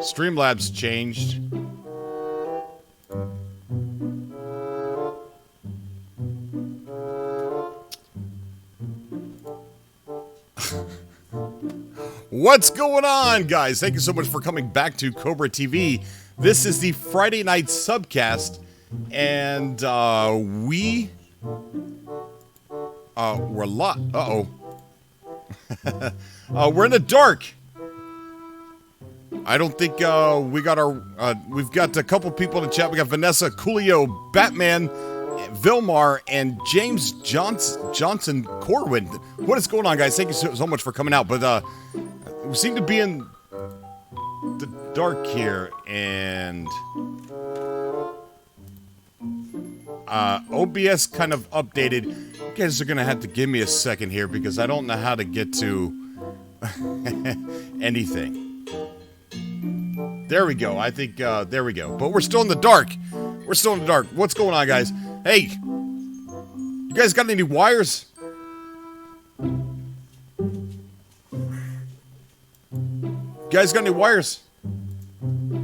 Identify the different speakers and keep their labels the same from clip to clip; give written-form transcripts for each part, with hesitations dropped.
Speaker 1: Streamlabs changed. What's going on, guys? Thank you so much for coming back to Cobra TV. This is the Friday night subcast, and we're we're in the dark. I don't think we got our we've got a couple people in the chat. We got Vanessa, Coolio, Batman, Vilmar, and James Johnson Corwin. What is going on, guys? Thank you so much for coming out. But we seem to be in the dark here, and OBS kind of updated. You guys are gonna have to give me a second here because I don't know how to get to anything. There we go. I think there we go. But we're still in the dark. We're still in the dark. What's going on, guys? Hey, you guys got any wires? You guys got any wires?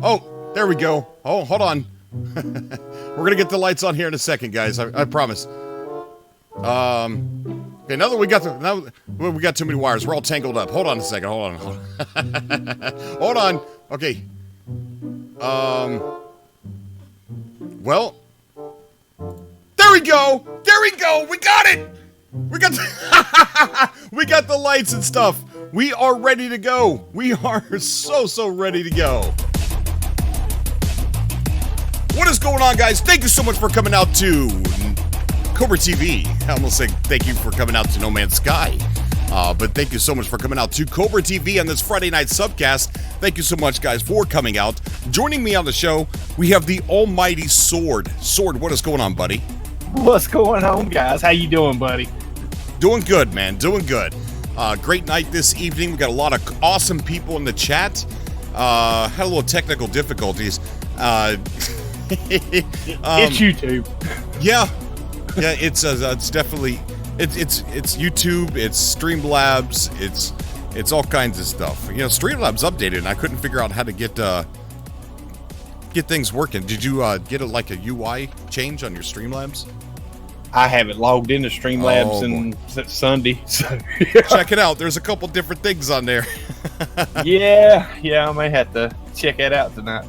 Speaker 1: Oh, there we go. Oh, hold on. We're gonna get the lights on here in a second, guys. I promise. Okay, now that we got we got too many wires. We're all tangled up. Hold on a second. Hold on. Hold on. Okay. Well, there we go. There we go. We got it. We got we got the lights and stuff. We are ready to go. We are so ready to go. What is going on, guys? Thank you so much for coming out to Cobra TV. I almost say thank you for coming out to No Man's Sky. But thank you so much for coming out to Cobra TV on this Friday night subcast. Thank you so much, guys, for coming out. Joining me on the show, we have the almighty Sword. Sword, what is going on, buddy?
Speaker 2: What's going on, guys? How you doing, buddy?
Speaker 1: Doing good, man. Doing good. Great night this evening. We got a lot of awesome people in the chat. Had a little technical difficulties.
Speaker 2: It's YouTube.
Speaker 1: Yeah, it's definitely it's YouTube. It's Streamlabs. It's all kinds of stuff. You know, Streamlabs updated, and I couldn't figure out how to get things working. Did you get like a UI change on your Streamlabs?
Speaker 2: I haven't logged into Streamlabs since Sunday. So.
Speaker 1: Check it out. There's a couple different things on there.
Speaker 2: yeah, I may have to check that out tonight.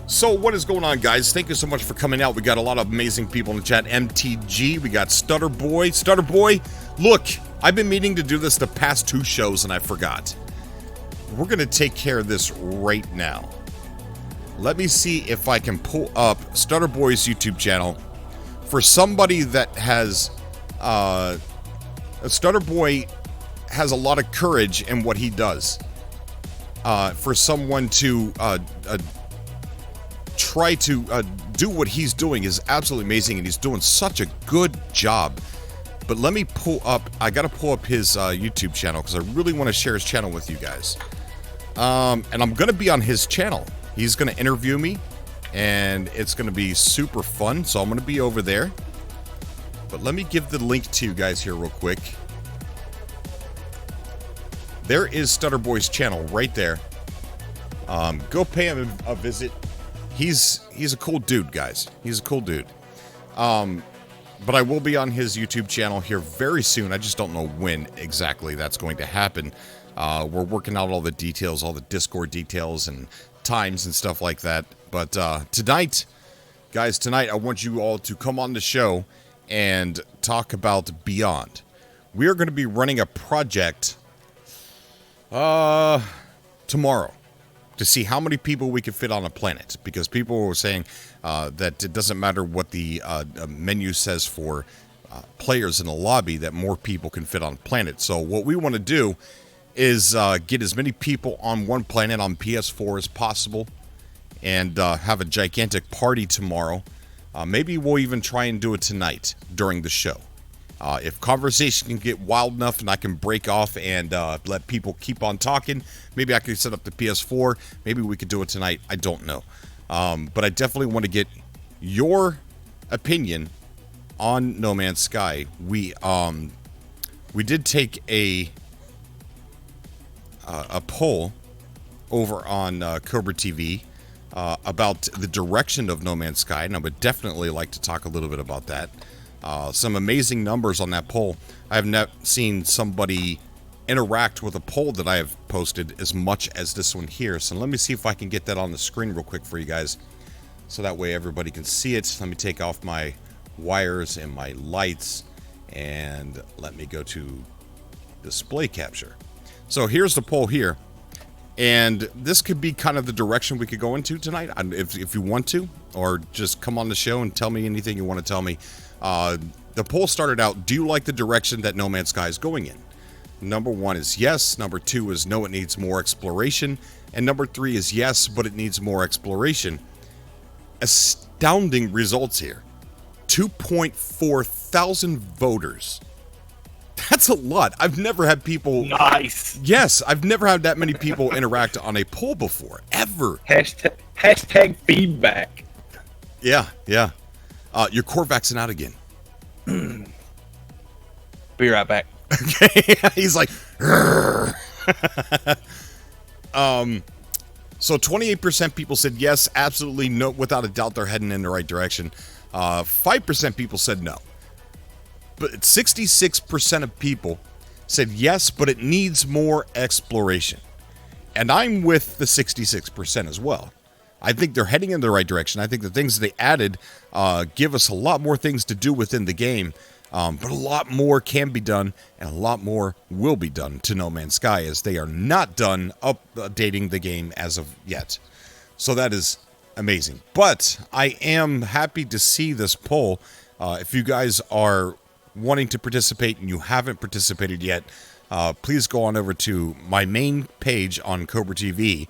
Speaker 1: So what is going on, guys? Thank you so much for coming out. We got a lot of amazing people in the chat. MTG, we got Stutter Boy. Stutter Boy, look, I've been meaning to do this the past 2 shows and I forgot. We're going to take care of this right now. Let me see if I can pull up Stutter Boy's YouTube channel. For somebody that has... Stutter Boy has a lot of courage in what he does. For someone to... try to do what he's doing is absolutely amazing, and he's doing such a good job. But let me pull up, I gotta pull up his YouTube channel because I really want to share his channel with you guys. And I'm gonna be on his channel. He's gonna interview me, and it's gonna be super fun, so I'm gonna be over there. But let me give the link to you guys here real quick. There is Stutter Boy's channel right there. Go pay him a visit. He's a cool dude, guys. He's a cool dude. But I will be on his YouTube channel here very soon. I just don't know when exactly that's going to happen. We're working out all the details, all the Discord details and times and stuff like that. But tonight, guys, tonight I want you all to come on the show and talk about Beyond. We are going to be running a project tomorrow to see how many people we can fit on a planet, because people were saying that it doesn't matter what the menu says for players in the lobby, that more people can fit on a planet. So what we want to do is get as many people on one planet on PS4 as possible, and have a gigantic party tomorrow. Maybe we'll even try and do it tonight during the show. If conversation can get wild enough and I can break off and let people keep on talking, maybe I could set up the PS4. Maybe we could do it tonight. I don't know. But I definitely want to get your opinion on No Man's Sky. we did take a poll over on Cobra TV about the direction of No Man's Sky, and I would definitely like to talk a little bit about that. Some amazing numbers on that poll. I have not seen somebody interact with a poll that I have posted as much as this one here. So let me see if I can get that on the screen real quick for you guys, so that way everybody can see it. Let me take off my wires and my lights, and let me go to display capture. So here's the poll here, and this could be kind of the direction we could go into tonight, if you want to, or just come on the show and tell me anything you want to tell me. The poll started out, do you like the direction that No Man's Sky is going in? Number 1 is yes, number 2 is no, it needs more exploration, and number 3 is yes, but it needs more exploration. Astounding results here. 2.4 thousand voters. That's a lot. I've never had people...
Speaker 2: Nice.
Speaker 1: Yes, I've never had that many people interact on a poll before, ever.
Speaker 2: Hashtag feedback.
Speaker 1: Yeah. Your Corvaxing out again.
Speaker 2: Be right back.
Speaker 1: Okay, he's like... So 28% people said yes, absolutely, no, without a doubt they're heading in the right direction. 5% people said no. But 66% of people said yes, but it needs more exploration. And I'm with the 66% as well. I think they're heading in the right direction. I think the things they added give us a lot more things to do within the game. But a lot more can be done, and a lot more will be done to No Man's Sky, as they are not done updating the game as of yet. So that is amazing. But I am happy to see this poll. If you guys are wanting to participate and you haven't participated yet, please go on over to my main page on Cobra TV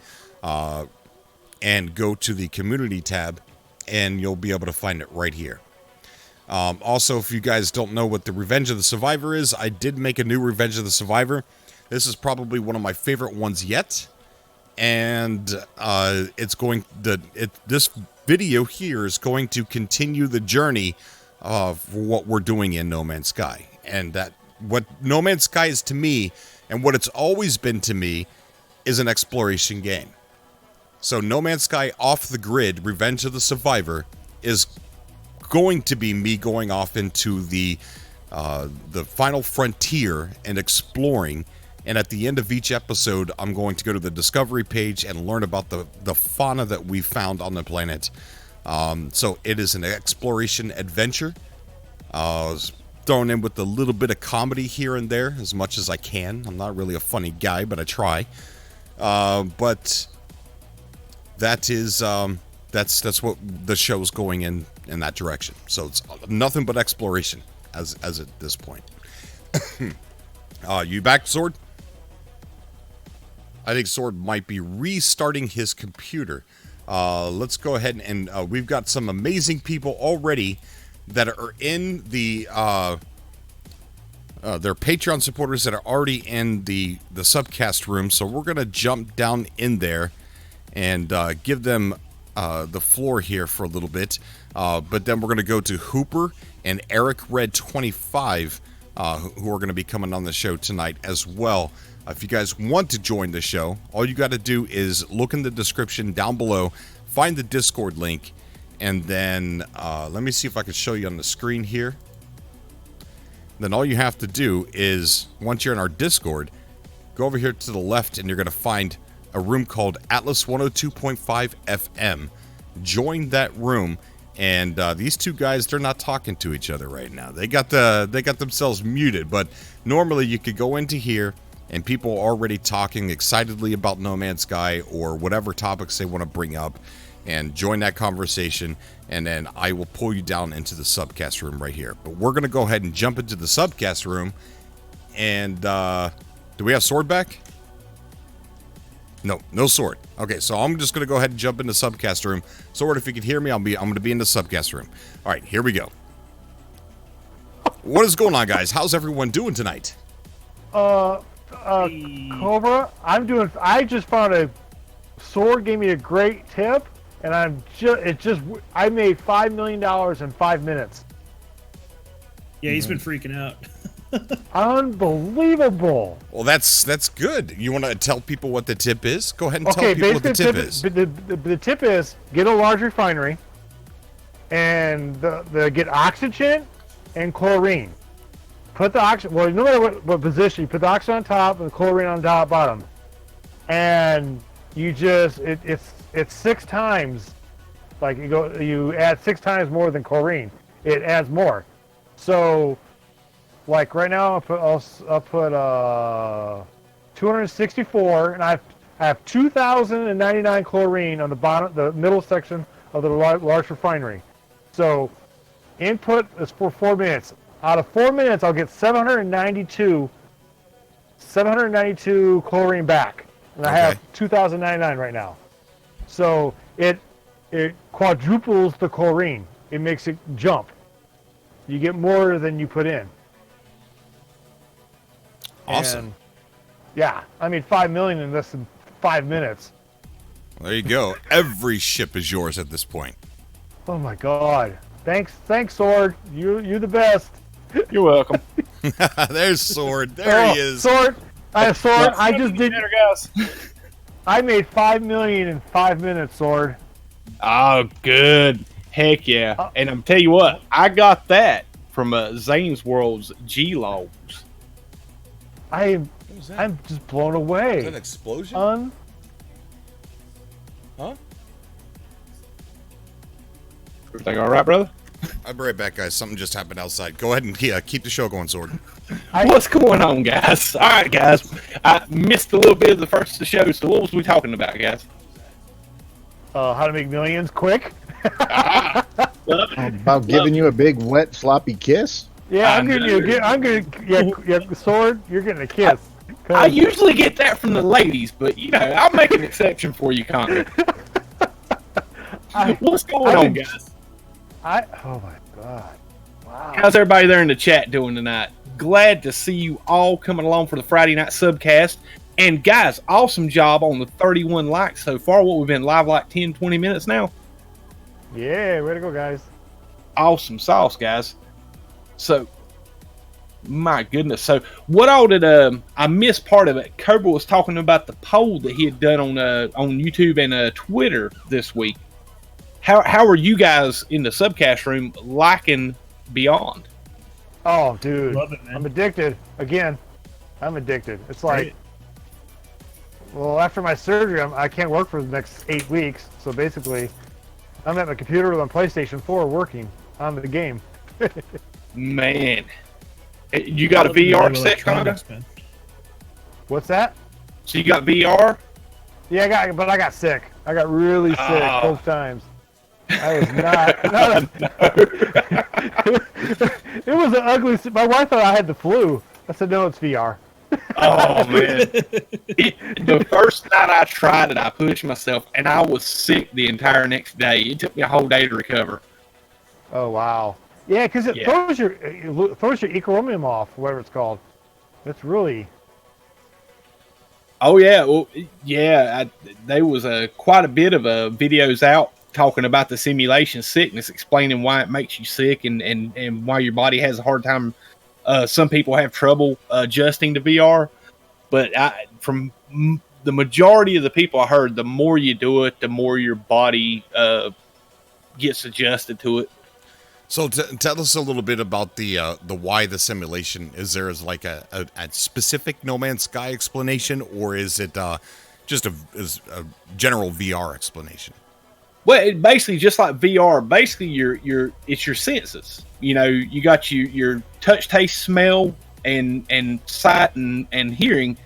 Speaker 1: and go to the community tab, and you'll be able to find it right here. Also, if you guys don't know what the Revenge of the Survivor is, I did make a new Revenge of the Survivor. This is probably one of my favorite ones yet, and this video here is going to continue the journey of what we're doing in No Man's Sky, and that what No Man's Sky is to me, and what it's always been to me, is an exploration game. So No Man's Sky Off the Grid, Revenge of the Survivor, is going to be me going off into the final frontier and exploring, and at the end of each episode I'm going to go to the discovery page and learn about the fauna that we found on the planet. So it is an exploration adventure, thrown in with a little bit of comedy here and there as much as I can. I'm not really a funny guy, but I try. But that is that's what the show's going in that direction. So it's nothing but exploration as at this point. You back, Sword? I think Sword might be restarting his computer. Let's go ahead and we've got some amazing people already that are in the they're Patreon supporters that are already in the SUBCAST room. So we're gonna jump down in there and give them the floor here for a little bit, but then we're going to go to Hooper and Eric Red 25, who are going to be coming on the show tonight as well. If you guys want to join the show, all you got to do is look in the description down below, find the Discord link, and then let me see if I can show you on the screen here. Then all you have to do is, once you're in our Discord, go over here to the left and you're going to find a room called Atlas 102.5 FM. Join that room, and these two guys, they're not talking to each other right now. They got themselves muted, but normally you could go into here and people are already talking excitedly about No Man's Sky or whatever topics they want to bring up, and join that conversation, and then I will pull you down into the SUBCAST room right here. But we're going to go ahead and jump into the SUBCAST room, and do we have Sword back? No Sword. Okay, so I'm just going to go ahead and jump into the SUBCAST room. Sword, if you can hear me, I'm going to be in the SUBCAST room. All right, here we go. What is going on, guys? How's everyone doing tonight?
Speaker 3: Cobra, I just found a Sword gave me a great tip, and I made $5 million in 5 minutes.
Speaker 4: Yeah, he's been freaking out.
Speaker 3: Unbelievable.
Speaker 1: Well, that's good. You want to tell people what the tip is? Go ahead and tell people what the tip is.
Speaker 3: The tip is get a large refinery and get oxygen and chlorine. Put the oxygen, well, no matter what position, you put the oxygen on top and the chlorine on top bottom. And you just, it's 6 times, like you add 6 times more than chlorine. It adds more. So, like right now, I'll put 264, and I have 2,099 chlorine on the bottom, the middle section of the large refinery. So, input is for 4 minutes. Out of 4 minutes, I'll get 792 chlorine back, and I have 2,099 right now. So it quadruples the chlorine. It makes it jump. You get more than you put in.
Speaker 1: Awesome.
Speaker 3: And, yeah, I mean 5 million in less than 5 minutes.
Speaker 1: There you go. Every ship is yours at this point.
Speaker 3: Oh my God! Thanks, Sword. You're the best.
Speaker 2: You're welcome.
Speaker 1: There's Sword. There he is.
Speaker 3: Sword. I have Sword. I just did.
Speaker 2: Better, guys.
Speaker 3: I made 5 million in 5 minutes, Sword.
Speaker 2: Oh, good. Heck yeah. And I'm tell you what, I got that from Zane's World's G-Logs.
Speaker 3: I'm just blown away.
Speaker 1: Is that an explosion? Huh?
Speaker 2: Everything all right, brother?
Speaker 1: I'll be right back, guys. Something just happened outside. Go ahead and keep the show going, Sword.
Speaker 2: What's going on, guys? All right, guys. I missed a little bit of the first of the show, so what was we talking about, guys?
Speaker 3: How to make millions quick.
Speaker 4: About giving you a big, wet, sloppy kiss?
Speaker 3: Yeah, I'm getting Sword, you're getting a kiss.
Speaker 2: I usually get that from the ladies, but, you know, I'll make an exception for you, Connor. What's going on, guys?
Speaker 3: Oh my God. Wow.
Speaker 2: How's everybody there in the chat doing tonight? Glad to see you all coming along for the Friday night subcast. And guys, awesome job on the 31 likes so far. What, we've been live like 10, 20 minutes now?
Speaker 3: Yeah, way to go, guys.
Speaker 2: Awesome sauce, guys. So, my goodness. So, what all did, I missed part of it. Cobra was talking about the poll that he had done on YouTube and Twitter this week. How are you guys in the subcast room liking Beyond?
Speaker 3: Oh, dude.
Speaker 5: Love it, man.
Speaker 3: I'm addicted. Again, I'm addicted. It's like, well, after my surgery, I can't work for the next 8 weeks. So basically, I'm at my computer on PlayStation 4 working on the game.
Speaker 2: Man. You got a VR set, Connor?
Speaker 3: What's that?
Speaker 2: So you got VR?
Speaker 3: Yeah, I got sick. I got really sick both times. I was not. It was an ugly. My wife thought I had the flu. I said, no, it's VR.
Speaker 2: Oh, man. The first night I tried it, I pushed myself, and I was sick the entire next day. It took me a whole day to recover.
Speaker 3: Oh, wow. Yeah, because it throws your equilibrium off, whatever it's called. It's really...
Speaker 2: Oh, yeah. Well, yeah, there was quite a bit of videos out talking about the simulation sickness, explaining why it makes you sick and why your body has a hard time. Some people have trouble adjusting to VR, but from the majority of the people I heard, the more you do it, the more your body gets adjusted to it.
Speaker 1: So tell us a little bit about the why the simulation. Is there like a specific No Man's Sky explanation, or is it just a general VR explanation?
Speaker 2: Well, it basically just like VR. Basically, it's your senses. You know, you got your touch, taste, smell, and sight and hearing,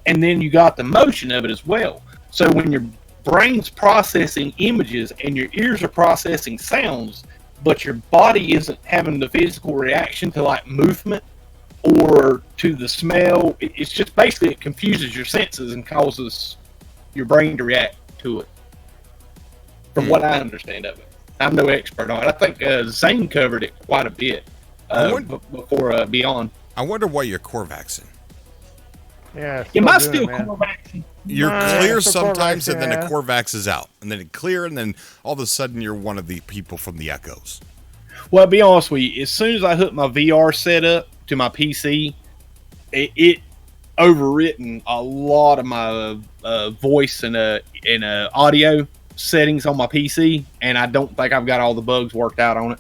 Speaker 2: and then you got the motion of it as well. So when your brain's processing images and your ears are processing sounds, but your body isn't having the physical reaction to like movement or to the smell, it's just basically it confuses your senses and causes your brain to react to it. From what I understand of it, I'm no expert on it. I think Zane covered it quite a bit before Beyond.
Speaker 1: I wonder why you're Corvaxing.
Speaker 3: Yeah,
Speaker 2: am I still Corvaxing?
Speaker 1: You're clear sometimes, and then a Corvax is out, and then it clear, and then all of a sudden you're one of the people from the Echoes.
Speaker 2: Well, to be honest with you, as soon as I hooked my VR set up to my PC, it overwritten a lot of my voice and audio settings on my PC, and I don't think I've got all the bugs worked out on it.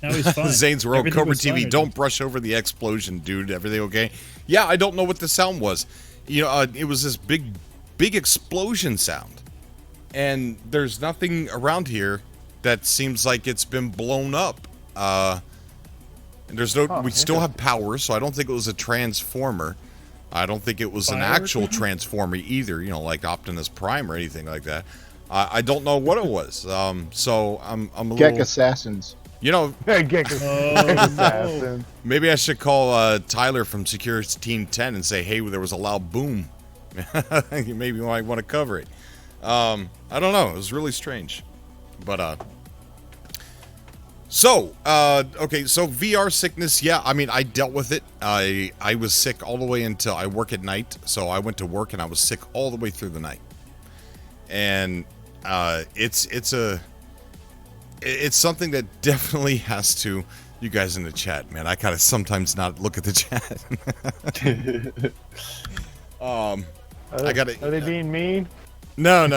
Speaker 5: Now he's fine.
Speaker 1: Zane's World,
Speaker 5: Everything
Speaker 1: Cobra
Speaker 5: was fine,
Speaker 1: TV.
Speaker 5: or
Speaker 1: Don't brush over the explosion, dude. Everything okay? Yeah, I don't know what the sound was. You know, it was this big explosion sound, and there's nothing around here that seems like it's been blown up. And there's no. We still have power, so I don't think it was a transformer. I don't think it was an actual transformer either. You know, like Optimus Prime or anything like that. I don't know what it was. So I'm a
Speaker 4: Gek
Speaker 1: little.
Speaker 4: Assassins.
Speaker 1: You know,
Speaker 3: Assassin.
Speaker 1: maybe I should call Tyler from Security Team 10 and say, hey, there was a loud boom. Maybe you might want to cover it. I don't know. It was really strange. But, okay, so VR sickness, yeah, I mean, I dealt with it. I was sick all the way until I work at night. So I went to work and I was sick all the way through the night. And it's something that definitely has to, you guys in the chat, man. I gotta sometimes not look at the chat. I gotta.
Speaker 3: Are they being mean?
Speaker 1: No.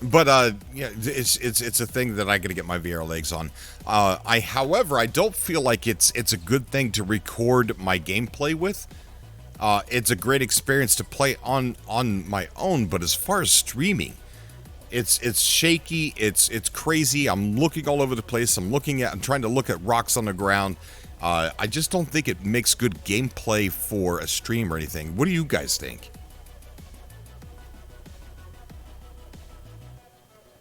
Speaker 1: But yeah, it's a thing that I gotta get my VR legs on. However, I don't feel like it's a good thing to record my gameplay with. It's a great experience to play on my own, but as far as streaming, it's shaky, it's crazy. I'm looking all over the place. I'm trying to look at rocks on the ground. I just don't think it makes good gameplay for a stream or anything. What do you guys think?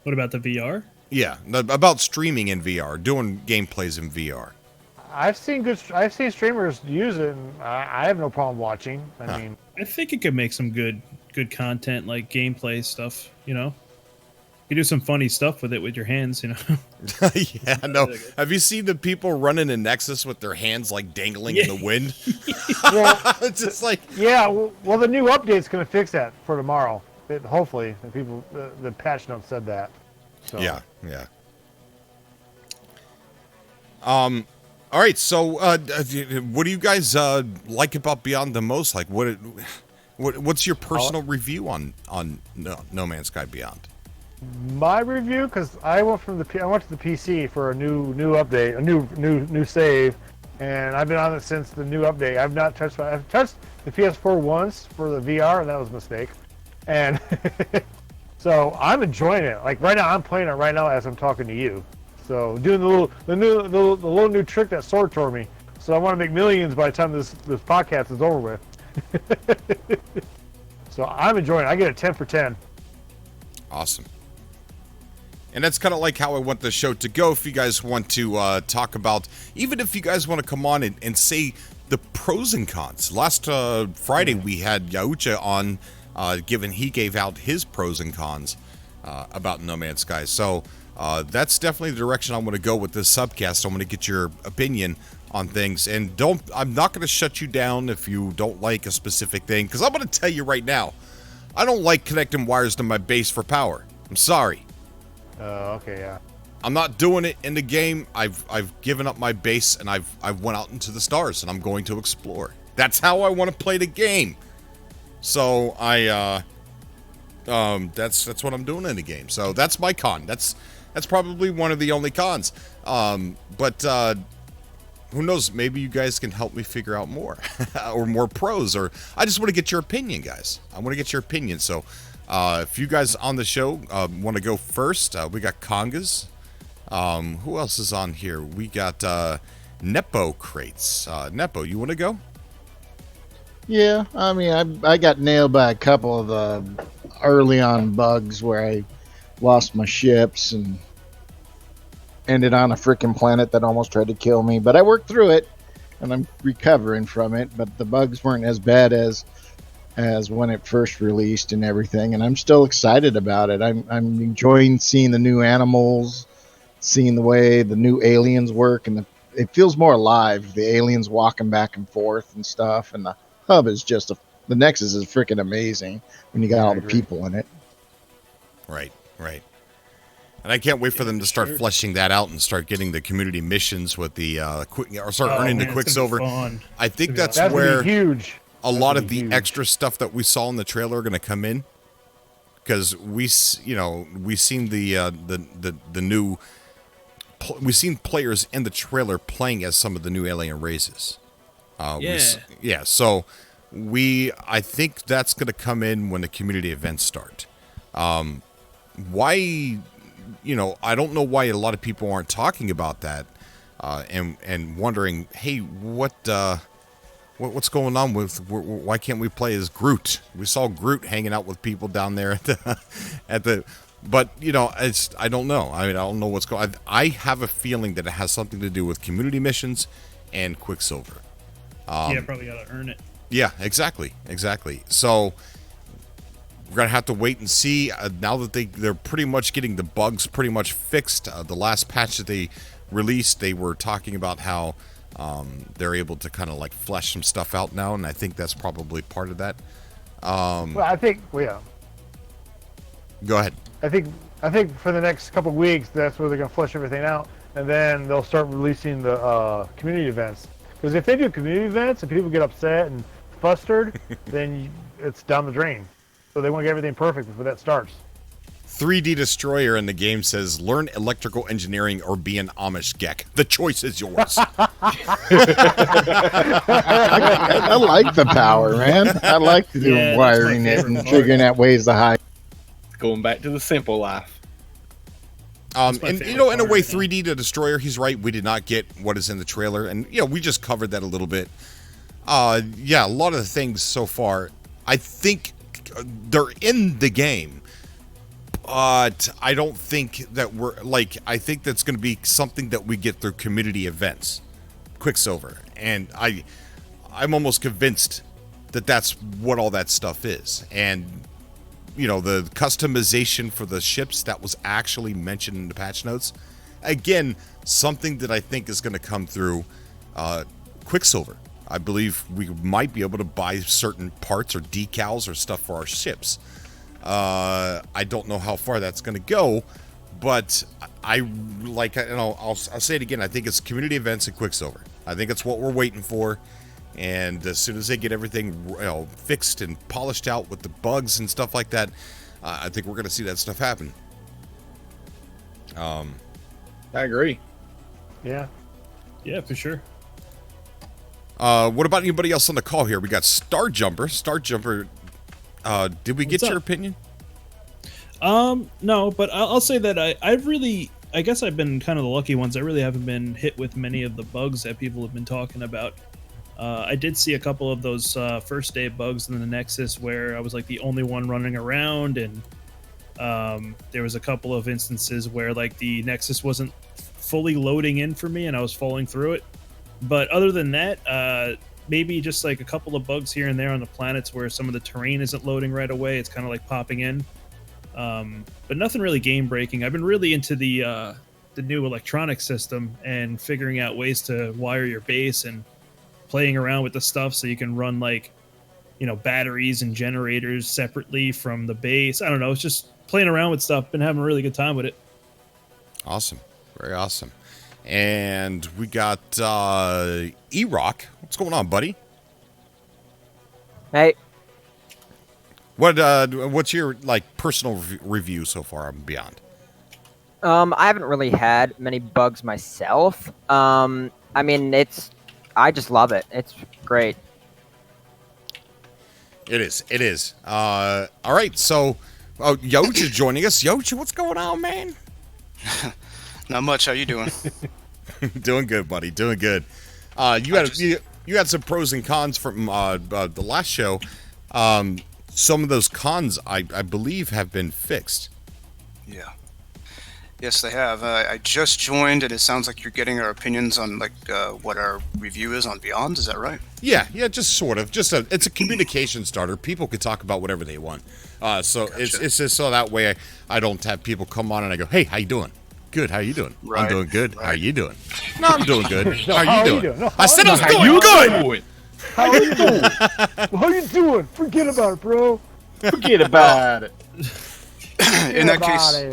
Speaker 5: What about the VR?
Speaker 1: Yeah, about streaming in VR, doing gameplays in VR.
Speaker 3: I've seen streamers use it, and I have no problem watching. I mean,
Speaker 5: I think it could make some good content, like gameplay stuff. You know, you do some funny stuff with it with your hands. You know.
Speaker 1: Yeah, no. Have you seen the people running in Nexus with their hands like dangling in the wind?
Speaker 3: well,
Speaker 1: It's just like,
Speaker 3: yeah. Well, the new update's going to fix that for tomorrow. Hopefully, the patch notes said that. So.
Speaker 1: yeah. All right, so what do you guys like about Beyond the most? Like, what's your personal review on No Man's Sky Beyond?
Speaker 3: My review, because I went to the PC for a new update, a new save, and I've been on it since the new update. I've touched the PS4 once for the VR, and that was a mistake. And so I'm enjoying it. Like right now, I'm playing it right now as I'm talking to you. So doing the little new trick that Sword taught me. So I want to make millions by the time this podcast is over with. So I'm enjoying it. I get a 10 for 10.
Speaker 1: Awesome. And that's kind of like how I want the show to go. If you guys want to talk about, even if you guys want to come on and say the pros and cons. Last Friday we had Yaucha on, he gave out his pros and cons about No Man's Sky. So that's definitely the direction I want to go with this subcast. I want to get your opinion on things, and I'm not going to shut you down if you don't like a specific thing, because I'm going to tell you right now, I don't like connecting wires to my base for power. I'm sorry.
Speaker 3: Okay, yeah.
Speaker 1: I'm not doing it in the game. I've given up my base, and I've went out into the stars, and I'm going to explore. That's how I want to play the game. So that's what I'm doing in the game. So that's my con. That's probably one of the only cons. But who knows? Maybe you guys can help me figure out more or more pros, or I just want to get your opinion, guys. I want to get your opinion. So if you guys on the show want to go first, we got Congas. Who else is on here? We got Nepo Crates. Nepo, you want to go?
Speaker 4: Yeah, I mean, I got nailed by a couple of the early on bugs where I lost my ships and ended on a freaking planet that almost tried to kill me. But I worked through it, and I'm recovering from it. But the bugs weren't as bad as when it first released and everything. And I'm still excited about it. I'm enjoying seeing the new animals, seeing the way the new aliens work, and it feels more alive. The aliens walking back and forth and stuff, and the hub is just the Nexus is freaking amazing when you got all the people in it.
Speaker 1: Right. And I can't wait for them to start fleshing that out and start getting the community missions with the or start earning the Quicksilver. I think that's where
Speaker 3: huge.
Speaker 1: A lot of the extra stuff that we saw in the trailer are going to come in, because we've seen the new. We've seen players in the trailer playing as some of the new alien races. So I think that's going to come in when the community events start. Why? I don't know why a lot of people aren't talking about that, and wondering, hey, what's going on with? Why can't we play as Groot? We saw Groot hanging out with people down there at the. But I don't know. I mean, I don't know what's going on. I have a feeling that it has something to do with community missions and Quicksilver.
Speaker 5: Probably got to earn it.
Speaker 1: Yeah, exactly. So we're gonna have to wait and see. Now that they're pretty much getting the bugs pretty much fixed. The last patch that they released, they were talking about how they're able to kind of like flesh some stuff out now, and I think that's probably part of that. Go ahead.
Speaker 3: I think for the next couple of weeks, that's where they're going to flesh everything out, and then they'll start releasing the community events. Because if they do community events and people get upset and flustered, then it's down the drain. So they want to get everything perfect before that starts.
Speaker 1: 3D Destroyer in the game says, learn electrical engineering or be an Amish Gek. The choice is yours.
Speaker 4: I like the power, man. I like to do wiring it and figuring out ways to hide.
Speaker 2: Going back to the simple life.
Speaker 1: And in a way, 3D the Destroyer, he's right. We did not get what is in the trailer, and we just covered that a little bit. A lot of the things so far, I think they're in the game, but I don't think that I think that's going to be something that we get through community events, Quicksilver, and I'm almost convinced that that's what all that stuff is, and. The customization for the ships that was actually mentioned in the patch notes. Again, something that I think is going to come through Quicksilver. I believe we might be able to buy certain parts or decals or stuff for our ships. I don't know how far that's going to go, but I'll say it again. I think it's community events and Quicksilver. I think it's what we're waiting for. And as soon as they get everything fixed and polished out with the bugs and stuff like that, I think we're going to see that stuff happen.
Speaker 2: I agree.
Speaker 3: Yeah,
Speaker 5: for sure.
Speaker 1: What about anybody else on the call here? We got Star Jumper. Did we get your opinion?
Speaker 5: No, but I'll say that I guess I've been kind of the lucky ones. I really haven't been hit with many of the bugs that people have been talking about. I did see a couple of those first day bugs in the Nexus where I was like the only one running around, and there was a couple of instances where like the Nexus wasn't fully loading in for me and I was falling through it. But other than that, maybe just like a couple of bugs here and there on the planets where some of the terrain isn't loading right away. It's kind of like popping in, but nothing really game breaking. I've been really into the new electronic system and figuring out ways to wire your base and playing around with the stuff so you can run batteries and generators separately from the base. I don't know. It's just playing around with stuff. Been having a really good time with it.
Speaker 1: Awesome. Very awesome. And we got E-Rock. What's going on, buddy?
Speaker 6: Hey.
Speaker 1: What's your personal review so far on Beyond?
Speaker 6: I haven't really had many bugs myself. I just love it. It's great.
Speaker 1: It is. All right, so Yoch is joining us. Yoch, what's going on, man?
Speaker 7: Not much. How you doing?
Speaker 1: Doing good, buddy. Doing good. You had some pros and cons from the last show. Some of those cons, I believe, have been fixed.
Speaker 7: Yeah. Yes, they have. I just joined, and it sounds like you're getting our opinions on what our review is on Beyond. Is that right?
Speaker 1: Yeah, just sort of. It's a communication starter. People can talk about whatever they want. So gotcha. It's just so that way I don't have people come on and I go, "Hey, how you doing?" Good. How you doing?
Speaker 7: Right.
Speaker 1: I'm doing good.
Speaker 7: Right.
Speaker 1: How you doing? No, I'm doing good. How are you doing?
Speaker 3: No,
Speaker 1: I said I was doing good.
Speaker 3: How are you doing? How you doing? Forget about it, bro.
Speaker 2: Forget about it.
Speaker 7: In that case.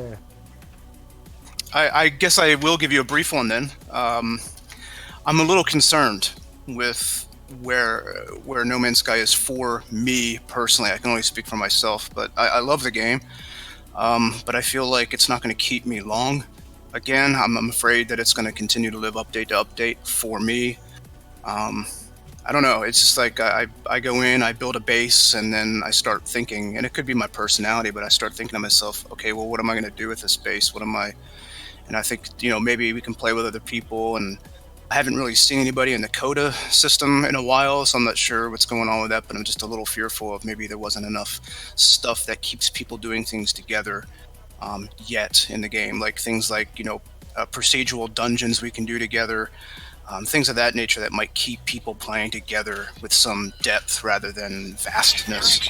Speaker 7: I guess I will give you a brief one then. I'm a little concerned with where No Man's Sky is for me personally. I can only speak for myself, but I love the game. But I feel like it's not going to keep me long. Again, I'm afraid that it's going to continue to live update to update for me. I don't know. It's just like I go in, I build a base, and then I start thinking, and it could be my personality, but I start thinking to myself, okay, well, what am I going to do with this base? And I think, maybe we can play with other people, and I haven't really seen anybody in the Coda system in a while, so I'm not sure what's going on with that, but I'm just a little fearful of maybe there wasn't enough stuff that keeps people doing things together yet in the game, like things like, procedural dungeons we can do together, things of that nature that might keep people playing together with some depth rather than vastness.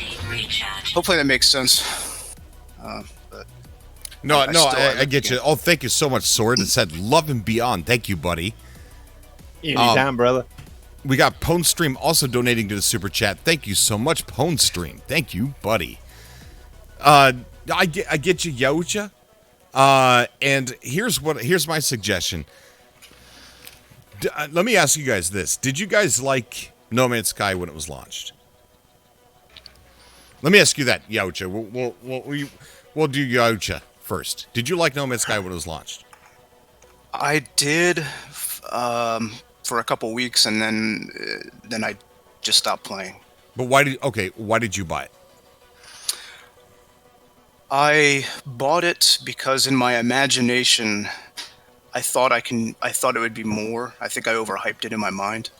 Speaker 7: Hopefully that makes sense. But
Speaker 1: I get you. Oh, thank you so much, Sword. It said love and beyond. Thank you, buddy.
Speaker 2: Anytime, brother.
Speaker 1: We got Pwn Stream also donating to the super chat. Thank you so much, Pwn Stream. Thank you, buddy. I get you, Yoja. And here's my suggestion. Let me ask you guys this: did you guys like No Man's Sky when it was launched? Let me ask you that, Yoja. We'll do Yoja first. Did you like No Man's Sky when it was launched?
Speaker 7: I did. For a couple weeks, and then I just stopped playing.
Speaker 1: But why did you buy it?
Speaker 7: I bought it because in my imagination, I thought it would be more. I think I overhyped it in my mind.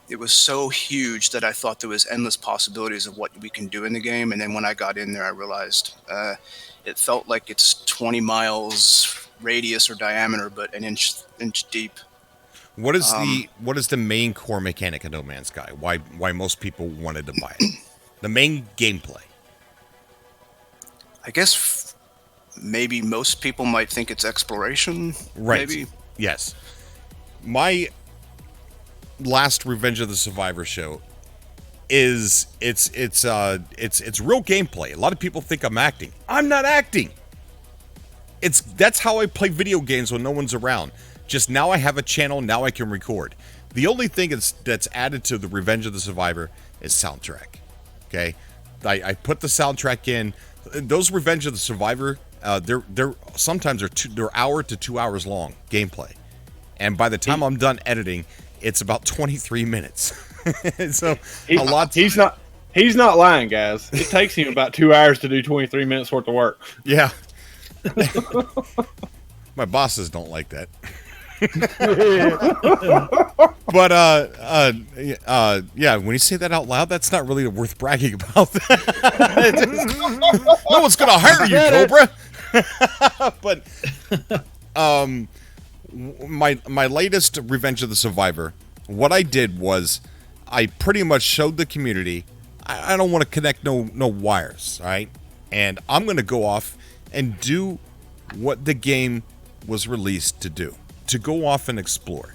Speaker 7: It was so huge that I thought there was endless possibilities of what we can do in the game, and then when I got in there, I realized it felt like it's 20 miles radius or diameter, but an inch deep.
Speaker 1: What is the main core mechanic of No Man's Sky? Why most people wanted to buy it? The main gameplay.
Speaker 7: I guess maybe most people might think it's exploration.
Speaker 1: Right.
Speaker 7: Maybe.
Speaker 1: Yes. My last Revenge of the Survivor show is it's real gameplay. A lot of people think I'm acting. I'm not acting. That's how I play video games when no one's around. Just now I have a channel, now I can record. The only thing that's added to the Revenge of the Survivor is soundtrack. Okay? I put the soundtrack in. Those Revenge of the Survivor, they're sometimes they're hour to 2 hours long gameplay. And by the time I'm done editing, it's about 23 minutes. So he's
Speaker 2: not lying, guys. It takes him about 2 hours to do 23 minutes worth of work.
Speaker 1: Yeah. My bosses don't like that. But yeah, when you say that out loud, that's not really worth bragging about. No one's gonna hire you, Cobra. But my latest Revenge of the Survivor, what I did was I pretty much showed the community I don't want to connect no wires, all right? And I'm gonna go off and do what the game was released to do, to go off and explore.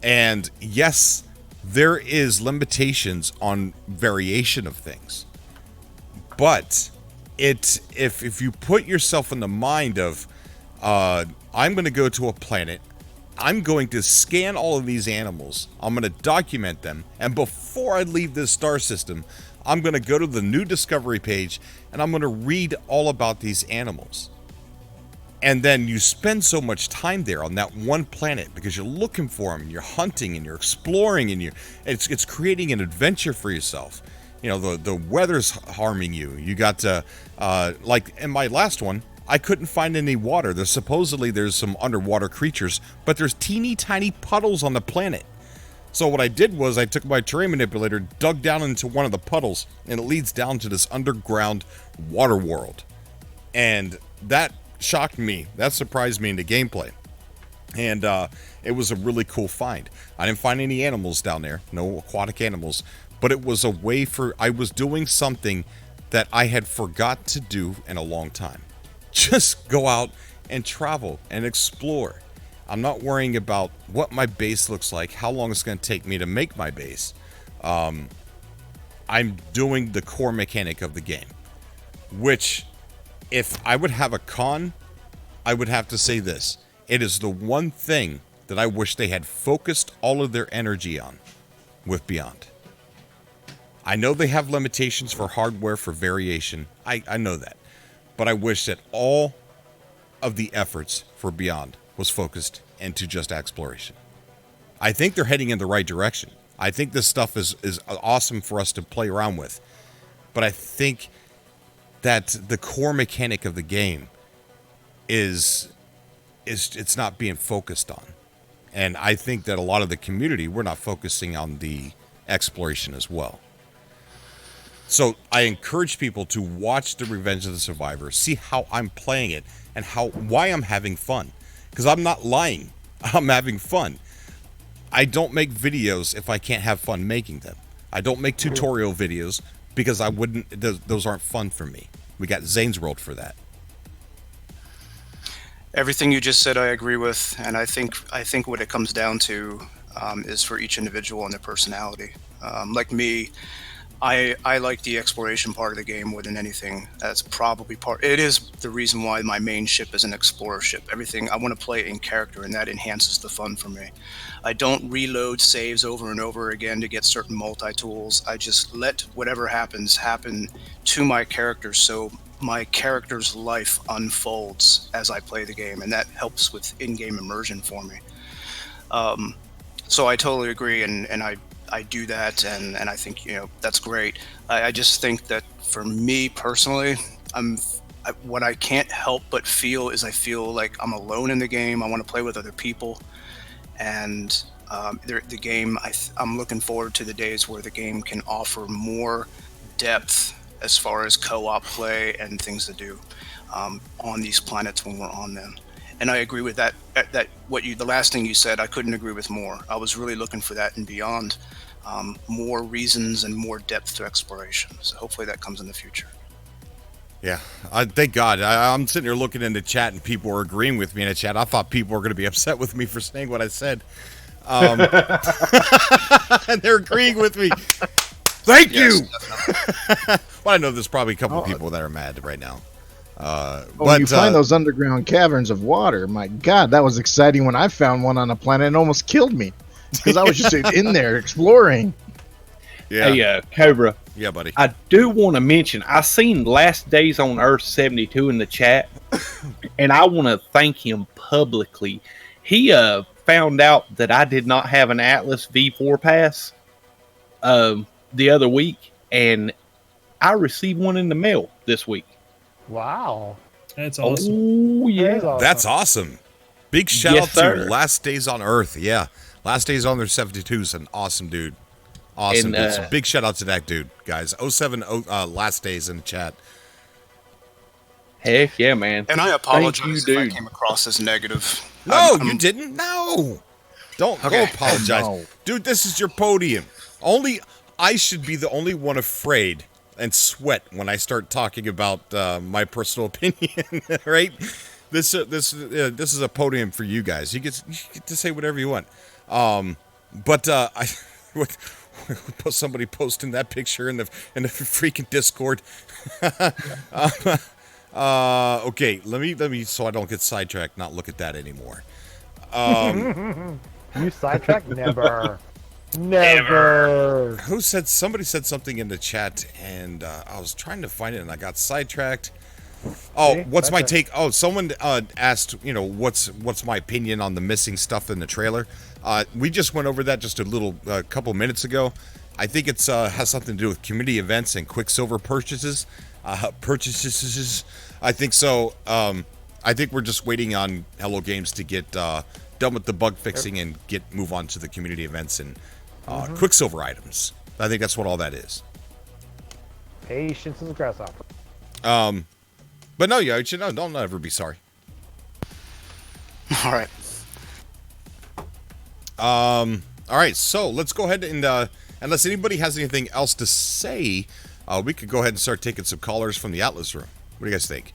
Speaker 1: And yes, there is limitations on variation of things, but if you put yourself in the mind of I'm going to go to a planet, I'm going to scan all of these animals, I'm going to document them, and before I leave this star system, I'm going to go to the new discovery page and I'm going to read all about these animals. And then you spend so much time there on that one planet because you're looking for them, and you're hunting, and you're exploring, and it's creating an adventure for yourself. You know, the weather's harming you. You got to, like in my last one, I couldn't find any water. There's some underwater creatures, but there's teeny tiny puddles on the planet. So what I did was I took my terrain manipulator, dug down into one of the puddles, and it leads down to this underground water world. And that shocked me. That surprised me into gameplay. And it was a really cool find. I didn't find any animals down there, no aquatic animals, but it was a way I was doing something that I had forgot to do in a long time. Just go out and travel and explore. I'm not worrying about what my base looks like, how long it's going to take me to make my base. I'm doing the core mechanic of the game, which if I would have a con, I would have to say this. It is the one thing that I wish they had focused all of their energy on with Beyond. I know they have limitations for hardware for variation. I know that. But I wish that all of the efforts for Beyond was focused into just exploration. I think they're heading in the right direction. I think this stuff is awesome for us to play around with. But I think that the core mechanic of the game is it's not being focused on. And I think that a lot of the community, we're not focusing on the exploration as well. So I encourage people to watch The Revenge of the Survivor, see how I'm playing it, and why I'm having fun. Because I'm not lying. I'm having fun. I don't make videos if I can't have fun making them. I don't make tutorial videos because I wouldn't. Those aren't fun for me. We got Zane's World for that.
Speaker 7: Everything you just said, I agree with, and I think what it comes down to is for each individual and their personality. Like me, I like the exploration part of the game more than anything. That's probably part. It is the reason why my main ship is an explorer ship. Everything I want to play in character, and that enhances the fun for me. I don't reload saves over and over again to get certain multi-tools. I just let whatever happens happen to my character, so my character's life unfolds as I play the game, and that helps with in-game immersion for me. So I totally agree, and I do that, and I think that's great. I just think that for me personally, what I can't help but feel is I feel like I'm alone in the game. I want to play with other people, and the game. I'm looking forward to the days where the game can offer more depth as far as co-op play and things to do on these planets when we're on them. And I agree with that. The last thing you said, I couldn't agree with more. I was really looking for that and beyond. More reasons and more depth to exploration. So hopefully that comes in the future.
Speaker 1: Yeah, thank God. I'm sitting here looking in the chat and people are agreeing with me in the chat. I thought people were going to be upset with me for saying what I said. And they're agreeing with me. Thank you. Well, I know there's probably a couple of people that are mad right now.
Speaker 4: But you find those underground caverns of water. My God, that was exciting when I found one on a planet and almost killed me because I was just in there exploring.
Speaker 1: Yeah.
Speaker 2: Hey, Cobra.
Speaker 1: Yeah, buddy.
Speaker 2: I do want to mention, I seen Last Days on Earth 72 in the chat, and I want to thank him publicly. He found out that I did not have an Atlas V4 pass the other week, and I received one in the mail this week.
Speaker 3: Wow.
Speaker 5: That's awesome.
Speaker 2: Oh, yeah.
Speaker 1: That's awesome. Big shout out to Last Days on Earth. Yeah. Last Days on Earth 72 is an awesome dude. Awesome dude. So big shout out to that dude, guys. 07 Last Days in the chat.
Speaker 2: Heck yeah, man.
Speaker 7: And I apologize if I came across as negative.
Speaker 1: No, you didn't. No. Don't apologize. No. Dude, this is your podium. Only I should be the only one afraid and sweat when I start talking about my personal opinion, right? This is a podium for you guys. You get to say whatever you want. But somebody posting that picture in the freaking Discord. Okay, let me so I don't get sidetracked. Not look at that anymore.
Speaker 3: You sidetrack? Never.
Speaker 1: Somebody said something in the chat, and I was trying to find it, and I got sidetracked. Oh, what's my take? Oh, someone asked, what's my opinion on the missing stuff in the trailer? We just went over that just a couple minutes ago. I think it's has something to do with community events and Quicksilver purchases. I think so. I think we're just waiting on Hello Games to get done with the bug fixing and move on to the community events and Quicksilver items. I think that's what all that is.
Speaker 3: Patience is a grasshopper.
Speaker 1: But no, you should don't ever be sorry.
Speaker 7: All right.
Speaker 1: All right. So let's go ahead and unless anybody has anything else to say, we could go ahead and start taking some callers from the Atlas room. What do you guys think?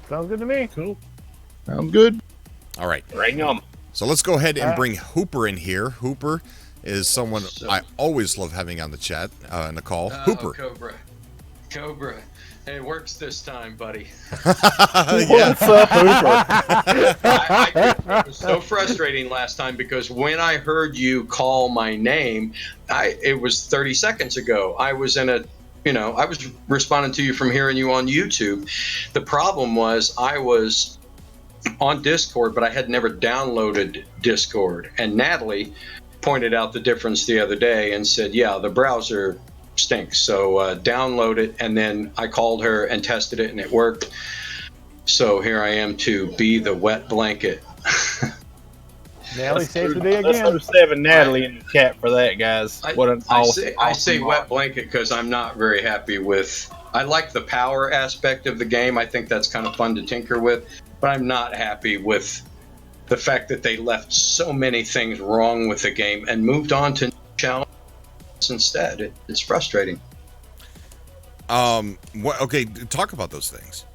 Speaker 3: Sounds good to me.
Speaker 5: Cool.
Speaker 4: Sounds good.
Speaker 1: All right.
Speaker 2: Bring them.
Speaker 1: So let's go ahead and bring Hooper in here. Hooper is someone I always love having on the chat, in the call. Hooper.
Speaker 8: Cobra. Cobra. It works this time, buddy.
Speaker 2: What's up, Hooper?
Speaker 8: It was so frustrating last time because when I heard you call my name, it was 30 seconds ago. I was I was responding to you from hearing you on YouTube. The problem was I was on Discord, but I had never downloaded Discord. And Natalie pointed out the difference the other day and said, yeah, the browser stinks, so download it. And then I called her and tested it, and it worked. So here I am to be the wet blanket.
Speaker 3: Natalie saves the day
Speaker 2: Let's
Speaker 3: again.
Speaker 2: 07 Natalie in the chat for that, guys. What an awesome,
Speaker 8: I say
Speaker 2: awesome
Speaker 8: wet blanket because I'm not very happy with. I like the power aspect of the game. I think that's kind of fun to tinker with, but I'm not happy with the fact that they left so many things wrong with the game and moved on to challenges instead. It's frustrating.
Speaker 1: Okay, talk about those things.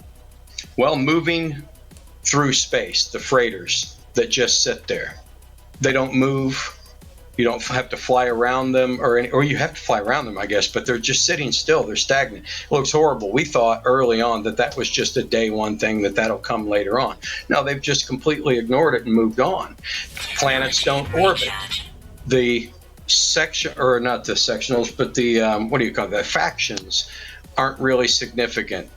Speaker 8: Well, moving through space, the freighters that just sit there, they don't move. You don't have to fly around them, or you have to fly around them, I guess, but they're just sitting still. They're stagnant. It looks horrible. We thought early on that was just a day one thing, that'll come later on. No, they've just completely ignored it and moved on. Planets don't orbit. The section, or not the sectionals, but the what do you call it? The factions aren't really significant.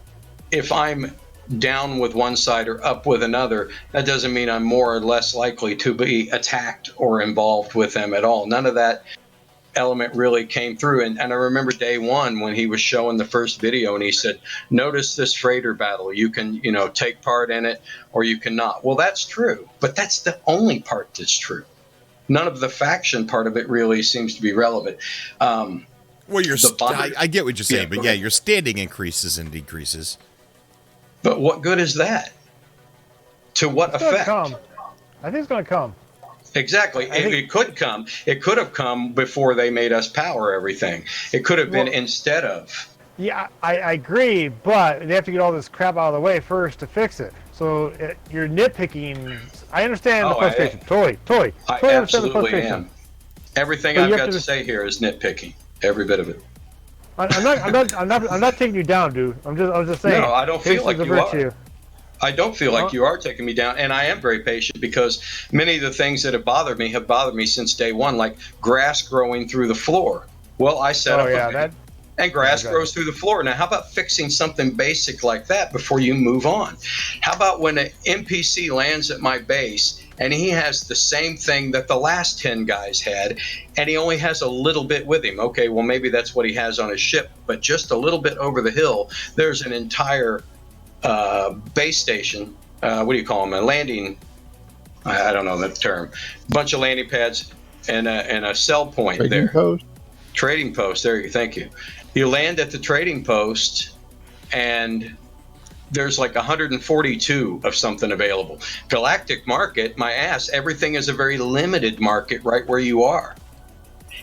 Speaker 8: If I'm down with one side or up with another, that doesn't mean I'm more or less likely to be attacked or involved with them at all. None of that element really came through. And I remember day one when he was showing the first video and he said, notice this freighter battle. You can, take part in it or you cannot. Well, that's true, but that's the only part that's true. None of the faction part of it really seems to be relevant.
Speaker 1: Well, I get what you're saying, but yeah, your standing increases and decreases.
Speaker 8: But what good is that? To what effect?
Speaker 3: I think it's going to come.
Speaker 8: Exactly. It could come. It could have come before they made us power everything. It could have been instead of.
Speaker 3: Yeah, I agree, but they have to get all this crap out of the way first to fix it. So you're nitpicking. I understand the frustration. Totally
Speaker 8: I
Speaker 3: understand the
Speaker 8: absolutely
Speaker 3: frustration.
Speaker 8: am. Everything I've got to say here is nitpicking. Every bit of it.
Speaker 3: I'm not taking you down, dude. I'm just saying.
Speaker 8: No, I don't feel like you
Speaker 3: are.
Speaker 8: I don't feel like you are taking me down, and I am very patient because many of the things that have bothered me since day one, like grass growing through the floor. Well, I set up and grass grows through the floor. Now, how about fixing something basic like that before you move on? How about when an NPC lands at my base and he has the same thing that the last 10 guys had, and he only has a little bit with him? Okay, well, maybe that's what he has on his ship, but just a little bit over the hill, there's an entire base station. What do you call them? A landing. I don't know the term. Bunch of landing pads and a sell point
Speaker 4: Trading
Speaker 8: there.
Speaker 4: post?
Speaker 8: Trading post. There you. Thank you. You land at the trading post, and there's like 142 of something available. Galactic market, my ass, everything is a very limited market right where you are.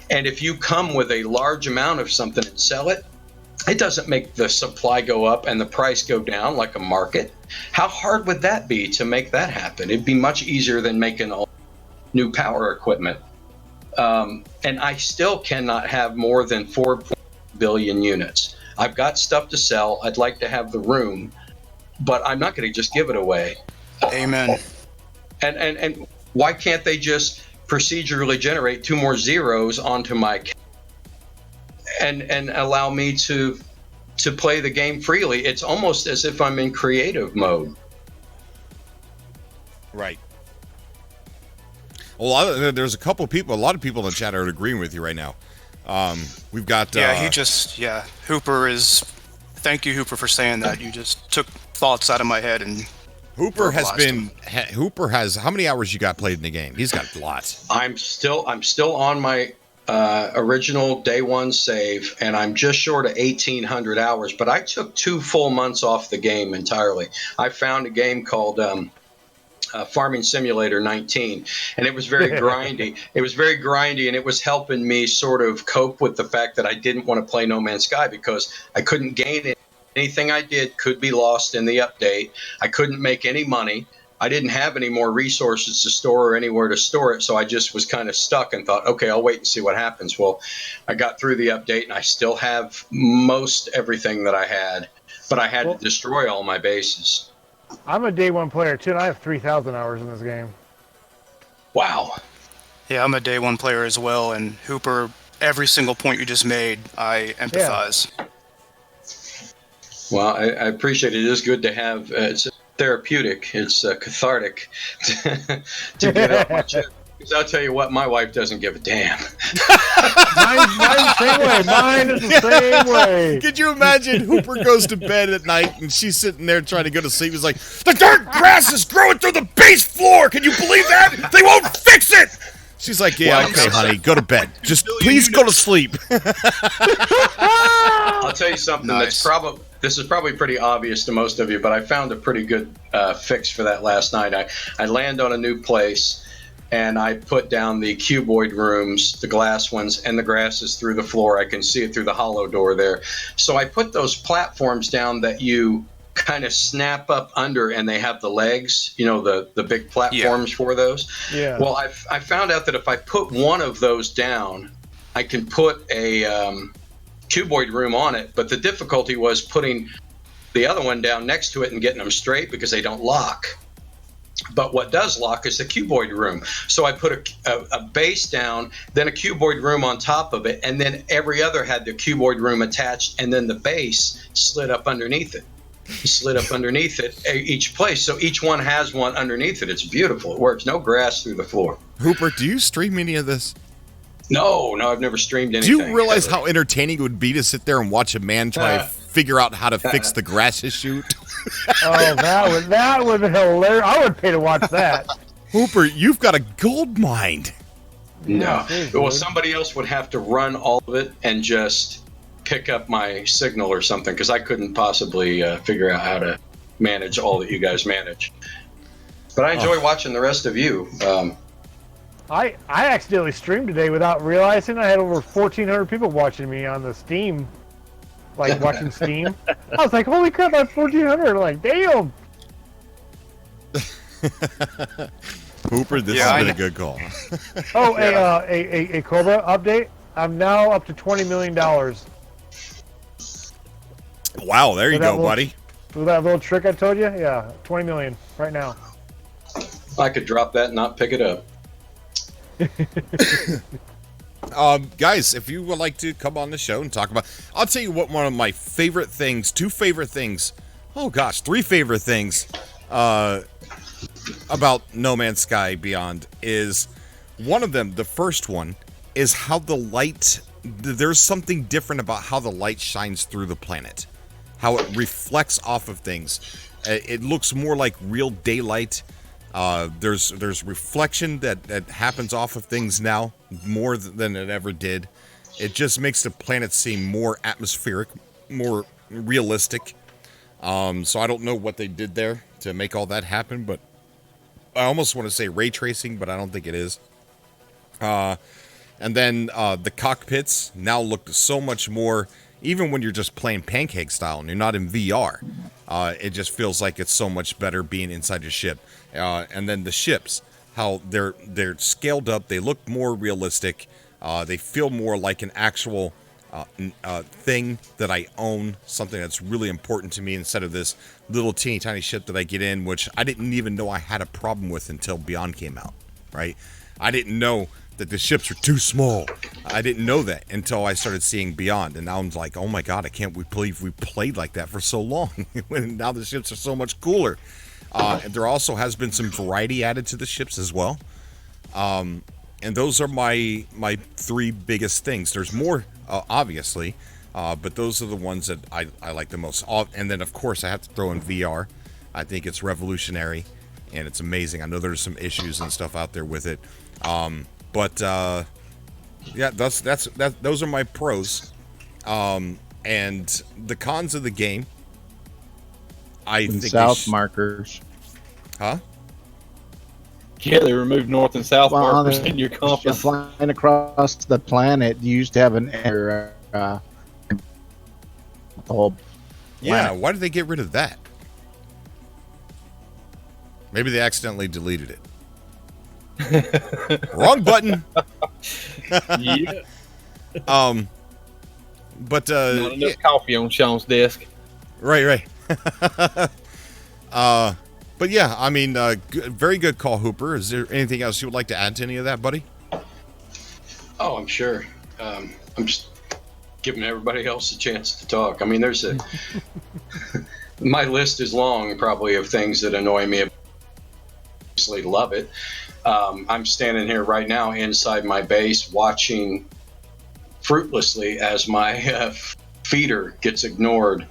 Speaker 8: And if you come with a large amount of something and sell it, it doesn't make the supply go up and the price go down like a market. How hard would that be to make that happen? It'd be much easier than making all new power equipment. And I still cannot have more than 4 billion units. I've got stuff to sell. I'd like to have the room, but I'm not going to just give it away.
Speaker 7: Amen.
Speaker 8: And why can't they just procedurally generate 2 more zeros onto my and allow me to play the game freely? It's almost as if I'm in creative mode.
Speaker 1: Right. Well, there's a lot of people in the chat are agreeing with you right now. We've got.
Speaker 7: Hooper is. Thank you, Hooper, for saying that. You just took thoughts out of my head and.
Speaker 1: Hooper has how many hours you got played in the game? He's got lots.
Speaker 8: I'm still on my original day one save, and I'm just short of 1,800 hours. But I took 2 full months off the game entirely. I found a game called Farming Simulator 19, and it was very grindy. It was very grindy, and it was helping me sort of cope with the fact that I didn't want to play No Man's Sky because I couldn't gain it. Anything I did could be lost in the update. I couldn't make any money. I didn't have any more resources to store or anywhere to store it, so I just was kind of stuck and thought, okay, I'll wait and see what happens. Well, I got through the update, and I still have most everything that I had, but I had to destroy all my bases.
Speaker 3: I'm a day one player too, and I have 3,000 hours in this game.
Speaker 8: Wow.
Speaker 7: Yeah, I'm a day one player as well, and Hooper, every single point you just made, I empathize.
Speaker 3: Yeah.
Speaker 8: Well, I appreciate it. It is good to have. It's therapeutic. It's cathartic to get off my chest. Because I'll tell you what, my wife doesn't give a damn.
Speaker 3: Mine's the same way. Mine is the same way.
Speaker 1: Could you imagine Hooper goes to bed at night and she's sitting there trying to go to sleep? He's like, the dark grass is growing through the base floor. Can you believe that? They won't fix it. She's like, yeah,
Speaker 8: Well,
Speaker 1: okay, honey, go to bed. Just please go to sleep.
Speaker 8: I'll tell you something
Speaker 7: Nice.
Speaker 8: this is probably pretty obvious to most of you, but I found a pretty good fix for that last night. I land on a new place, and I put down the cuboid rooms, the glass ones, and the grass is through the floor. I can see it through the hollow door there. So I put those platforms down that you kind of snap up under, and they have the legs, the big platforms for those.
Speaker 3: Yeah.
Speaker 8: Well, I found out that if I put one of those down, I can put a cuboid room on it, but the difficulty was putting the other one down next to it and getting them straight because they don't lock. But what does lock is the cuboid room. So I put a base down, then a cuboid room on top of it, and then every other had the cuboid room attached, and then the base slid up underneath it. Each place. So each one has one underneath it. It's beautiful. It works. No grass through the floor.
Speaker 1: Hooper, do you stream any of this?
Speaker 8: No, I've never streamed
Speaker 1: Do
Speaker 8: anything.
Speaker 1: you realize
Speaker 8: ever.
Speaker 1: how entertaining it would be to sit there and watch a man try to figure out how to fix the grass issue?
Speaker 3: Oh, that would be hilarious. I would pay to watch that.
Speaker 1: Hooper, you've got a gold mine.
Speaker 8: No.
Speaker 3: Yeah,
Speaker 8: Well,
Speaker 3: dude.
Speaker 8: somebody else would have to run all of it and just pick up my signal or something, because I couldn't possibly figure out how to manage all that you guys manage. But I enjoy watching the rest of you.
Speaker 3: I accidentally streamed today without realizing. I had over 1,400 people watching me on the Steam, like watching Steam. I was like, holy crap, I have 1,400. I'm like, damn.
Speaker 1: Hooper, this
Speaker 7: Yeah,
Speaker 1: has been
Speaker 7: I
Speaker 1: a good call.
Speaker 3: Oh, a Cobra update. I'm now up to $20 million.
Speaker 1: Wow, there you
Speaker 3: With that
Speaker 1: go,
Speaker 3: little-
Speaker 1: buddy.
Speaker 3: With that little trick I told you? Yeah, 20 million right now.
Speaker 8: I could drop that and not pick it up.
Speaker 1: Guys, if you would like to come on the show and talk about, I'll tell you what, one of my favorite things, three favorite things about No Man's Sky Beyond is, one of them, the first one, is how the light, there's something different about how the light shines through the planet, how it reflects off of things. It looks more like real daylight. There's reflection that happens off of things now more than it ever did. It just makes the planet seem more atmospheric, more realistic. So I don't know what they did there to make all that happen, but I almost want to say ray tracing, but I don't think it is. And then the cockpits now look so much more, even when you're just playing pancake style and you're not in VR, it just feels like it's so much better being inside your ship. And then the ships, how they're scaled up, they look more realistic, they feel more like an actual thing that I own, something that's really important to me, instead of this little teeny tiny ship that I get in, which I didn't even know I had a problem with until Beyond came out, right? I didn't know that the ships were too small. I didn't know that until I started seeing Beyond, and now I'm like, oh my god, I can't believe we played like that for so long. And now the ships are so much cooler. And there also has been some variety added to the ships as well. And those are my three biggest things. There's more, obviously, but those are the ones that I like the most. And then, of course, I have to throw in VR. I think it's revolutionary, and it's amazing. I know there's some issues and stuff out there with it. But yeah, those are my pros. And the cons of the game, I
Speaker 4: And
Speaker 1: think
Speaker 4: south markers.
Speaker 1: Huh?
Speaker 2: Yeah, they removed north and south
Speaker 4: Well,
Speaker 2: markers
Speaker 4: on
Speaker 2: in your
Speaker 4: You're
Speaker 2: compass.
Speaker 4: flying across the planet. You used to have an error. The whole
Speaker 1: Yeah,
Speaker 4: planet.
Speaker 1: why did they get rid of that? Maybe they accidentally deleted it. Wrong button.
Speaker 2: Yeah.
Speaker 1: But
Speaker 2: Not enough coffee on Sean's desk.
Speaker 1: right. But yeah, I mean, very good call, Hooper. Is there anything else you would like to add to any of that, buddy?
Speaker 8: Oh, I'm sure. I'm just giving everybody else a chance to talk. I mean, there's a my list is long, probably, of things that annoy me. Obviously, love it. I'm standing here right now inside my base, watching fruitlessly as my feeder gets ignored.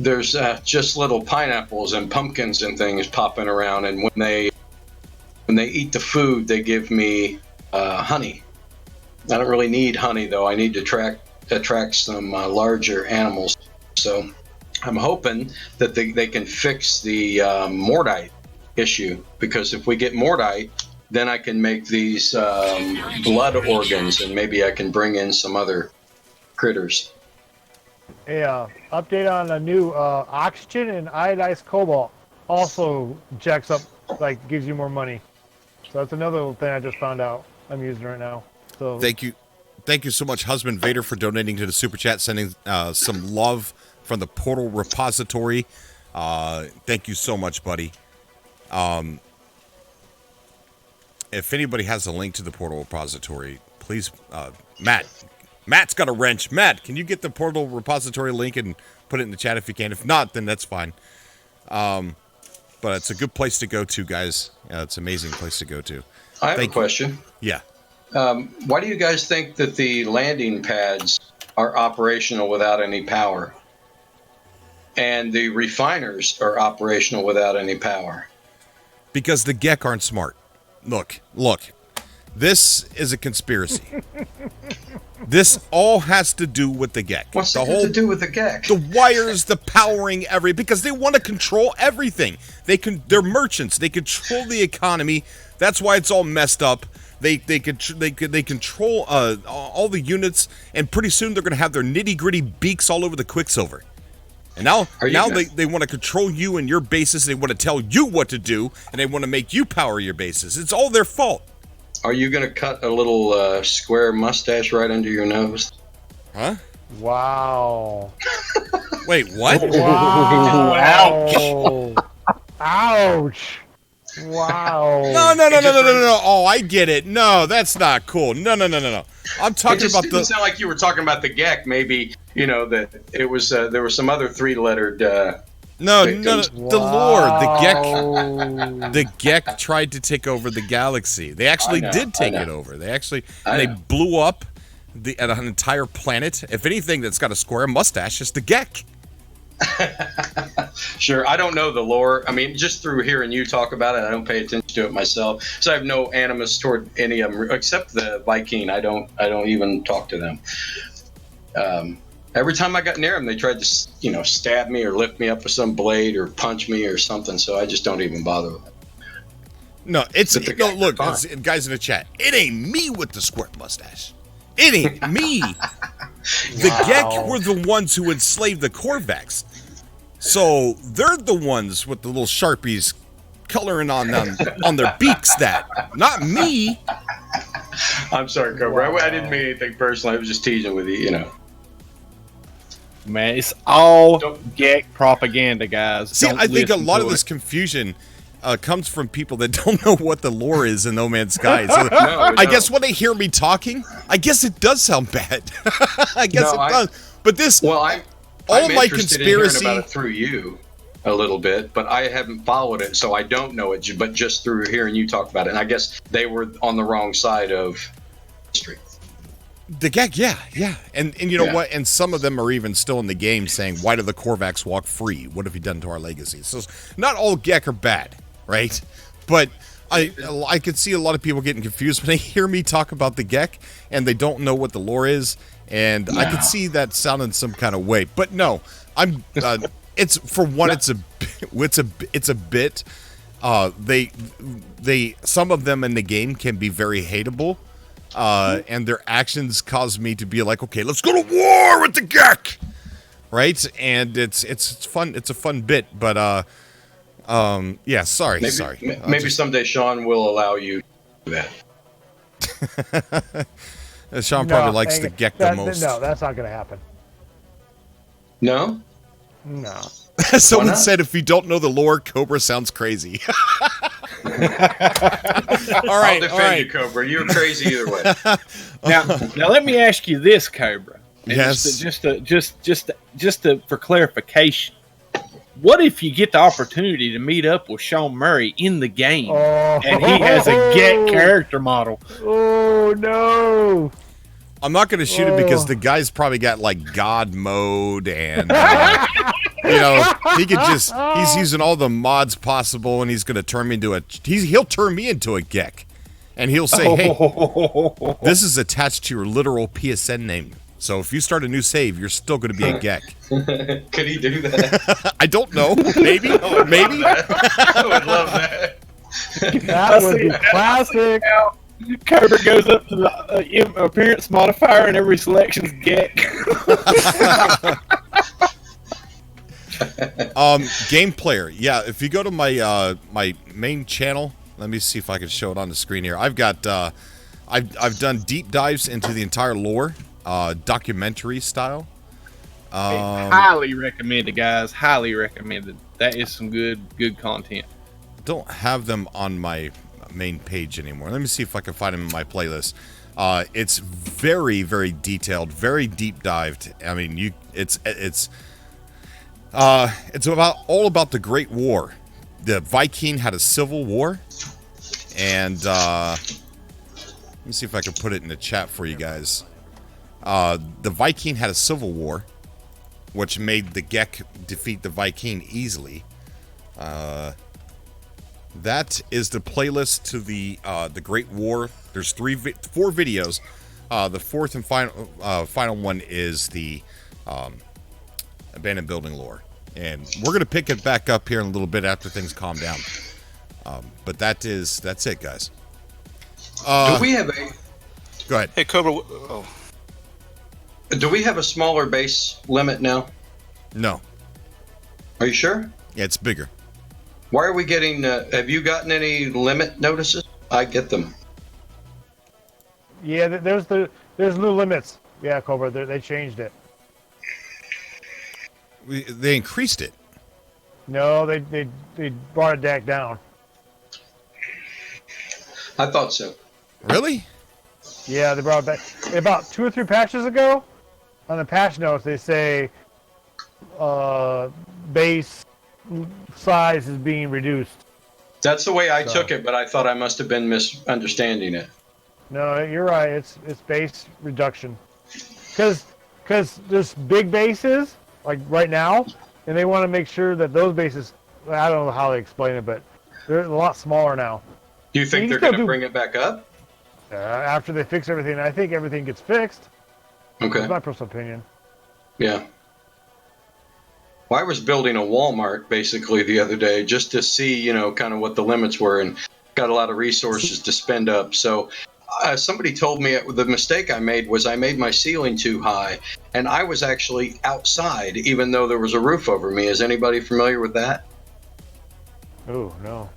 Speaker 8: There's just little pineapples and pumpkins and things popping around, and when they eat the food, they give me honey. I don't really need honey, though. I need to attract some larger animals. So I'm hoping that they can fix the mordite issue, because if we get mordite, then I can make these blood organs, and maybe I can bring in some other critters.
Speaker 3: Update on a new oxygen and iodized cobalt also jacks up, like gives you more money. So that's another thing I just found out I'm using right now. So
Speaker 1: Thank you so much, Husband Vader, for donating to the super chat, sending some love from the Portal repository. Thank you so much, buddy. If anybody has a link to the Portal repository, please, Matt's got a wrench. Matt, can you get the Portal repository link and put it in the chat if you can? If not, then that's fine. But it's a good place to go to, guys. It's an amazing place to go to.
Speaker 8: I have a question.
Speaker 1: Yeah.
Speaker 8: Why do you guys think that the landing pads are operational without any power, and the refiners are operational without any power?
Speaker 1: Because the Gek aren't smart. Look. This is a conspiracy. This all has to do with the Gek.
Speaker 8: What's it to do with the Gek?
Speaker 1: The wires, the powering, because they want to control everything. They're merchants. They control the economy. That's why it's all messed up. They control all the units, and pretty soon they're going to have their nitty-gritty beaks all over the Quicksilver. And now they want to control you and your bases. They want to tell you what to do, and they want to make you power your bases. It's all their fault.
Speaker 8: Are you going to cut a little square mustache right under your nose?
Speaker 1: Huh?
Speaker 3: Wow.
Speaker 1: Wait, what?
Speaker 3: Wow. Ouch. Ouch. Wow.
Speaker 1: No. Oh, I get it. No, that's not cool. No. I'm talking about
Speaker 8: the. It sound like you were talking about the Gek. Maybe that it was. There were some other three-lettered.
Speaker 1: No,
Speaker 8: victims.
Speaker 1: the Lord, the Gek tried to take over the galaxy. They actually did take it over. They blew up an entire planet. If anything that's got a square mustache, it's the Gek.
Speaker 8: Sure, I don't know the lore. I mean, just through hearing you talk about it, I don't pay attention to it myself. So I have no animus toward any of them, except the Viking. I don't even talk to them. Every time I got near them, they tried to, stab me or lift me up with some blade or punch me or something. So I just don't even bother with it.
Speaker 1: No, look, guys in the chat. It ain't me with the squirt mustache. It ain't me. The Gek were the ones who enslaved the Korvax. So they're the ones with the little Sharpies coloring on them on their beaks. Not me.
Speaker 8: I'm sorry, Cobra. I didn't mean anything personal. I was just teasing with you.
Speaker 2: Man, it's all Gek propaganda, guys.
Speaker 1: See, I think a lot of this confusion comes from people that don't know what the lore is in No Man's Sky. So I guess when they hear me talking, I guess it does sound bad. I guess it does. But this,
Speaker 8: I'm
Speaker 1: my
Speaker 8: conspiracy
Speaker 1: in hearing
Speaker 8: about it through you a little bit, but I haven't followed it, so I don't know it. But just through hearing you talk about it, and I guess they were on the wrong side of history.
Speaker 1: The Gek, yeah. And you know what? And some of them are even still in the game saying, why do the Korvax walk free? What have you done to our legacy? So not all Gek are bad, right? But I could see a lot of people getting confused when they hear me talk about the Gek and they don't know what the lore is. And I could see that sounding some kind of way. But no, I'm it's for one, it's a bit. They some of them in the game can be very hateable. And their actions cause me to be like, okay, let's go to war with the Gek, right? And it's fun. It's a fun bit, but Yeah, sorry.
Speaker 8: Maybe someday Sean will allow you to do that.
Speaker 1: Sean probably likes the Gek the most.
Speaker 3: No, that's not going to happen.
Speaker 8: No?
Speaker 3: No.
Speaker 1: Someone said if you don't know the lore, Cobra sounds crazy. All right,
Speaker 8: I'll defend you, Cobra. You're crazy either way.
Speaker 2: Now let me ask you this, Cobra. And
Speaker 1: Yes.
Speaker 2: Just for clarification, what if you get the opportunity to meet up with Sean Murray in the game, and he has a Gek character model?
Speaker 3: Oh no!
Speaker 1: I'm not going to shoot him because the guy's probably got like God mode and he could he's using all the mods possible and he's going to turn me into he'll turn me into a Gek and he'll say, hey, this is attached to your literal PSN name. So if you start a new save, you're still going to be a Gek.
Speaker 8: Could he do that?
Speaker 1: I don't know. Maybe. Maybe.
Speaker 8: I would love that.
Speaker 3: That would be classic.
Speaker 2: Cobra goes up to the appearance modifier and every selection's Gek.
Speaker 1: Game player. Yeah, if you go to my my main channel, let me see if I can show it on the screen here. I've got I've done deep dives into the entire lore, documentary style.
Speaker 2: Highly recommended, guys. Highly recommended. That is some good content.
Speaker 1: Don't have them on my main page anymore. Let me see if I can find them in my playlist. It's very, very detailed, very deep dived. I mean, it's all about the Great War. The Viking had a civil war, and let me see if I can put it in the chat for you guys. The Viking had a civil war, which made the Gek defeat the Viking easily. That is the playlist to the Great War. There's 4 videos. The fourth and final one is the abandoned building lore, and we're gonna pick it back up here in a little bit after things calm down. But that's it, guys.
Speaker 8: Do we have
Speaker 1: Go ahead.
Speaker 7: Hey, Cobra.
Speaker 8: Do we have a smaller base limit now?
Speaker 1: No.
Speaker 8: Are you sure?
Speaker 1: Yeah, it's bigger.
Speaker 8: Why are we getting? Have you gotten any limit notices? I get them.
Speaker 3: Yeah, there's new limits. Yeah, Cobra, they changed it.
Speaker 1: They increased it.
Speaker 3: No, they brought it back down.
Speaker 8: I thought so.
Speaker 1: Really?
Speaker 3: Yeah, they brought it back about 2 or 3 patches ago. On the patch notes, they say base size is being reduced.
Speaker 8: That's the way I took it, but I thought I must have been misunderstanding it.
Speaker 3: No, you're right. It's base reduction. Because there's big bases like right now, and they want to make sure that those bases. I don't know how they explain it, but they're a lot smaller now.
Speaker 8: Do you think they're going to bring it back up?
Speaker 3: After they fix everything, I think everything gets fixed.
Speaker 8: Okay.
Speaker 3: That's my personal opinion.
Speaker 8: Yeah. Well, I was building a Walmart basically the other day just to see, kind of what the limits were, and got a lot of resources to spend up. So somebody told me the mistake I made was I made my ceiling too high, and I was actually outside even though there was a roof over me. Is anybody familiar with that?
Speaker 3: Oh, no.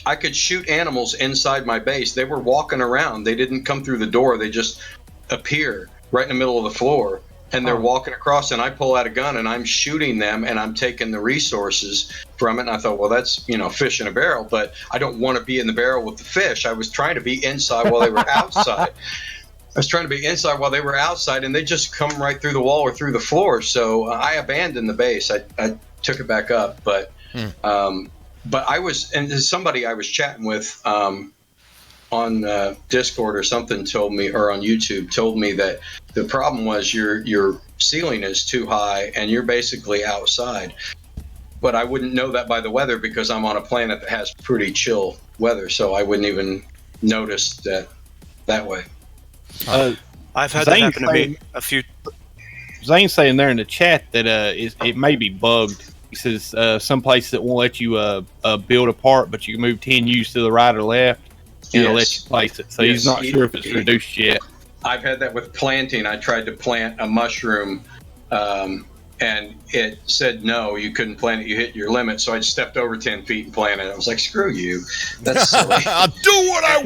Speaker 8: I could shoot animals inside my base. They were walking around. They didn't come through the door. They just appear right in the middle of the floor. And they're walking across, and I pull out a gun, and I'm shooting them, and I'm taking the resources from it. And I thought, well, that's, fish in a barrel, but I don't want to be in the barrel with the fish. I was trying to be inside while they were outside. And they just come right through the wall or through the floor. So I abandoned the base. I took it back up, but I was, and somebody I was chatting with on Discord or something told me, or on YouTube told me that the problem was your ceiling is too high and you're basically outside. But I wouldn't know that by the weather because I'm on a planet that has pretty chill weather, so I wouldn't even notice that way.
Speaker 7: I've had that happen to me a few.
Speaker 2: Zane's saying there in the chat that it may be bugged. He says some places that won't let you build a part, but you can move 10 U's to the right or left, and it'll let you place it. So he's not sure if it's reduced yet.
Speaker 8: I've had that with planting. I tried to plant a mushroom and it said no, you couldn't plant it. You hit your limit. So I stepped over 10 feet and planted it. I was like, screw you. That's silly.
Speaker 1: I'll do what I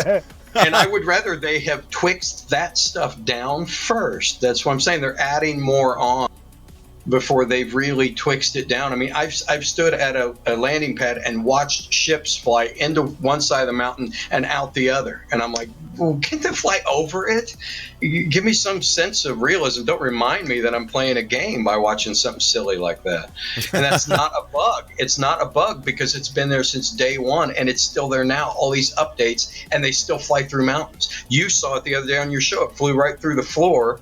Speaker 1: want.
Speaker 8: And I would rather they have twixed that stuff down first. That's what I'm saying. They're adding more on before they've really twixed it down. I mean, I've stood at a landing pad and watched ships fly into one side of the mountain and out the other. And I'm like, well, can't they fly over it? Give me some sense of realism. Don't remind me that I'm playing a game by watching something silly like that. And that's not a bug. It's not a bug because it's been there since day one, and it's still there now, all these updates, and they still fly through mountains. You saw it the other day on your show. It flew right through the floor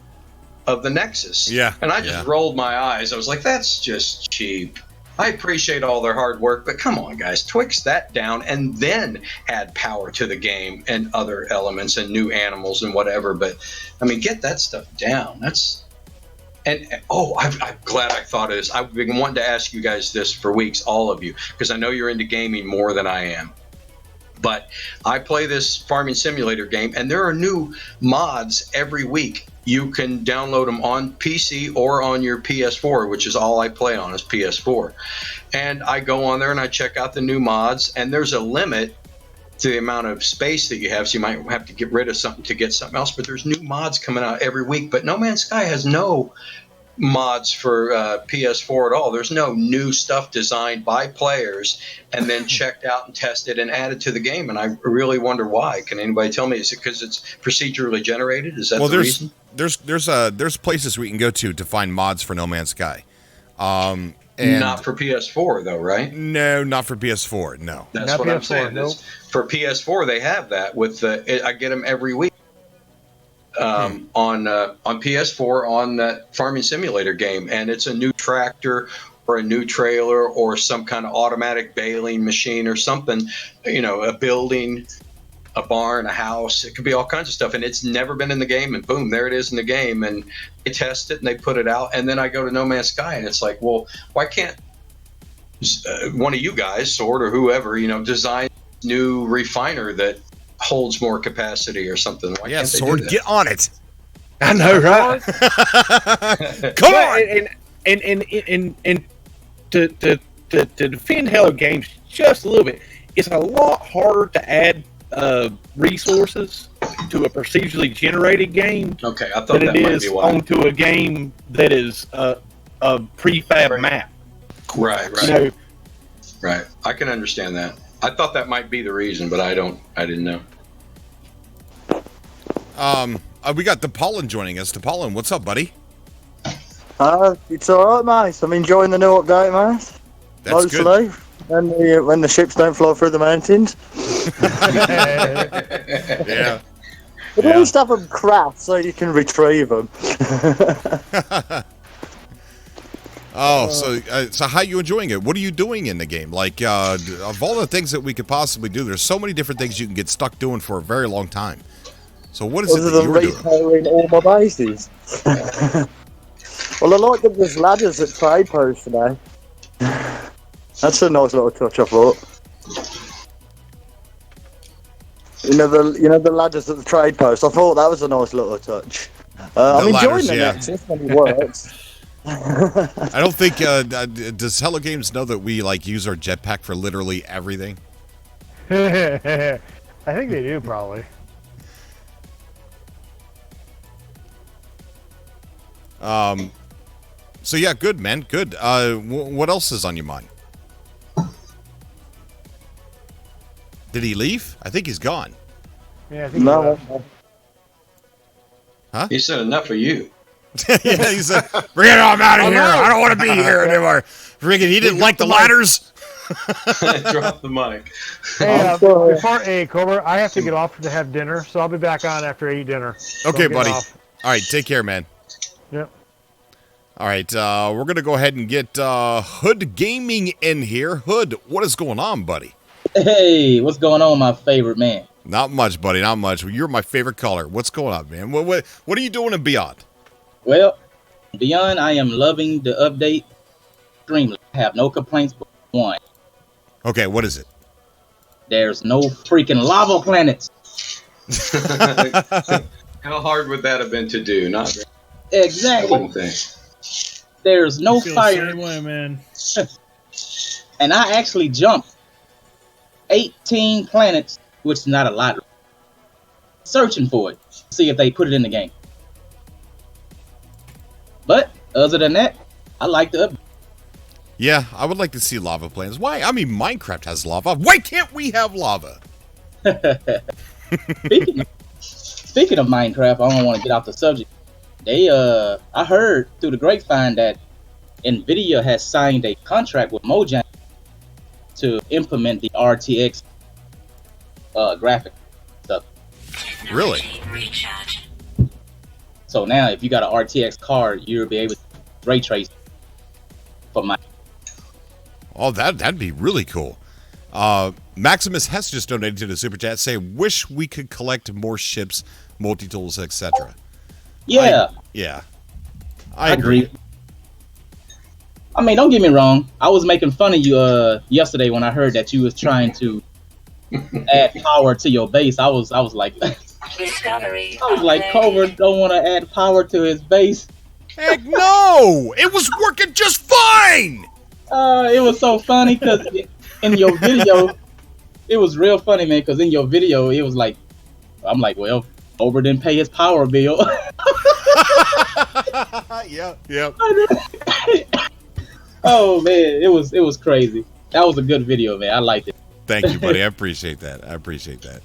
Speaker 8: of the Nexus.
Speaker 1: Yeah.
Speaker 8: And I just rolled my eyes. I was like, that's just cheap. I appreciate all their hard work, but come on, guys, twix that down and then add power to the game and other elements and new animals and whatever. But I mean, get that stuff down. I'm glad I thought of this. I've been wanting to ask you guys this for weeks, all of you, because I know you're into gaming more than I am. But I play this farming simulator game, and there are new mods every week. You can download them on PC or on your PS4, which is all I play on is PS4. And I go on there and I check out the new mods, and there's a limit to the amount of space that you have, so you might have to get rid of something to get something else. But there's new mods coming out every week. But No Man's Sky has no mods for PS4 at all. There's no new stuff designed by players and then checked out and tested and added to the game, and I really wonder why. Can anybody tell me? Is it because it's procedurally generated? Is that the reason?
Speaker 1: There's places we can go to find mods for No Man's Sky.
Speaker 8: And not for PS4 though, right?
Speaker 1: No, not for PS4. No,
Speaker 8: that's
Speaker 3: not
Speaker 8: what
Speaker 3: PS4,
Speaker 8: I'm saying.
Speaker 3: nope.
Speaker 8: For PS4, they have that with I get them every week. On PS4 on that farming simulator game, and it's a new tractor or a new trailer or some kind of automatic baling machine or something, a building, a barn, a house. It could be all kinds of stuff, and it's never been in the game, and boom, there it is in the game, and they test it and they put it out, and then I go to No Man's Sky and it's like, well, why can't one of you guys, Sword or whoever, design a new refiner that holds more capacity or something? Why can't they
Speaker 1: Sword,
Speaker 8: do that?
Speaker 1: get on it.
Speaker 2: I know, right?
Speaker 1: Come on.
Speaker 2: And to defend Hello Games just a little bit, it's a lot harder to add resources to a procedurally generated game
Speaker 8: Okay, I thought
Speaker 2: than
Speaker 8: that
Speaker 2: it
Speaker 8: might
Speaker 2: is
Speaker 8: be why.
Speaker 2: onto a game that is a prefab map.
Speaker 8: Right. Right. I can understand that. I thought that might be the reason, but I didn't know.
Speaker 1: We got DePaulin joining us. DePaulin, what's up, buddy?
Speaker 9: It's alright, mate. I'm enjoying the new update, mate.
Speaker 1: That's
Speaker 9: Mostly. When the ships don't fly through the mountains.
Speaker 1: Yeah.
Speaker 9: But at least have them craft so you can retrieve them.
Speaker 1: So how are you enjoying it? What are you doing in the game? Like, of all the things that we could possibly do, there's so many different things you can get stuck doing for a very long time. So what is it that you're doing?
Speaker 9: Repairing all my bases. Well, I like that there's ladders at trade posts today. That's a nice little touch, I thought. You know the ladders at the trade post. I thought that was a nice little touch. I'm enjoying the Nexus when it works.
Speaker 1: I don't think does Hello Games know that we use our jetpack for literally everything?
Speaker 3: I think they do, probably.
Speaker 1: So yeah, good, man, good. What else is on your mind? Did he leave? I think he's gone.
Speaker 3: Yeah, I think
Speaker 9: No.
Speaker 1: Huh?
Speaker 8: He said enough of you.
Speaker 1: Yeah, he said, "Bring it on out of here! I don't want to be here anymore." Freaking, he didn't like the ladders.
Speaker 8: Drop the mic.
Speaker 3: Hey, Cobra, I have to get off to have dinner, so I'll be back on after I eat dinner. So
Speaker 1: Okay,
Speaker 3: I'll get
Speaker 1: buddy.
Speaker 3: off.
Speaker 1: All right, take care, man.
Speaker 3: Yep.
Speaker 1: All right, we're gonna go ahead and get Hood Gaming in here. Hood, what is going on, buddy?
Speaker 10: Hey, what's going on, my favorite man?
Speaker 1: Not much, buddy. Not much. You're my favorite color. What's going on, man? What are you doing in Beyond?
Speaker 10: Well, Beyond, I am loving the update. Extremely. I have no complaints but one.
Speaker 1: Okay, what is it?
Speaker 10: There's no freaking lava planets.
Speaker 8: How hard would that have been to do? Not I
Speaker 10: Exactly.
Speaker 8: wouldn't think.
Speaker 10: there's no
Speaker 5: I feel
Speaker 10: fire.
Speaker 5: the same way, man.
Speaker 10: And I actually jumped 18 planets, which is not a lot, searching for it, see if they put it in the game. But other than that, I like the update.
Speaker 1: Yeah, I would like to see lava plains. Why? I mean, Minecraft has lava. Why can't we have lava?
Speaker 10: Speaking of Minecraft, I don't want to get off the subject. I heard through the grapevine that Nvidia has signed a contract with Mojang to implement the RTX graphic stuff.
Speaker 1: Really?
Speaker 10: So now, if you got an RTX card, you'll be able to ray trace for my.
Speaker 1: Oh, that'd be really cool. Maximus Hess just donated to the super chat. Say, wish we could collect more ships, multi-tools, etc.
Speaker 10: Yeah.
Speaker 1: I agree.
Speaker 10: I mean, don't get me wrong. I was making fun of you yesterday when I heard that you was trying to add power to your base. I was like, Cobra don't want to add power to his base.
Speaker 1: Heck no! It was working just fine!
Speaker 10: It was so funny because in your video, it was real funny, man, because in your video, it was like, I'm like, well, Cobra didn't pay his power bill.
Speaker 1: Yep.
Speaker 10: Oh, man, it was crazy. That was a good video, man. I liked it.
Speaker 1: Thank you, buddy. I appreciate that.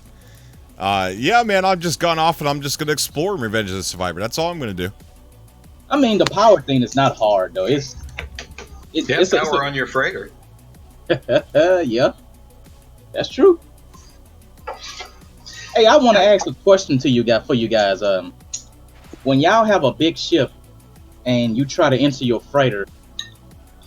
Speaker 1: Yeah, man, I've just gone off and I'm just going to explore Revenge of the Survivor. That's all I'm going to do.
Speaker 10: I mean, the power thing is not hard, though. It's
Speaker 8: power on your freighter.
Speaker 10: Yeah, that's true. Hey, I want to ask a question to you guys. When y'all have a big ship and you try to enter your freighter,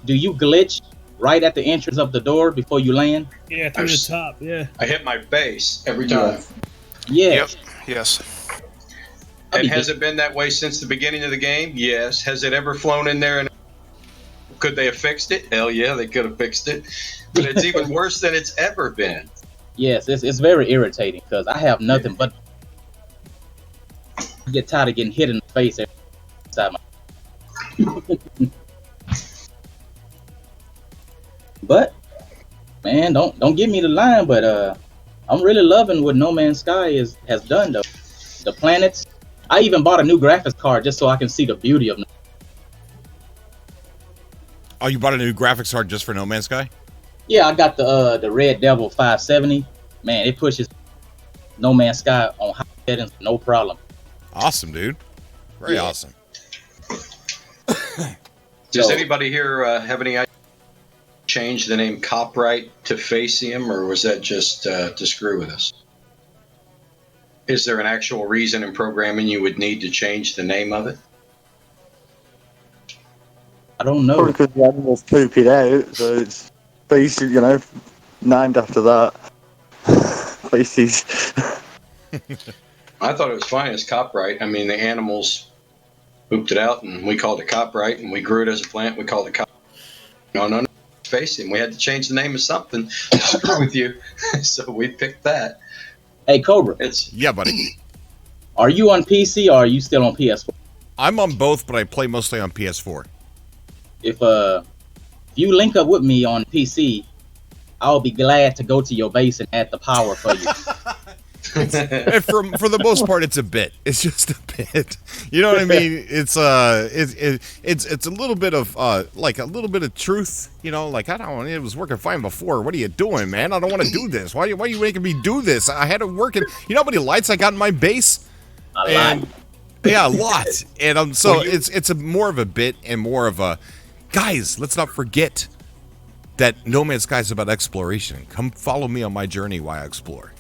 Speaker 10: do you glitch right at the entrance of the door before you land?
Speaker 5: Yeah, through the top. Yeah.
Speaker 8: I hit my base every time.
Speaker 10: Yeah.
Speaker 7: Yep. Yes.
Speaker 8: And has it been that way since the beginning of the game? Yes. Has it ever flown in there and could they have fixed it? Hell yeah, they could have fixed it. But it's even worse than it's ever been.
Speaker 10: Yes, it's very irritating because I have nothing but I get tired of getting hit in the face every time. But man, don't give me the line. But I'm really loving what No Man's Sky has done though. The planets. I even bought a new graphics card just so I can see the beauty of them.
Speaker 1: Oh, you bought a new graphics card just for No Man's Sky?
Speaker 10: Yeah, I got the Red Devil 570. Man, it pushes No Man's Sky on high settings, no problem.
Speaker 1: Awesome, dude. Very awesome.
Speaker 8: Does anybody here have any idea change the name Copyright to Facium, or was that just to screw with us? Is there an actual reason in programming you would need to change the name of it?
Speaker 10: I don't know.
Speaker 9: Probably because the animals poop it out, so it's basically, named after that. Faces.
Speaker 8: I thought it was fine as Copyright. I mean, the animals pooped it out, and we called it Copyright, and we grew it as a plant. We called it Cop. No. Facing. We had to change the name of something to screw with you, so we picked that.
Speaker 10: Hey, Cobra.
Speaker 1: Yeah, buddy.
Speaker 10: Are you on PC or are you still on PS4?
Speaker 1: I'm on both, but I play mostly on PS4.
Speaker 10: If you link up with me on PC, I'll be glad to go to your base and add the power for you.
Speaker 1: And for the most part, it's a bit. It's just a bit. You know what I mean? It's a little bit of like a little bit of truth. Like I don't. It was working fine before. What are you doing, man? I don't want to do this. Why are you making me do this? I had it working. You know how many lights I got in my base?
Speaker 10: A lot.
Speaker 1: Yeah, a lot. And so it's a more of a bit and more of a guys. Let's not forget that No Man's Sky is about exploration. Come follow me on my journey while I explore.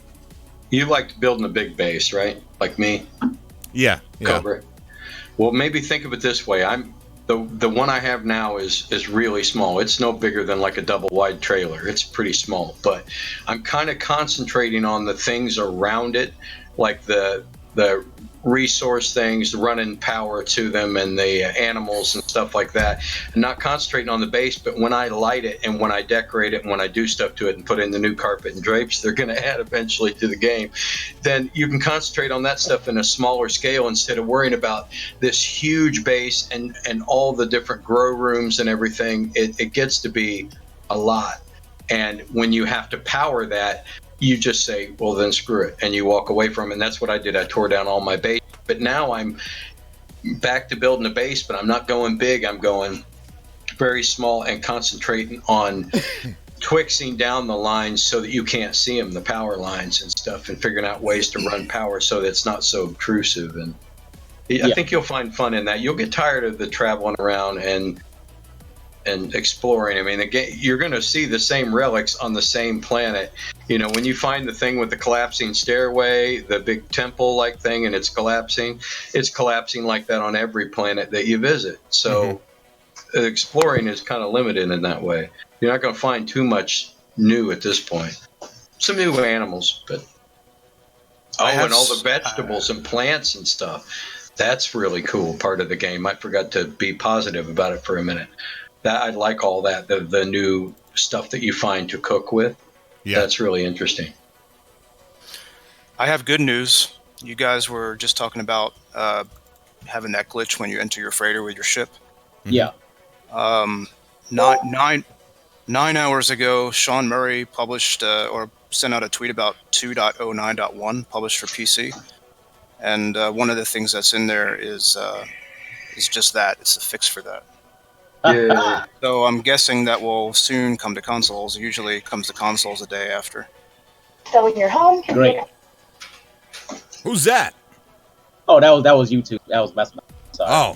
Speaker 8: You liked building a big base, right? Like me?
Speaker 1: Yeah.
Speaker 8: Cobra. Well, maybe think of it this way. The one I have now is really small. It's no bigger than like a double wide trailer. It's pretty small, but I'm kind of concentrating on the things around it, like the the resource things, running power to them and the animals and stuff like that, and not concentrating on the base. But when I light it and when I decorate it and when I do stuff to it and put in the new carpet and drapes they're going to add eventually to the game, then you can concentrate on that stuff in a smaller scale instead of worrying about this huge base and all the different grow rooms and everything. It gets to be a lot. And when you have to power that, you just say, well, then screw it, and you walk away from it. And that's what I did. I tore down all my base. But now I'm back to building a base, but I'm not going big. I'm going very small and concentrating on twixing down the lines so that you can't see them, the power lines and stuff, and figuring out ways to run power so that it's not so obtrusive. And I think you'll find fun in that. You'll get tired of the traveling around and exploring. I mean, you're going to see the same relics on the same planet. You know, when you find the thing with the collapsing stairway, the big temple-like thing, and it's collapsing like that on every planet that you visit. So exploring is kind of limited in that way. You're not going to find too much new at this point. Some new animals, but and all the vegetables and plants and stuff. That's really cool part of the game. I forgot to be positive about it for a minute. That I like all that, the new stuff that you find to cook with. Yeah. That's really interesting.
Speaker 7: I have good news. You guys were just talking about having that glitch when you enter your freighter with your ship.
Speaker 10: Yeah.
Speaker 7: 9 hours ago, Sean Murray published or sent out a tweet about 2.09.1 published for PC. And one of the things that's in there is just that. It's a fix for that.
Speaker 8: Yeah.
Speaker 7: So I'm guessing that will soon come to consoles. It usually comes to consoles a day after.
Speaker 11: So when you're home,
Speaker 10: Great.
Speaker 1: Who's that?
Speaker 10: Oh, that was YouTube. That was messing up. Sorry.
Speaker 1: Oh,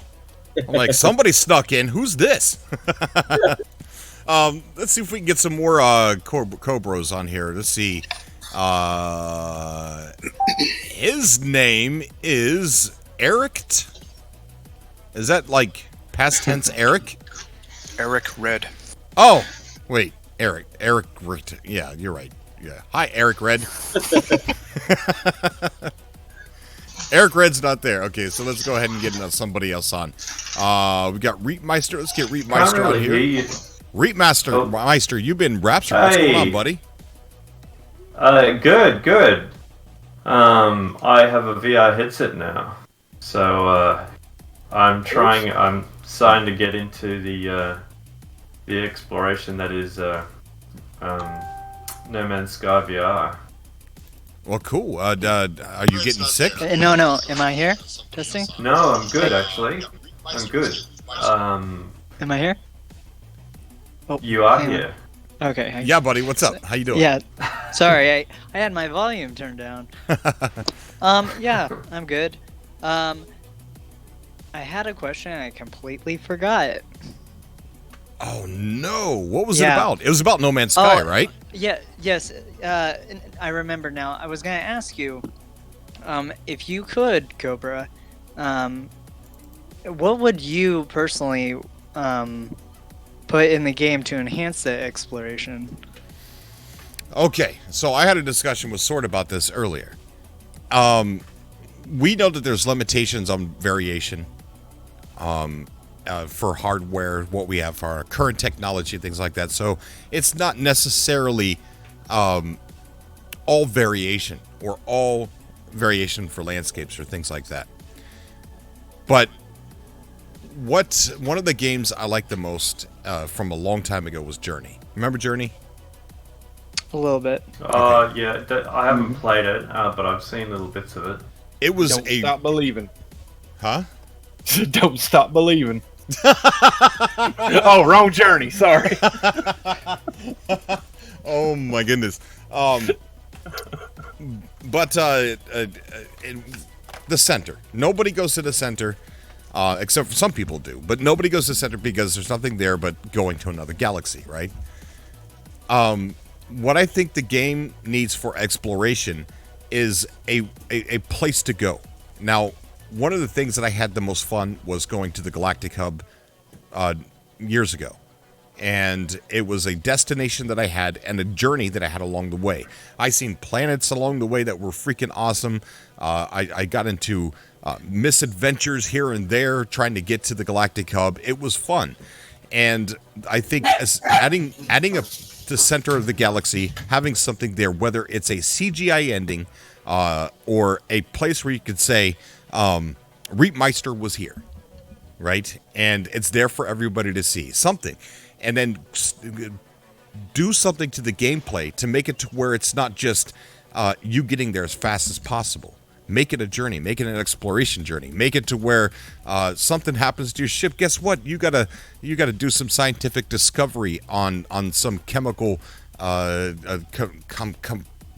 Speaker 1: I'm like, somebody snuck in. Who's this? Let's see if we can get some more Cobras on here. Let's see. His name is Eric. Is that like past tense Eric?
Speaker 7: Eric Red.
Speaker 1: Oh, wait. Eric. Yeah, you're right. Yeah. Hi, Eric Red. Eric Red's not there. Okay, so let's go ahead and get somebody else on. We got Reapmeister. Let's get Reapmeister on here. Reapmeister, you've been raptured. What's going on, buddy?
Speaker 12: Good. I have a VR headset now, so I'm starting to get into the exploration that is No Man's Sky VR.
Speaker 1: Well, cool. Are you getting sick?
Speaker 13: No. Am I here? Testing?
Speaker 12: No, I'm good, actually. I'm good.
Speaker 13: Am I here? Oh,
Speaker 12: you are here.
Speaker 13: Okay.
Speaker 1: Yeah, buddy. What's up? How you doing?
Speaker 13: Yeah. Sorry, I had my volume turned down. Yeah, I'm good. I had a question and I completely forgot it.
Speaker 1: Oh no! What was it about? It was about No Man's Sky, right?
Speaker 13: Yeah. Yes. I remember now. I was gonna ask you, if you could, Cobra, what would you personally put in the game to enhance the exploration?
Speaker 1: Okay, so I had a discussion with Sword about this earlier. We know that there's limitations on variation. For hardware, what we have for our current technology, things like that. So it's not necessarily all variation or all variation for landscapes or things like that. But one of the games I liked the most from a long time ago was Journey. Remember Journey?
Speaker 13: A little bit.
Speaker 12: Okay. Yeah, I haven't played it, but I've seen little bits of it.
Speaker 1: It was
Speaker 2: Don't stop believing.
Speaker 1: Huh?
Speaker 2: Don't stop believing. Oh, wrong Journey. Sorry.
Speaker 1: Oh my goodness. But in the center. Nobody goes to the center, except for some people do. But nobody goes to the center because there's nothing there but going to another galaxy, right? What I think the game needs for exploration is a place to go. Now, one of the things that I had the most fun was going to the Galactic Hub years ago. and it was a destination that I had and a journey that I had along the way. I seen planets along the way that were freaking awesome. I got into misadventures here and there trying to get to the Galactic Hub. It was fun. And I think as adding the center of the galaxy, having something there, whether it's a CGI ending or a place where you could say, Reapmeister was here, right? And it's there for everybody to see. Something. And then do something to the gameplay to make it to where it's not just you getting there as fast as possible. Make it a journey. Make it an exploration journey. Make it to where something happens to your ship. Guess what? You gotta do some scientific discovery on some chemical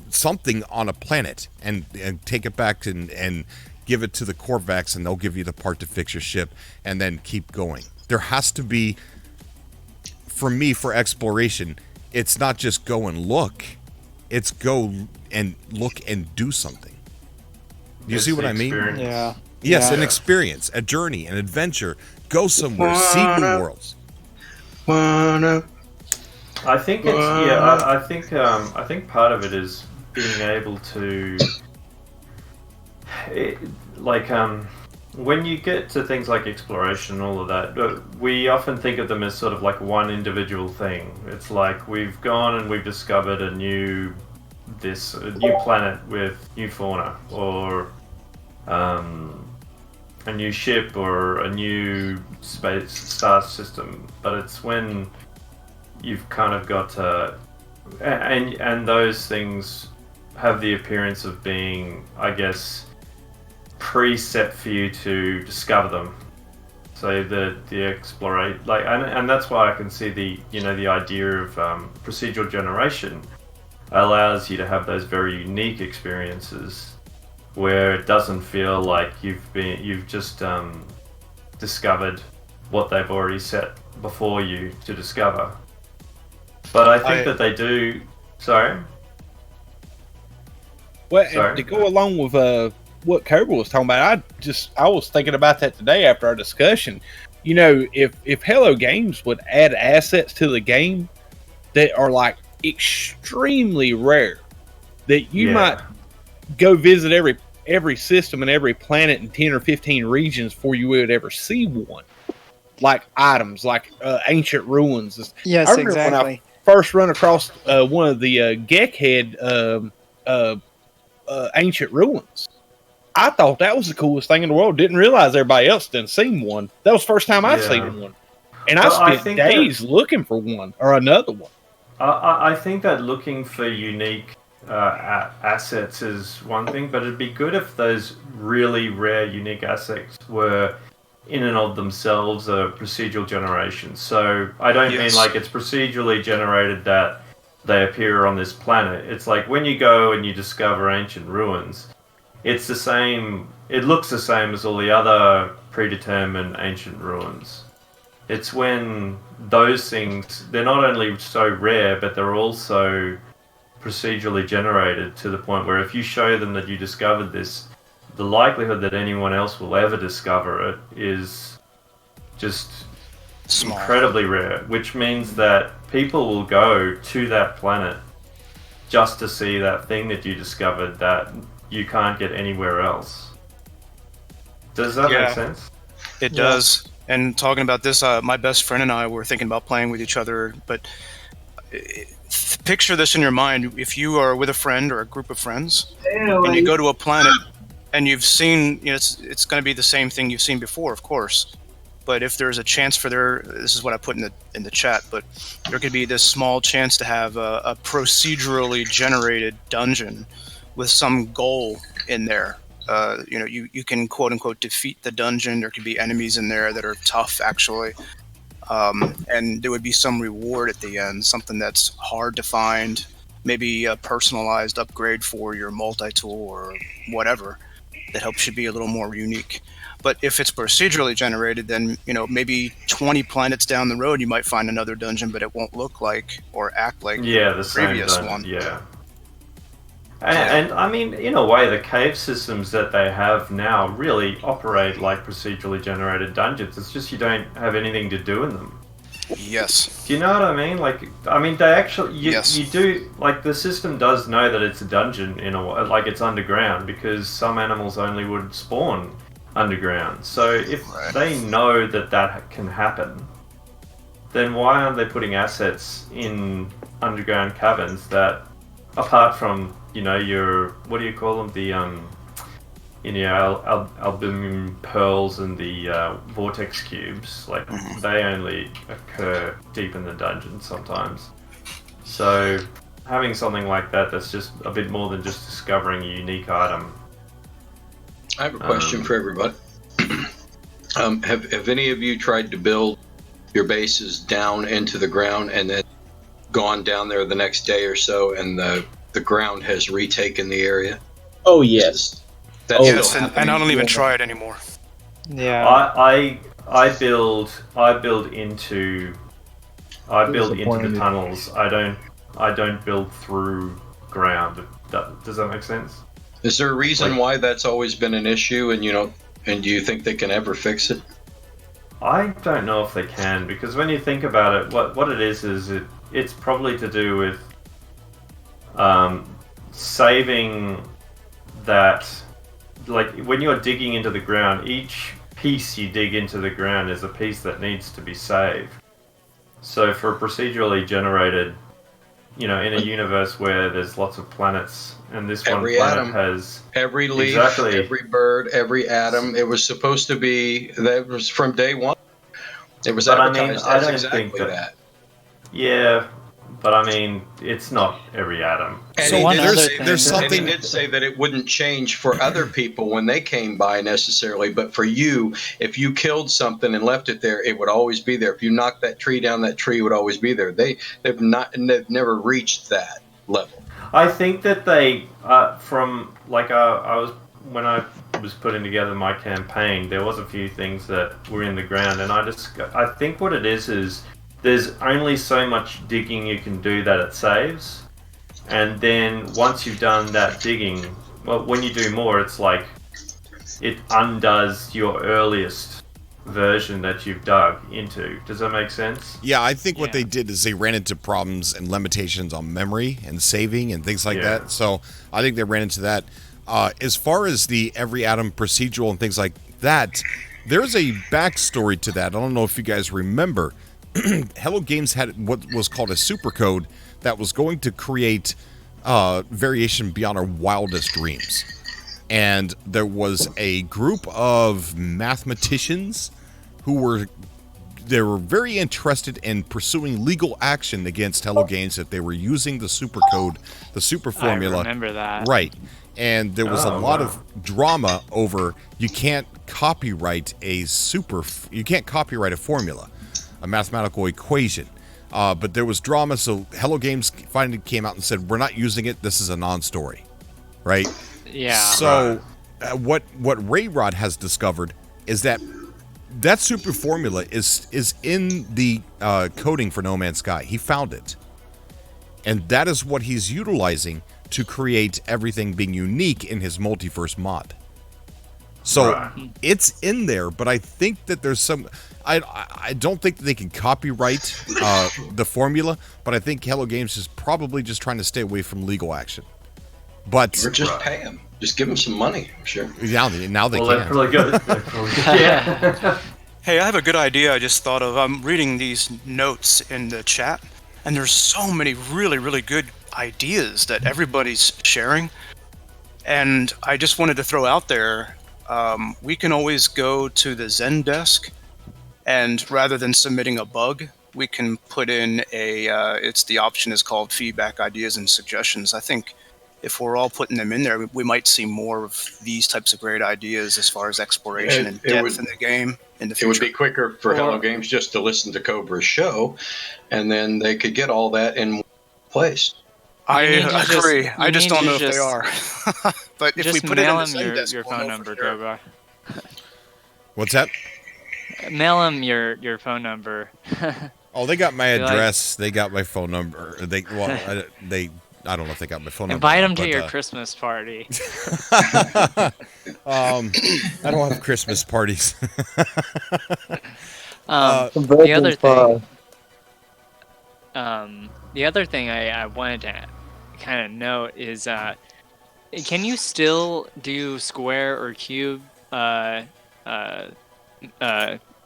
Speaker 1: something on a planet and take it back and give it to the Corvax, and they'll give you the part to fix your ship, and then keep going. There has to be, for me, for exploration, it's not just go and look. It's go and look and do something. Do you see what I mean?
Speaker 9: Yeah.
Speaker 1: Yes, an experience, a journey, an adventure. Go somewhere, see new worlds.
Speaker 12: I think it's I think part of it is being able to, when you get to things like exploration and all of that, we often think of them as sort of like one individual thing. It's like we've gone and we've discovered a new planet with new fauna, or a new ship, or a new space star system. But it's when you've kind of got to, and those things have the appearance of being, I guess, preset for you to discover them. So the exploration, and that's why I can see the idea of procedural generation allows you to have those very unique experiences where it doesn't feel like you've just discovered what they've already set before you to discover. But I think that they do. Sorry.
Speaker 2: Well, and to go along with what Cobra was talking about, I was thinking about that today after our discussion. You know, if Hello Games would add assets to the game that are like extremely rare, that you might go visit every system and every planet in 10 or 15 regions before you would ever see one. Like items, like ancient ruins.
Speaker 13: Yes,
Speaker 2: I remember
Speaker 13: exactly.
Speaker 2: when I first run across one of the Geckhead ancient ruins. I thought that was the coolest thing in the world. Didn't realize everybody else didn't seen one. That was the first time I'd seen one. And I spent days looking for one or another one.
Speaker 12: I think that looking for unique assets is one thing, but it'd be good if those really rare unique assets were in and of themselves a procedural generation. So I don't mean like it's procedurally generated that they appear on this planet. It's like when you go and you discover ancient ruins, it's the same, it looks the same as all the other predetermined ancient ruins. It's when those things, they're not only so rare, but they're also procedurally generated to the point where if you show them that you discovered this, the likelihood that anyone else will ever discover it is just incredibly rare, which means that people will go to that planet just to see that thing that you discovered that you can't get anywhere else. Does that make sense?
Speaker 7: It does. And talking about this, my best friend and I were thinking about playing with each other, but picture this in your mind. If you are with a friend or a group of friends, and you go to a planet, and you've seen, it's going to be the same thing you've seen before, of course. But if there's a chance for this is what I put in the chat, but there could be this small chance to have a procedurally generated dungeon with some goal in there. You can quote unquote defeat the dungeon. There could be enemies in there that are tough, actually. And there would be some reward at the end, something that's hard to find, maybe a personalized upgrade for your multi-tool or whatever that helps you be a little more unique. But if it's procedurally generated, then maybe 20 planets down the road you might find another dungeon, but it won't look like or act like the previous one.
Speaker 12: Yeah. And I mean, in a way, the cave systems that they have now really operate like procedurally generated dungeons. It's just you don't have anything to do in them.
Speaker 7: Yes.
Speaker 12: Do you know what I mean? Like, I mean, they actually,
Speaker 7: Yes.
Speaker 12: you do, like, the system does know that it's a dungeon in a way, like it's underground, because some animals only would spawn underground. So if they know that that can happen, then why aren't they putting assets in underground caverns that, apart from, you know, your, what do you call them, the albumin pearls and the vortex cubes, like they only occur deep in the dungeon sometimes. So having something like that that's just a bit more than just discovering a unique item.
Speaker 8: I have a question for everybody. Have any of you tried to build your bases down into the ground and then gone down there the next day or so and the ground has retaken the area?
Speaker 10: Oh, yes.
Speaker 8: That's
Speaker 7: Yes,
Speaker 8: still
Speaker 7: and I
Speaker 8: happening?
Speaker 7: don't even try it anymore.
Speaker 13: Yeah.
Speaker 12: I build into the tunnels. I don't build through ground. Does that make sense?
Speaker 8: Is there a reason why that's always been an issue, and do you think they can ever fix it?
Speaker 12: I don't know if they can, because when you think about it, what it is it's probably to do with saving that, like when you're digging into the ground, each piece you dig into the ground is a piece that needs to be saved. So for a procedurally generated, in a universe where there's lots of planets, and this
Speaker 8: Every
Speaker 12: one planet
Speaker 8: atom,
Speaker 12: has
Speaker 8: every leaf,
Speaker 12: exactly.
Speaker 8: every bird, every atom, it was supposed to be, that was from day one. It was advertised as exactly that.
Speaker 12: Yeah, but I mean, it's not every atom.
Speaker 8: And he did say that it wouldn't change for other people when they came by necessarily, but for you, if you killed something and left it there, it would always be there. If you knocked that tree down, that tree would always be there. They've never reached that level.
Speaker 12: I think that they, when I was putting together my campaign, there was a few things that were in the ground, and I think what it is there's only so much digging you can do that it saves, and then once you've done that digging, well, when you do more, it's like it undoes your earliest version that you've dug into. Does that make sense?
Speaker 1: Yeah, I think what they did is they ran into problems and limitations on memory and saving and things like that. So I think they ran into that. As far as the every atom procedural and things like that, there's a backstory to that. I don't know if you guys remember. Hello Games had what was called a supercode that was going to create variation beyond our wildest dreams. And there was a group of mathematicians who were very interested in pursuing legal action against Hello Games that they were using the supercode, the super formula.
Speaker 14: I remember that.
Speaker 1: Right. And there was a lot of drama over you can't copyright a formula, a mathematical equation. But there was drama, so Hello Games finally came out and said, we're not using it, this is a non-story. Right?
Speaker 14: Yeah.
Speaker 1: So what Rayrod has discovered is that super formula is in the coding for No Man's Sky. He found it. And that is what he's utilizing to create everything being unique in his multiverse mod. So it's in there, but I think that there's some... I don't think that they can copyright the formula, but I think Hello Games is probably just trying to stay away from legal action. But
Speaker 8: or just pay them. Just give them some money, I'm sure.
Speaker 1: Now they can.
Speaker 12: That's really good. Yeah.
Speaker 7: Hey, I have a good idea I just thought of. I'm reading these notes in the chat, and there's so many really, really good ideas that everybody's sharing. And I just wanted to throw out there, we can always go to the Zendesk, and rather than submitting a bug, we can put in the option is called feedback, ideas, and suggestions. I think if we're all putting them in there, we might see more of these types of great ideas as far as exploration and depth in the game in the future.
Speaker 8: It would be quicker for Hello Games just to listen to Cobra's show, and then they could get all that in one place.
Speaker 7: I agree. I just don't know if they are. But if we put it in the Zendesk,
Speaker 14: your phone number, Cobra.
Speaker 1: What's that?
Speaker 14: Mail him your phone number.
Speaker 1: Oh, they got my address. They got my phone number. I don't know if they got my phone number.
Speaker 14: Invite them to your Christmas party.
Speaker 1: I don't have Christmas parties.
Speaker 14: The other thing, the other thing I wanted to kind of note is, can you still do square or cube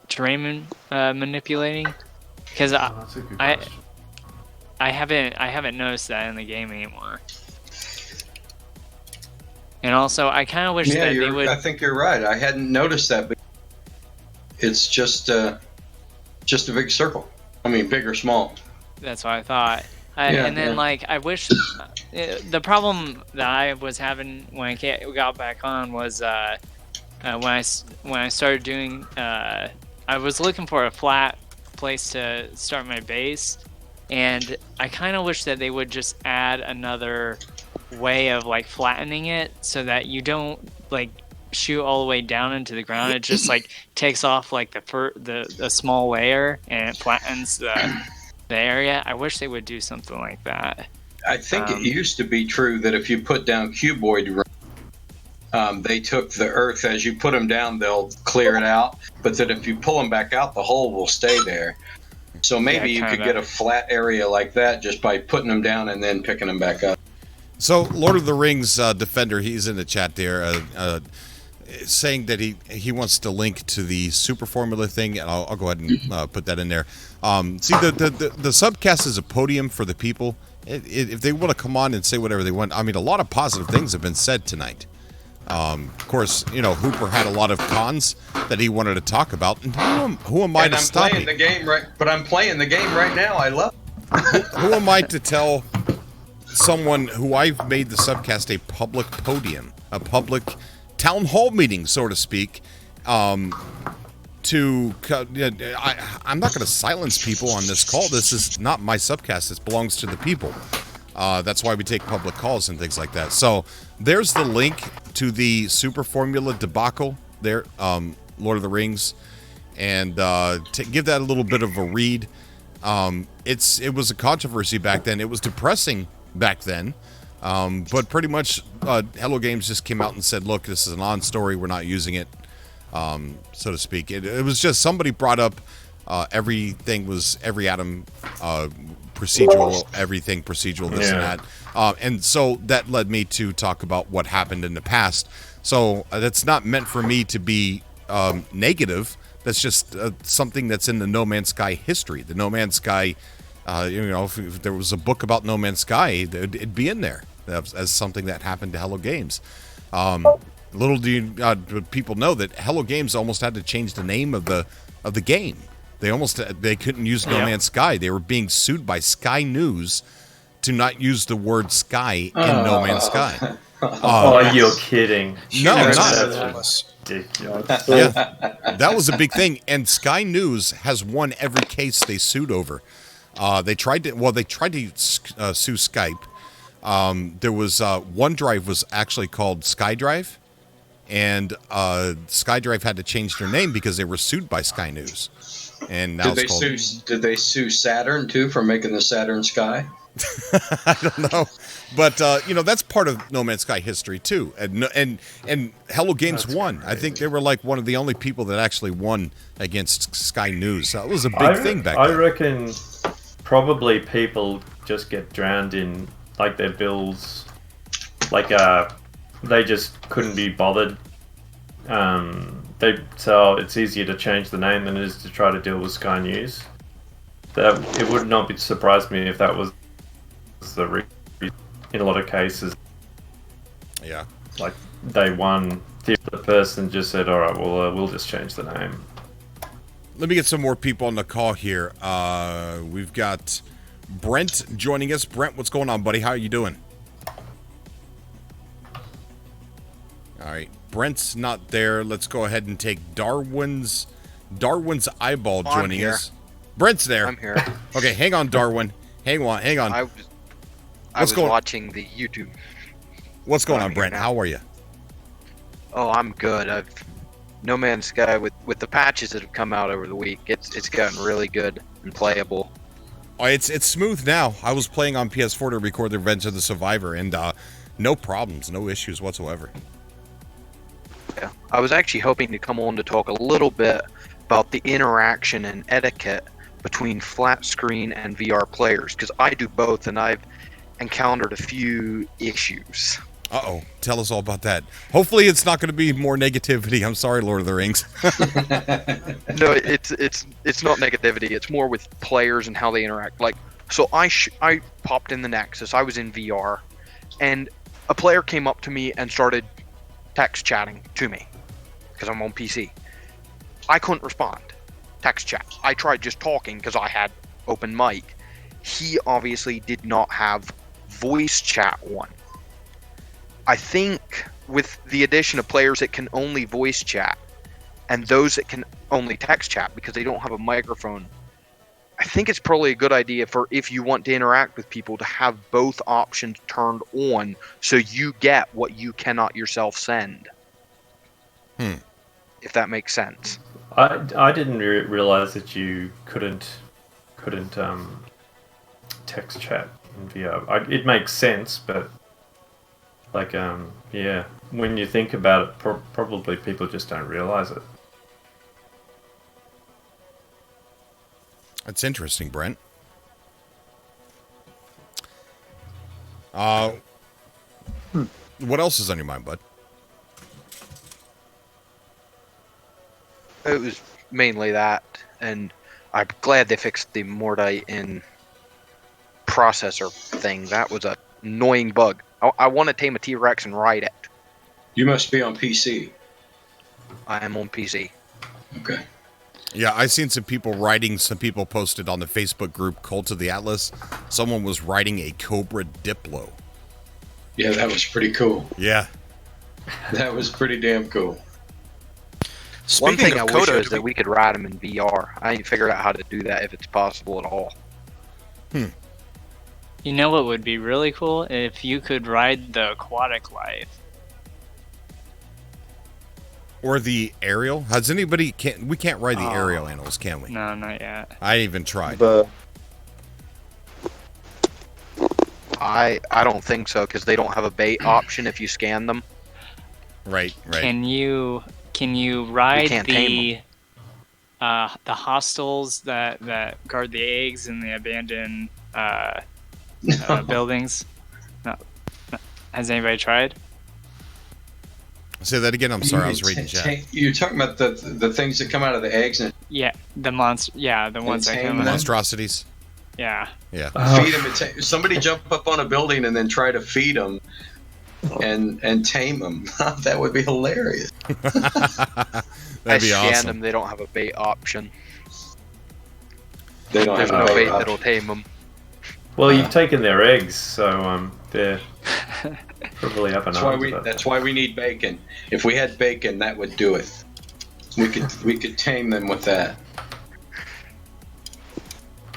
Speaker 14: terrain manipulating? Because
Speaker 12: that's a good question.
Speaker 14: I haven't noticed that in the game anymore. And also, I kind of wish that they would.
Speaker 8: I think you're right. I hadn't noticed that, but it's just a big circle. I mean, big or small.
Speaker 14: That's what I thought. And then, like, I wish the problem that I was having when I got back on was when I started doing. I was looking for a flat place to start my base, and I kind of wish that they would just add another way of like flattening it so that you don't like shoot all the way down into the ground. It just like takes off like the small layer and it flattens the area. I wish they would do something like that.
Speaker 8: I think it used to be true that if you put down cuboid, they took the earth as you put them down, they'll clear it out. But that if you pull them back out, the hole will stay there. So maybe you could get a flat area like that just by putting them down and then picking them back up.
Speaker 1: So, Lord of the Rings Defender, he's in the chat there, saying that he wants to link to the super formula thing, and I'll go ahead and put that in there. See, the subcast is a podium for the people. If they want to come on and say whatever they want, I mean, a lot of positive things have been said tonight. Of course, you know, Hooper had a lot of cons that he wanted to talk about, and who am I to stop him?
Speaker 8: But I'm playing the game right now. I love it.
Speaker 1: Who am I to tell someone who I've made the subcast a public podium, a public town hall meeting, so to speak, I'm not going to silence people on this call. This is not my subcast. This belongs to the people. That's why we take public calls and things like that. So there's the link to the super formula debacle there, Lord of the Rings, and to give that a little bit of a read. It was a controversy back then. It was depressing back then, but pretty much Hello Games just came out and said, look, this is an on-story, we're not using it, so to speak. It was just somebody brought up everything was every atom procedural, everything procedural, this and that, and so that led me to talk about what happened in the past. So that's not meant for me to be negative. That's just something that's in the No Man's Sky history. The No Man's Sky, if there was a book about No Man's Sky, it'd be in there as something that happened to Hello Games. Little do people know that Hello Games almost had to change the name of the game. They couldn't use No Man's Sky. They were being sued by Sky News to not use the word Sky in No Man's Sky.
Speaker 12: You're kidding.
Speaker 1: No,
Speaker 12: that's
Speaker 1: ridiculous. Yeah, that was a big thing, and Sky News has won every case they sued over. They tried to sue Skype. There was OneDrive was actually called SkyDrive, and SkyDrive had to change their name because they were sued by Sky News. And now
Speaker 8: did they sue Saturn too for making the Saturn Sky?
Speaker 1: I don't know, but that's part of No Man's Sky history too, and Hello Games won. I think they were like one of the only people that actually won against Sky News. That was a big thing back then.
Speaker 12: I reckon probably people just get drowned in like their bills, like they just couldn't be bothered. So it's easier to change the name than it is to try to deal with Sky News. It would not surprise me if that was the reason in a lot of cases.
Speaker 1: Yeah.
Speaker 12: Like they won, the person just said, all right, well, we'll just change the name.
Speaker 1: Let me get some more people on the call here. We've got Brent joining us. Brent, what's going on, buddy? How are you doing? All right. Brent's not there. Let's go ahead and take Darwin's eyeball joining us. Brent's there.
Speaker 15: I'm here.
Speaker 1: Okay, hang on, Darwin. Hang on.
Speaker 15: I was watching the YouTube.
Speaker 1: What's going on, Brent? How are you?
Speaker 15: Oh, I'm good. No Man's Sky with the patches that have come out over the week. It's gotten really good and playable.
Speaker 1: Oh, it's smooth now. I was playing on PS4 to record the Revenge of the Survivor, and no problems, no issues whatsoever.
Speaker 15: Yeah, I was actually hoping to come on to talk a little bit about the interaction and etiquette between flat screen and VR players, because I do both, and I've encountered a few issues.
Speaker 1: Uh-oh. Tell us all about that. Hopefully it's not going to be more negativity. I'm sorry, Lord of the Rings.
Speaker 15: No, it's not negativity. It's more with players and how they interact. Like, so I popped in the Nexus. I was in VR, and a player came up to me and started text chatting to me because I'm on PC. I couldn't respond. Text chat. I tried just talking because I had open mic. He obviously did not have voice chat on. I think with the addition of players that can only voice chat and those that can only text chat because they don't have a microphone, I think it's probably a good idea for if you want to interact with people to have both options turned on so you get what you cannot yourself send. If that makes sense.
Speaker 12: I didn't realize that you couldn't text chat in VR. It makes sense, but like yeah, when you think about it, probably people just don't realize it.
Speaker 1: That's interesting, Brent. What else is on your mind, bud?
Speaker 15: It was mainly that, and I'm glad they fixed the Mordite in processor thing. That was a annoying bug. I want to tame a T-Rex and ride it.
Speaker 8: You must be on PC.
Speaker 15: I am on PC.
Speaker 8: Okay.
Speaker 1: Yeah, I seen some people posted on the Facebook group Cult of the Atlas. Someone was riding a Cobra Diplo.
Speaker 8: Yeah, that was pretty cool.
Speaker 1: Yeah.
Speaker 8: That was pretty damn cool.
Speaker 15: One thing I wish was that we could ride them in VR. I ain't figured out how to do that if it's possible at all.
Speaker 14: You know what would be really cool? If you could ride the aquatic life.
Speaker 1: Or the aerial. Has anybody we can't ride the aerial animals, can we?
Speaker 14: No, not yet.
Speaker 1: I even tried.
Speaker 15: I don't think so because they don't have a bait option if you scan them.
Speaker 1: Right.
Speaker 14: Can you ride the hostels that guard the eggs in the abandoned buildings? No. Has anybody tried?
Speaker 1: Say that again. I'm sorry, I was reading chat.
Speaker 8: You're talking about the things that come out of the eggs and
Speaker 14: Yeah, the monster. Yeah, the ones that come.
Speaker 1: Monstrosities.
Speaker 14: Yeah.
Speaker 1: Yeah.
Speaker 8: Feed them. Somebody jump up on a building and then try to feed them and tame them. That would be hilarious.
Speaker 1: That'd be
Speaker 15: I scanned
Speaker 1: awesome.
Speaker 15: them. They don't have a bait option.
Speaker 8: They don't
Speaker 15: There's
Speaker 8: have
Speaker 15: no
Speaker 8: a
Speaker 15: bait
Speaker 8: bait
Speaker 15: that'll tame them.
Speaker 12: Well, you've taken their eggs, so they're probably up and
Speaker 8: That's why we need bacon. If we had bacon, that would do it. We could tame them with that.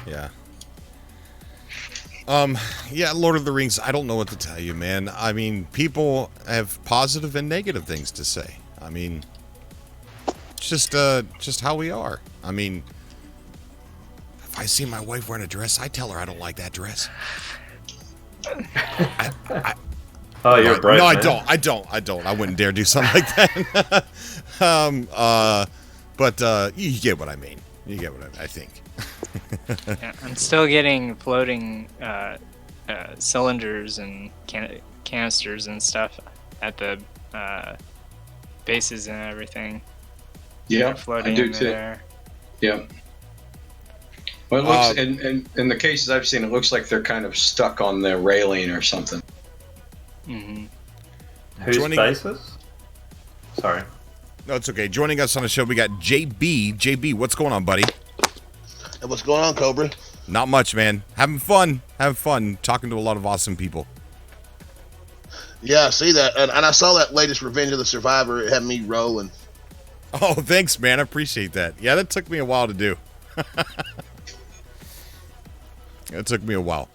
Speaker 1: Yeah. Yeah, Lord of the Rings, I don't know what to tell you, man. I mean, people have positive and negative things to say. I mean, just how we are. I mean, if I see my wife wearing a dress, I tell her I don't like that dress.
Speaker 12: Oh, you're a brave
Speaker 1: No,
Speaker 12: man.
Speaker 1: I don't. I wouldn't dare do something like that. But you get what I mean. You get what I think.
Speaker 14: Yeah, I'm still getting floating cylinders and canisters and stuff at the bases and everything.
Speaker 8: Yeah,
Speaker 14: They're floating
Speaker 8: I do
Speaker 14: in
Speaker 8: too.
Speaker 14: there.
Speaker 8: Yeah. Well, it looks in the cases I've seen, it looks like they're kind of stuck on the railing or something.
Speaker 14: Mm-hmm.
Speaker 12: Whose bases? Sorry.
Speaker 1: No, it's okay. Joining us on the show, we got JB. JB, what's going on, buddy?
Speaker 16: Hey, what's going on, Cobra?
Speaker 1: Not much, man. Having fun. Talking to a lot of awesome people.
Speaker 16: Yeah, I see that. And I saw that latest Revenge of the Survivor. It had me rolling.
Speaker 1: Oh, thanks, man. I appreciate that. Yeah, that took me a while to do. It took me a while.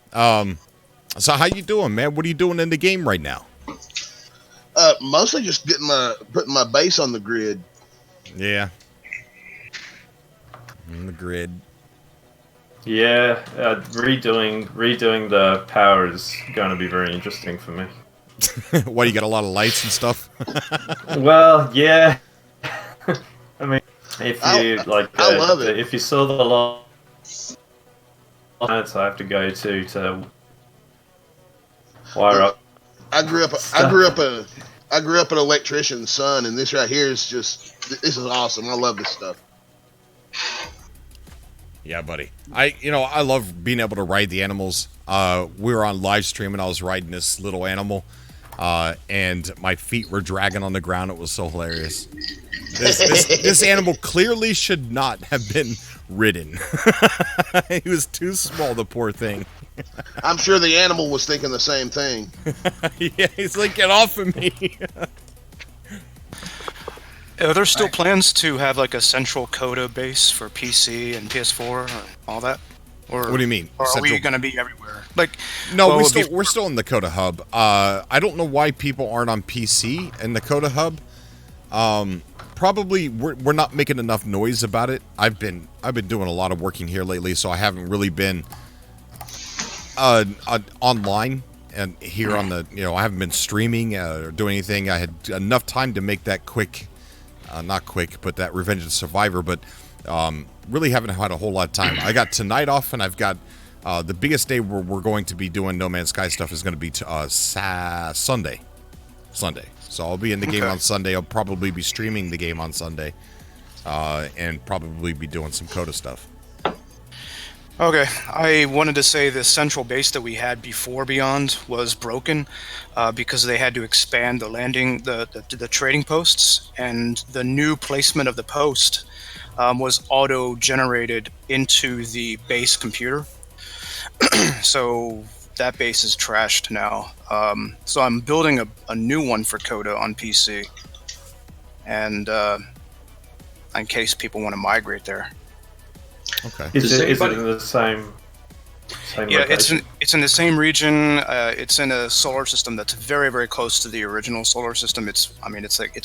Speaker 1: So how you doing, man? What are you doing in the game right now?
Speaker 16: Mostly just putting my base on the grid.
Speaker 1: Yeah. On the grid.
Speaker 12: Yeah, redoing the power is going to be very interesting for me.
Speaker 1: What, you got a lot of lights and stuff?
Speaker 12: Well, yeah. I mean, if you
Speaker 16: I love it.
Speaker 12: if you saw the planets I have to go to wire up.
Speaker 16: I grew up an electrician's son, and this right here is this is awesome. I love this stuff.
Speaker 1: Yeah, buddy. I love being able to ride the animals. We were on live stream and I was riding this little animal, and my feet were dragging on the ground. It was so hilarious. This animal clearly should not have been ridden. He was too small, the poor thing.
Speaker 16: I'm sure the animal was thinking the same thing.
Speaker 1: Yeah, he's like, get off of me.
Speaker 7: Are there still plans to have like a central Coda base for PC and PS4 and all that? Or
Speaker 1: What do you mean?
Speaker 7: Or are we going to be everywhere? Like,
Speaker 1: No,
Speaker 7: well,
Speaker 1: we're still in the Coda Hub. I don't know why people aren't on PC in the Coda Hub. Probably we're not making enough noise about it. I've been doing a lot of working here lately, so I haven't really been online and here on the I haven't been streaming or doing anything. I had enough time to make that not quick, but that Revenge of the Survivor, but really haven't had a whole lot of time. I got tonight off, and I've got the biggest day where we're going to be doing No Man's Sky stuff is going to be Sunday. So I'll be in the game on Sunday. I'll probably be streaming the game on Sunday, and probably be doing some Coda stuff.
Speaker 7: Okay, I wanted to say the central base that we had before Beyond was broken because they had to expand the the trading posts, and the new placement of the post was auto-generated into the base computer. So that base is trashed now. So I'm building a new one for Coda on PC, and in case people want to migrate there.
Speaker 1: Okay.
Speaker 12: Is it in the same
Speaker 7: yeah,
Speaker 12: location?
Speaker 7: it's in the same region. It's in a solar system that's very, very close to the original solar system. It's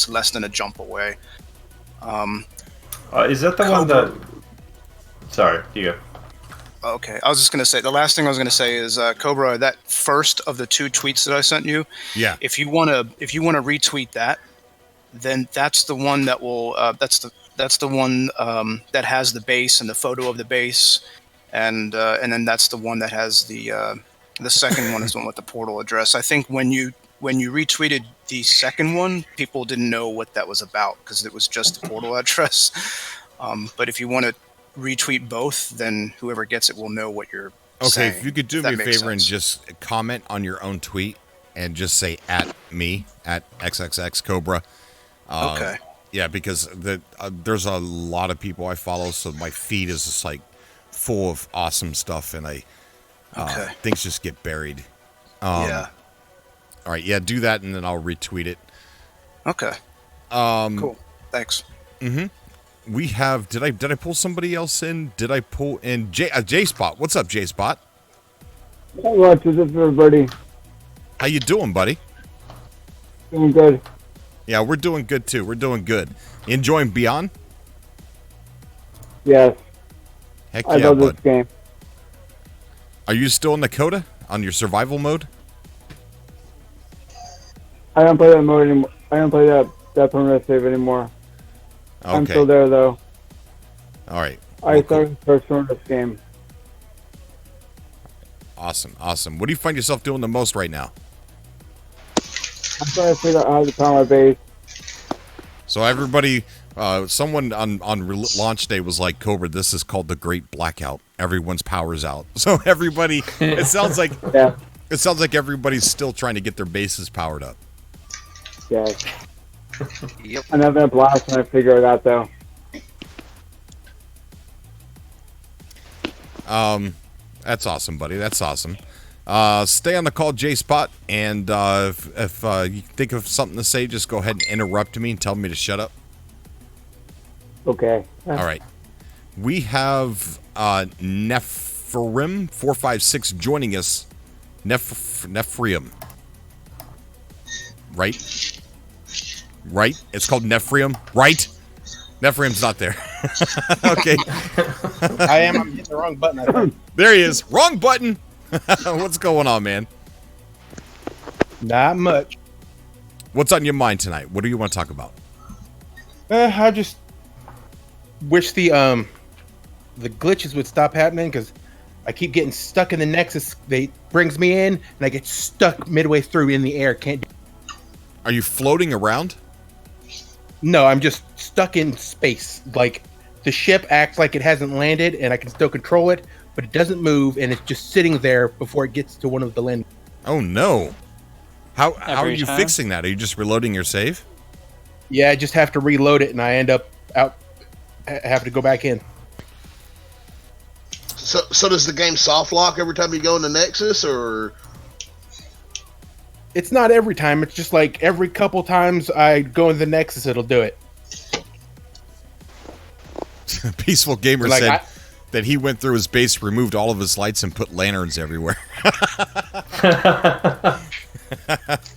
Speaker 7: less than a jump away.
Speaker 12: Is that the one that? Sorry, you go.
Speaker 7: Okay, I was just gonna say the last thing I was gonna say is Cobra. That first of the 2 tweets that I sent you.
Speaker 1: Yeah.
Speaker 7: If you wanna retweet that, then that's the one that will. That's the one that has the base and the photo of the base, and then that's the one that has the second one is the one with the portal address. I think when you retweeted the second one, people didn't know what that was about because it was just the portal address. But if you want to retweet both, then whoever gets it will know what you're saying.
Speaker 1: If you could do me a favor and just comment on your own tweet and just say @me @XXX
Speaker 7: Okay.
Speaker 1: Yeah, because there's a lot of people I follow, so my feed is just like full of awesome stuff, and things just get buried.
Speaker 7: Yeah.
Speaker 1: All right, yeah, do that, and then I'll retweet it.
Speaker 7: Okay. Cool. Thanks.
Speaker 1: Mm-hmm. We have. Did I pull somebody else in? Did I pull in J Spot? What's up, J Spot?
Speaker 17: Not much. What's up, everybody?
Speaker 1: How you doing, buddy?
Speaker 17: Doing good.
Speaker 1: Yeah, we're doing good too. We're doing good. You enjoying Beyond?
Speaker 17: Yes.
Speaker 1: Heck
Speaker 17: I
Speaker 1: yeah,
Speaker 17: love
Speaker 1: bud.
Speaker 17: this game.
Speaker 1: Are you still in the Coda on your survival mode?
Speaker 17: I don't play that mode anymore. I don't play that permanent save anymore.
Speaker 1: Okay.
Speaker 17: I'm still there though.
Speaker 1: All right.
Speaker 17: I started first from this game.
Speaker 1: Awesome. What do you find yourself doing the most right now?
Speaker 17: I'm trying to figure out how to power my base.
Speaker 1: So everybody, someone on launch day was like, Cobra, this is called the Great Blackout. Everyone's power's out. So everybody, it sounds like everybody's still trying to get their bases powered up.
Speaker 17: Yes.
Speaker 15: Yep.
Speaker 17: I'm having a blast when I figure it out though.
Speaker 1: That's awesome, buddy. That's awesome. Stay on the call, J-Spot, and if you think of something to say, just go ahead and interrupt me and tell me to shut up.
Speaker 17: Okay.
Speaker 1: All right. We have Nephirim456 joining us. Nephirim. Right? Right? It's called Nephirim, right? Nephirim's not there. Okay.
Speaker 18: I am. I'm hitting the wrong button, I think.
Speaker 1: There he is. Wrong button. What's going on, man?
Speaker 18: Not much.
Speaker 1: What's on your mind tonight? What do you want to talk about?
Speaker 18: I just wish the the glitches would stop happening because I keep getting stuck in the Nexus. They brings me in, and I get stuck midway through in the air. Can't.
Speaker 1: Are you floating around?
Speaker 18: No, I'm just stuck in space. Like the ship acts like it hasn't landed, and I can still control it, but it doesn't move, and it's just sitting there before it gets to one of the land.
Speaker 1: Oh no! How are
Speaker 18: Every
Speaker 1: you
Speaker 18: time?
Speaker 1: fixing that? Are you just reloading your save?
Speaker 18: Yeah, I just have to reload it, and I end up out. I have to go back in.
Speaker 16: So does the game soft lock every time you go in the Nexus, or?
Speaker 18: It's not every time. It's just like every couple times I go in the Nexus, it'll do it.
Speaker 1: Peaceful Gamer
Speaker 18: Like,
Speaker 1: said that he went through his base, removed all of his lights, and put lanterns everywhere.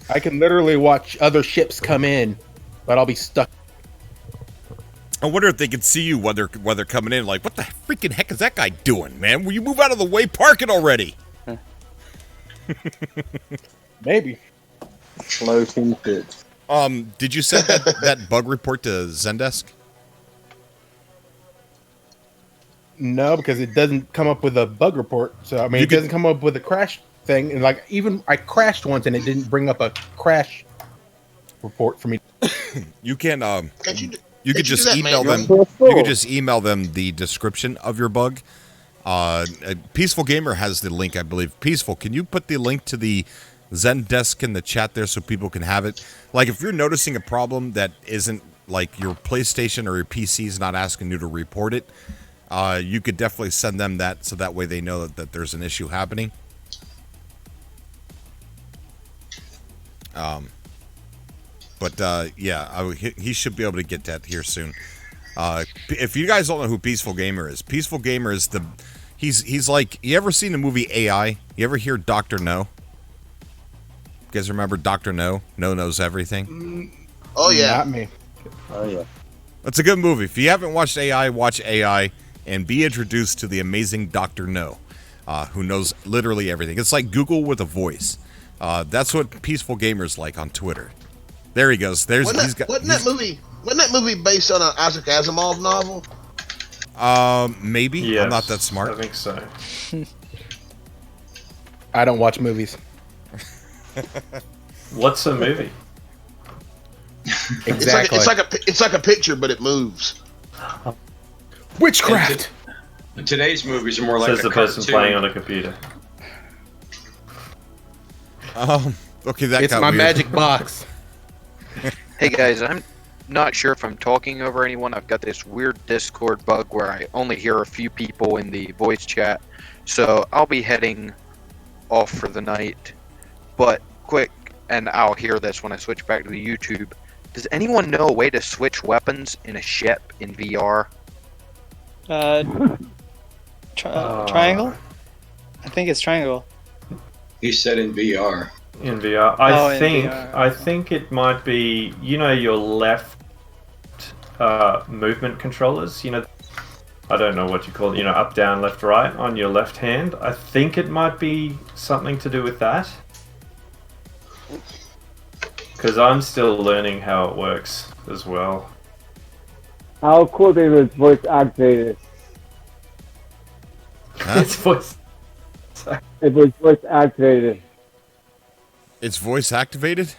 Speaker 18: I can literally watch other ships come in, but I'll be stuck.
Speaker 1: I wonder if they can see you while they're coming in. Like, what the freaking heck is that guy doing, man? Will you move out of the way? Park it already.
Speaker 18: Maybe.
Speaker 9: Floating bits.
Speaker 1: Did you send that bug report to Zendesk?
Speaker 18: No, because it doesn't come up with a bug report. So I mean, it doesn't come up with a crash thing. And like, even I crashed once, and it didn't bring up a crash report for me.
Speaker 1: You can you could just
Speaker 16: do that
Speaker 1: email them.
Speaker 16: manually?
Speaker 1: You could just email them the description of your bug. Peaceful Gamer has the link, I believe. Peaceful, can you put the link to the Zendesk in the chat there so people can have it? Like, if you're noticing a problem that isn't like your PlayStation or your PC is not asking you to report it, you could definitely send them that so that way they know that there's an issue happening. Yeah, he should be able to get that here soon. If you guys don't know who Peaceful Gamer is he's like, you ever seen the movie AI? You ever hear Dr. No? You guys remember Dr. No? No knows everything.
Speaker 16: Oh yeah,
Speaker 18: Not me.
Speaker 9: Oh yeah.
Speaker 1: That's a good movie. If you haven't watched AI, watch AI and be introduced to the amazing Dr. No, who knows literally everything. It's like Google with a voice. That's what Peaceful Gamer's like on Twitter. There he goes.
Speaker 16: Wasn't that movie based on an Isaac Asimov novel?
Speaker 1: Maybe.
Speaker 12: Yes,
Speaker 1: I'm not that smart.
Speaker 12: I think so.
Speaker 18: I don't watch movies.
Speaker 12: What's a movie?
Speaker 18: Exactly.
Speaker 16: It's like a picture, but it moves.
Speaker 18: Witchcraft.
Speaker 8: Today's movies are more like
Speaker 12: Says
Speaker 8: a
Speaker 12: the person
Speaker 8: cartoon.
Speaker 12: playing on a computer.
Speaker 1: Okay, that
Speaker 18: It's
Speaker 1: got
Speaker 18: my
Speaker 1: weird.
Speaker 18: magic box.
Speaker 15: Hey guys, I'm not sure if I'm talking over anyone. I've got this weird Discord bug where I only hear a few people in the voice chat. So I'll be heading off for the night. But quick, and I'll hear this when I switch back to the YouTube. Does anyone know a way to switch weapons in a ship in VR?
Speaker 13: Triangle? I think it's triangle.
Speaker 8: He said in VR.
Speaker 12: In VR, I think it might be, you know, your left movement controllers. You know, I don't know what you call it. You know, up, down, left, right on your left hand. I think it might be something to do with that. Because I'm still learning how it works as well.
Speaker 17: How cool they was voice activated.
Speaker 12: It's voice.
Speaker 17: It was voice activated.
Speaker 1: It's voice activated?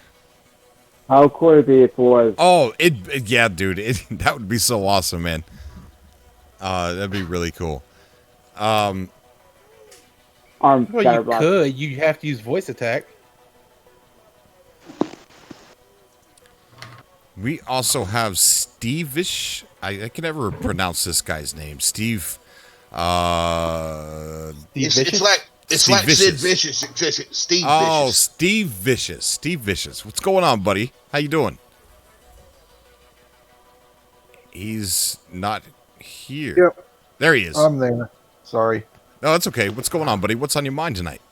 Speaker 17: How cool it be if it was.
Speaker 1: Oh, yeah, dude. That would be so awesome, man. That'd be really cool.
Speaker 18: Well, you could. You have to use voice attack.
Speaker 1: We also have Steve-ish. I can never pronounce this guy's name. Steve.
Speaker 16: It's like Sid Vicious. Steve
Speaker 1: Oh,
Speaker 16: Vicious.
Speaker 1: Steve Vicious. Steve Vicious. What's going on, buddy? How you doing? He's not here.
Speaker 19: Yep.
Speaker 1: There he is.
Speaker 19: I'm there. Sorry.
Speaker 1: No, that's okay. What's going on, buddy? What's on your mind tonight?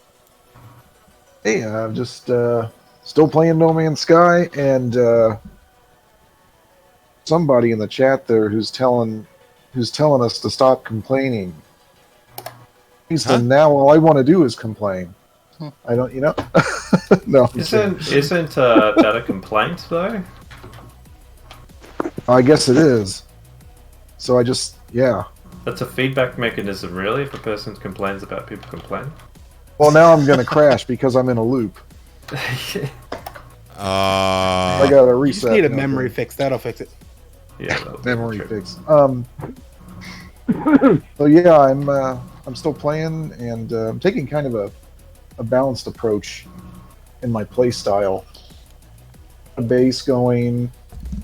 Speaker 19: Hey, I'm just still playing No Man's Sky, and somebody in the chat there who's telling us to stop complaining. He said, now all I want to do is complain. I don't, no.
Speaker 12: Isn't that a complaint though?
Speaker 19: I guess it is. So I just, yeah.
Speaker 12: That's a feedback mechanism, really, if a person complains about people complaining.
Speaker 19: Well, now I'm going to crash because I'm in a loop. I got to
Speaker 18: You just
Speaker 19: reset.
Speaker 18: need a
Speaker 19: now.
Speaker 18: memory fix. That'll fix it.
Speaker 12: Yeah,
Speaker 19: memory fix. So yeah, I'm still playing, and I'm taking kind of a balanced approach in my play style. A base going.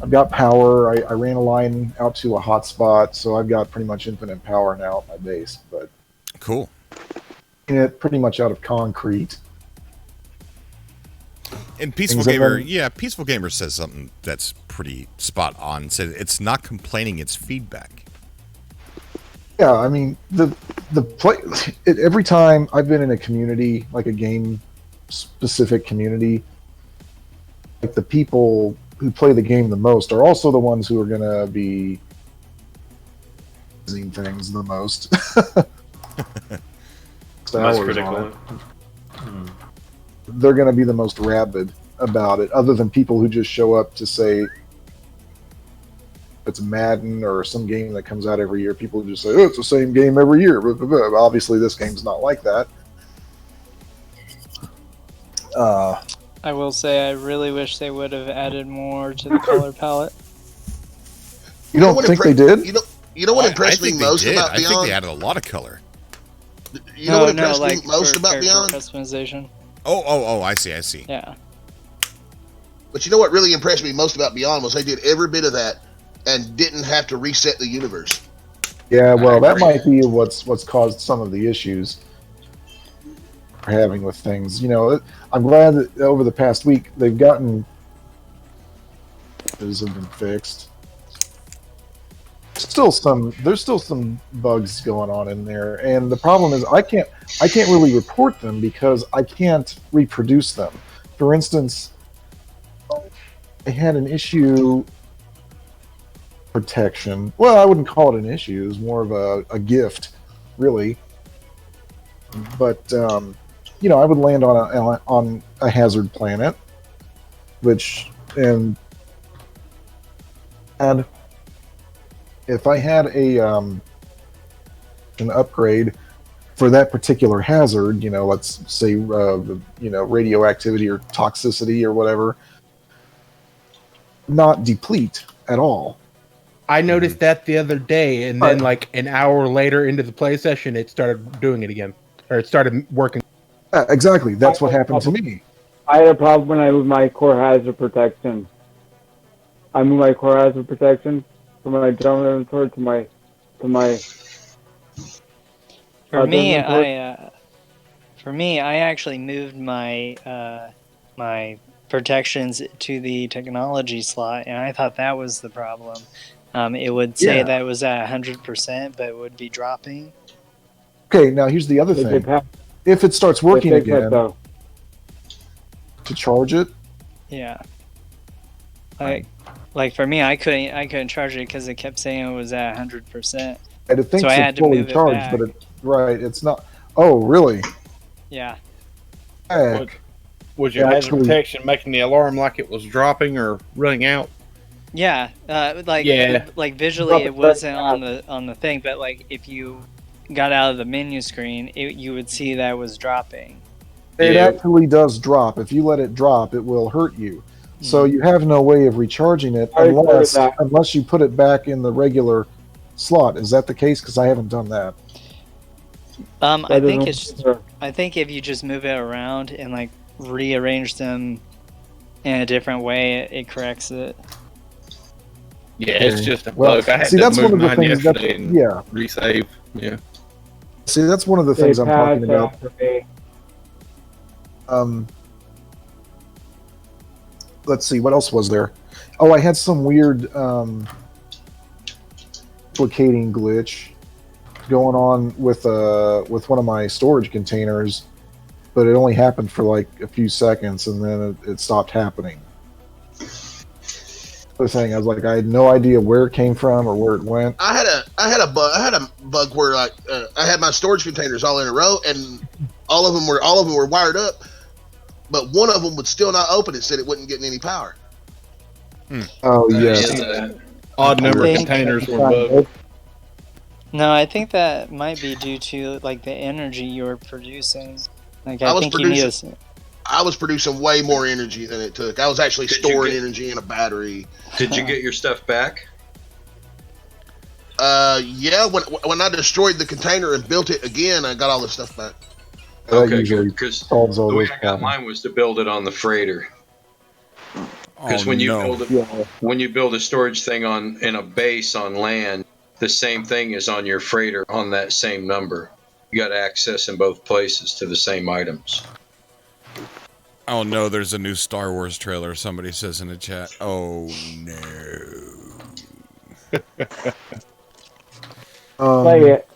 Speaker 19: I've got power. I ran a line out to a hotspot, so I've got pretty much infinite power now at my base. But
Speaker 1: cool.
Speaker 19: It pretty much out of concrete.
Speaker 1: And Peaceful Gamer, Peaceful Gamer says something that's pretty spot on. Said it's not complaining, it's feedback.
Speaker 19: Yeah, I mean the play. Every time I've been in a community, like a game specific community, like the people who play the game the most are also the ones who are going to be using things the most.
Speaker 12: Most critical.
Speaker 19: They're going to be the most rabid about it, other than people who just show up to say it's Madden or some game that comes out every year. People just say, oh, it's the same game every year. Obviously, this game's not like that.
Speaker 13: I will say I really wish they would have added more to the color palette.
Speaker 19: You don't think they did?
Speaker 16: You know what impressed me most about
Speaker 1: I
Speaker 16: Beyond?
Speaker 1: think they added a lot of color.
Speaker 16: You know what impressed me most about Beyond?
Speaker 13: Customization.
Speaker 1: Oh, I see.
Speaker 13: Yeah.
Speaker 16: But you know what really impressed me most about Beyond was they did every bit of that and didn't have to reset the universe.
Speaker 19: Yeah, well, that might be what's caused some of the issues we're having with things. You know, I'm glad that over the past week they've gotten those have been fixed. There's still some bugs going on in there, and the problem is I can't really report them because I can't reproduce them. For instance, I had an issue protection. Well, I wouldn't call it an issue. It was more of a gift, really. But you know, I would land on a hazard planet, and if I had an upgrade for that particular hazard, you know, let's say radioactivity or toxicity or whatever, not deplete at all.
Speaker 18: I noticed that the other day, and then like an hour later into the play session, it started doing it again, or it started working.
Speaker 19: Exactly, that's what happened to me.
Speaker 17: I had a problem when I moved my core hazard protection. I moved my core hazard protection from my general inventory to my.
Speaker 13: For me, I actually moved my my protections to the technology slot, and I thought that was the problem. It would say that it was at 100%, but it would be dropping.
Speaker 19: Okay, now here's the other thing. If it starts working again, to charge it.
Speaker 13: Yeah. Like for me, I couldn't charge it because it kept saying it was at 100%.
Speaker 19: And it thinks
Speaker 13: so I had
Speaker 19: it's
Speaker 13: to
Speaker 19: fully
Speaker 13: move it
Speaker 19: charged,
Speaker 13: back.
Speaker 19: but it's not. Oh, really?
Speaker 13: Yeah.
Speaker 19: Heck.
Speaker 2: Was your hazard protection making the alarm like it was dropping or running out?
Speaker 13: Yeah, like visually it wasn't on the thing, but like if you got out of the menu screen, you would see that it was dropping.
Speaker 19: It actually does drop. If you let it drop, it will hurt you. So you have no way of recharging it unless you put it back in the regular slot. Is that the case? Because I haven't done that.
Speaker 13: I think if you just move it around and like rearrange them in a different way, it corrects it.
Speaker 2: Yeah, it's just a bug. I had to move mine yesterday and resave. Yeah.
Speaker 19: See, that's one of the things I'm talking about. Let's see, what else was there? Oh, I had some weird duplicating glitch going on with one of my storage containers, but it only happened for like a few seconds, and then it stopped happening. The thing, I was like, I had no idea where it came from or where it went.
Speaker 16: I had a bug where I had my storage containers all in a row, and all of them were wired up, but one of them would still not open. It said it wasn't getting any power.
Speaker 19: Oh yeah,
Speaker 2: odd number of containers were bugged.
Speaker 13: No, I think that might be due to like the energy you're producing. Like I think you need a.
Speaker 16: I was producing way more energy than it took. I was actually storing energy in a battery.
Speaker 8: Did you get your stuff back?
Speaker 16: Yeah. When I destroyed the container and built it again, I got all the stuff back.
Speaker 8: Okay, good. Because the way I got mine was to build it on the freighter. Because when you build a storage thing in a base on land, the same thing is on your freighter on that same number. You got access in both places to the same items.
Speaker 1: Oh no, there's a new Star Wars trailer, somebody says in the chat. Oh no.
Speaker 17: Play it.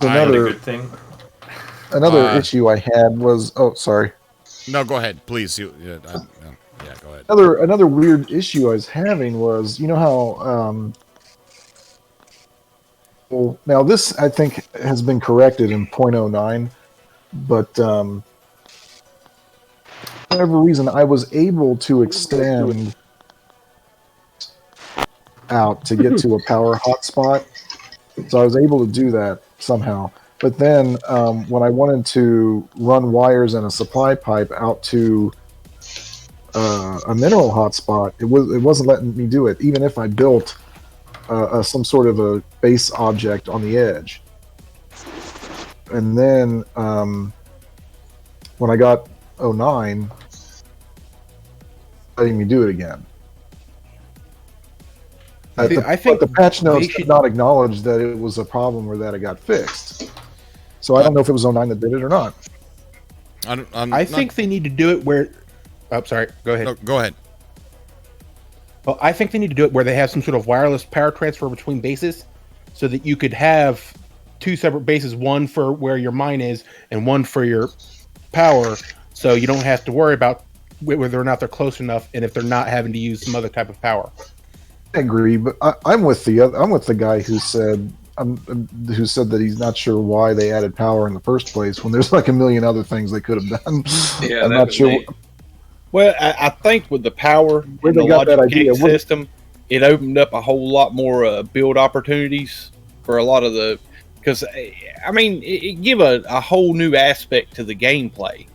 Speaker 19: Another
Speaker 12: good thing.
Speaker 19: Another issue I had was sorry.
Speaker 1: No, go ahead, please. Yeah, go ahead.
Speaker 19: Another weird issue I was having was, you know how well, now this I think has been corrected in 0.09, but for whatever reason I was able to extend out to get to a power hotspot, so I was able to do that somehow. But then when I wanted to run wires and a supply pipe out to a mineral hotspot, it wasn't letting me do it, even if I built some sort of a base object on the edge. And then when I got 09, letting me do it again. I think the patch notes did not acknowledge that it was a problem or that it got fixed. So I don't know if it was 09 that did it or not.
Speaker 18: I think they need to do it where... Oh, sorry. Go ahead.
Speaker 1: No, go ahead.
Speaker 18: Well, I think they need to do it where they have some sort of wireless power transfer between bases so that you could have two separate bases, one for where your mine is and one for your power, so you don't have to worry about whether or not they're close enough and if they're not having to use some other type of power.
Speaker 19: I agree, but I'm with the guy who said that he's not sure why they added power in the first place when there's like a million other things they could have done.
Speaker 8: Yeah,
Speaker 19: I'm not sure.
Speaker 2: Well, I think with the power
Speaker 19: Where
Speaker 2: and
Speaker 19: they
Speaker 2: the
Speaker 19: got that
Speaker 2: logic
Speaker 19: idea?
Speaker 2: gate system, it opened up a whole lot more build opportunities for a lot of the. Because I mean, it give a whole new aspect to the gameplay.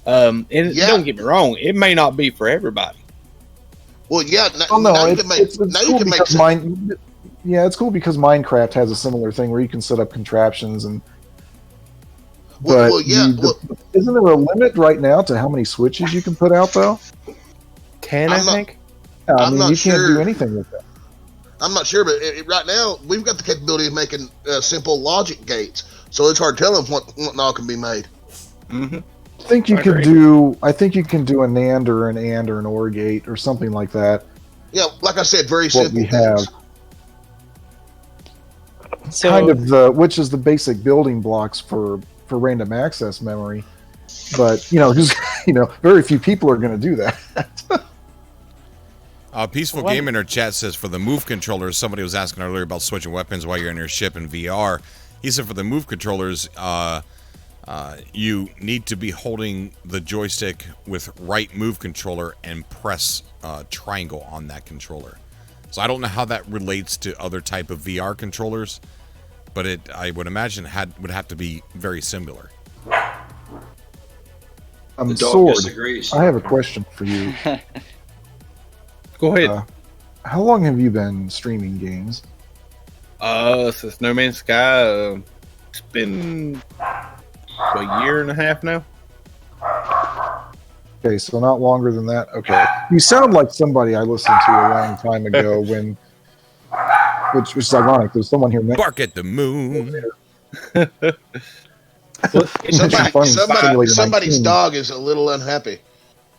Speaker 2: And don't get me wrong, it may not be for everybody.
Speaker 16: Well, yeah.
Speaker 19: Now you can make sense. Yeah, it's cool because Minecraft has a similar thing where you can set up contraptions and. But isn't there a limit right now to how many switches you can put out though?
Speaker 18: 10, I think.
Speaker 19: Yeah, I mean, you
Speaker 16: sure.
Speaker 19: can't do anything with that.
Speaker 16: I'm not sure, but right now we've got the capability of making simple logic gates, so it's hard to tell them what all can be made.
Speaker 2: Mm-hmm.
Speaker 19: I think you can do a NAND or an AND or an OR gate or something like that.
Speaker 16: Yeah, like I said, very
Speaker 19: What
Speaker 16: simple
Speaker 19: we have.
Speaker 13: So,
Speaker 19: kind of which is the basic building blocks for random access memory, but very few people are going to do that.
Speaker 1: Peaceful Game in our chat says for the move controllers, somebody was asking earlier about switching weapons while you're in your ship in VR. He said for the move controllers, you need to be holding the joystick with right move controller and press triangle on that controller. So I don't know how that relates to other type of VR controllers, but I would imagine would have to be very similar.
Speaker 19: Sword,
Speaker 8: disagrees.
Speaker 19: I have a question for you.
Speaker 2: Go ahead.
Speaker 19: How long have you been streaming games?
Speaker 2: Since No Man's Sky, it's been a year and a half now.
Speaker 19: Okay, so not longer than that. Okay, you sound like somebody I listened to a long time ago which is ironic. There's someone here.
Speaker 1: Bark at the moon.
Speaker 16: Somebody's dog is a little unhappy.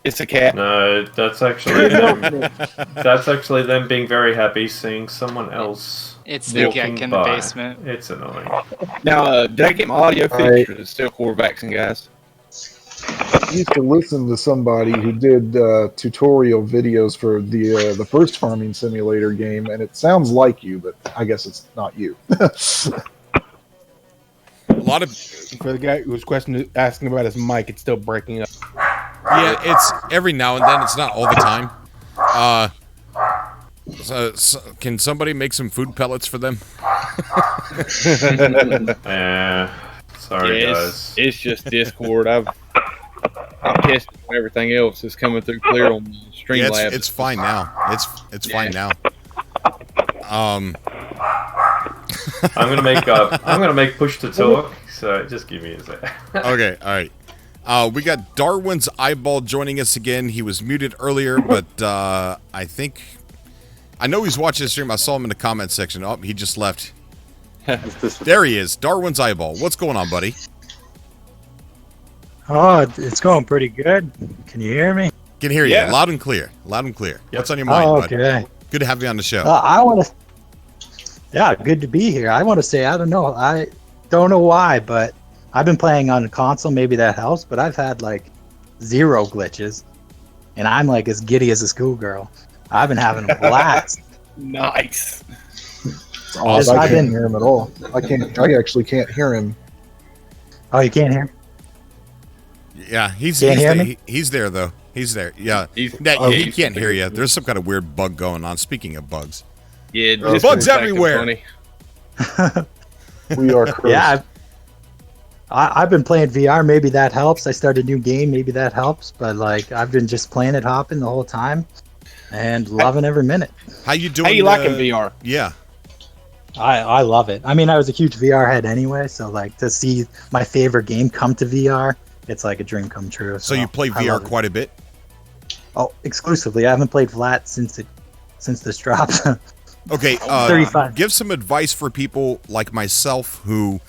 Speaker 2: It's a cat.
Speaker 12: No, that's actually them. That's actually them being very happy seeing someone else.
Speaker 14: It's the yak in the
Speaker 12: by.
Speaker 14: basement.
Speaker 12: It's annoying.
Speaker 2: Now, did I get my audio fixed? It's still Corvaxing, guys.
Speaker 19: I used to listen to somebody who did tutorial videos for the first farming simulator game, and it sounds like you, but I guess it's not you.
Speaker 1: A lot of
Speaker 18: for the guy who was asking about his mic, it's still breaking up.
Speaker 1: Yeah, it's every now and then. It's not all the time. can somebody make some food pellets for them?
Speaker 12: Sorry,
Speaker 2: Yeah,
Speaker 12: guys.
Speaker 2: It's just Discord. I've tested everything else. It's coming through clear on Streamlabs.
Speaker 1: Yeah, it's fine now. It's fine now.
Speaker 12: I'm gonna make push to talk. So just give me a sec.
Speaker 1: Okay, all right. We got Darwin's Eyeball joining us again. He was muted earlier, but I know he's watching the stream. I saw him in the comment section. Oh, he just left. There he is, Darwin's Eyeball. What's going on, buddy?
Speaker 20: Oh, it's going pretty good. Can you hear me?
Speaker 1: Can hear you loud and clear. Loud and clear. What's on your mind, bud?
Speaker 20: Okay.
Speaker 1: Good to have you on the show.
Speaker 20: I want to. Yeah, good to be here. I want to say I don't know. I don't know why, but I've been playing on a console. Maybe that helps, but I've had like 0 glitches, and I'm like as giddy as a schoolgirl. I've been having a blast.
Speaker 2: Nice.
Speaker 19: Awesome. I can't hear him at all. I actually can't hear him.
Speaker 20: Oh, you can't hear him?
Speaker 1: Yeah, he's
Speaker 20: Can't hear
Speaker 1: there.
Speaker 20: me?
Speaker 1: He's there though. He's there. Yeah, he can't hear you. There's some kind of weird bug going on. Speaking of bugs,
Speaker 2: yeah,
Speaker 1: bugs everywhere.
Speaker 19: We are cursed.
Speaker 20: Yeah, I've been playing VR. Maybe that helps. I started a new game. Maybe that helps. But like, I've been just Planet hopping the whole time, and loving every minute.
Speaker 1: How you doing?
Speaker 2: How you liking VR?
Speaker 1: Yeah,
Speaker 20: I love it. I mean, I was a huge VR head anyway, so like to see my favorite game come to VR, it's like a dream come true.
Speaker 1: So you play
Speaker 20: I
Speaker 1: VR
Speaker 20: love it.
Speaker 1: quite a bit?
Speaker 20: Oh, exclusively. I haven't played flat since this drop.
Speaker 1: Okay,
Speaker 20: 35.
Speaker 1: Give some advice for people like myself who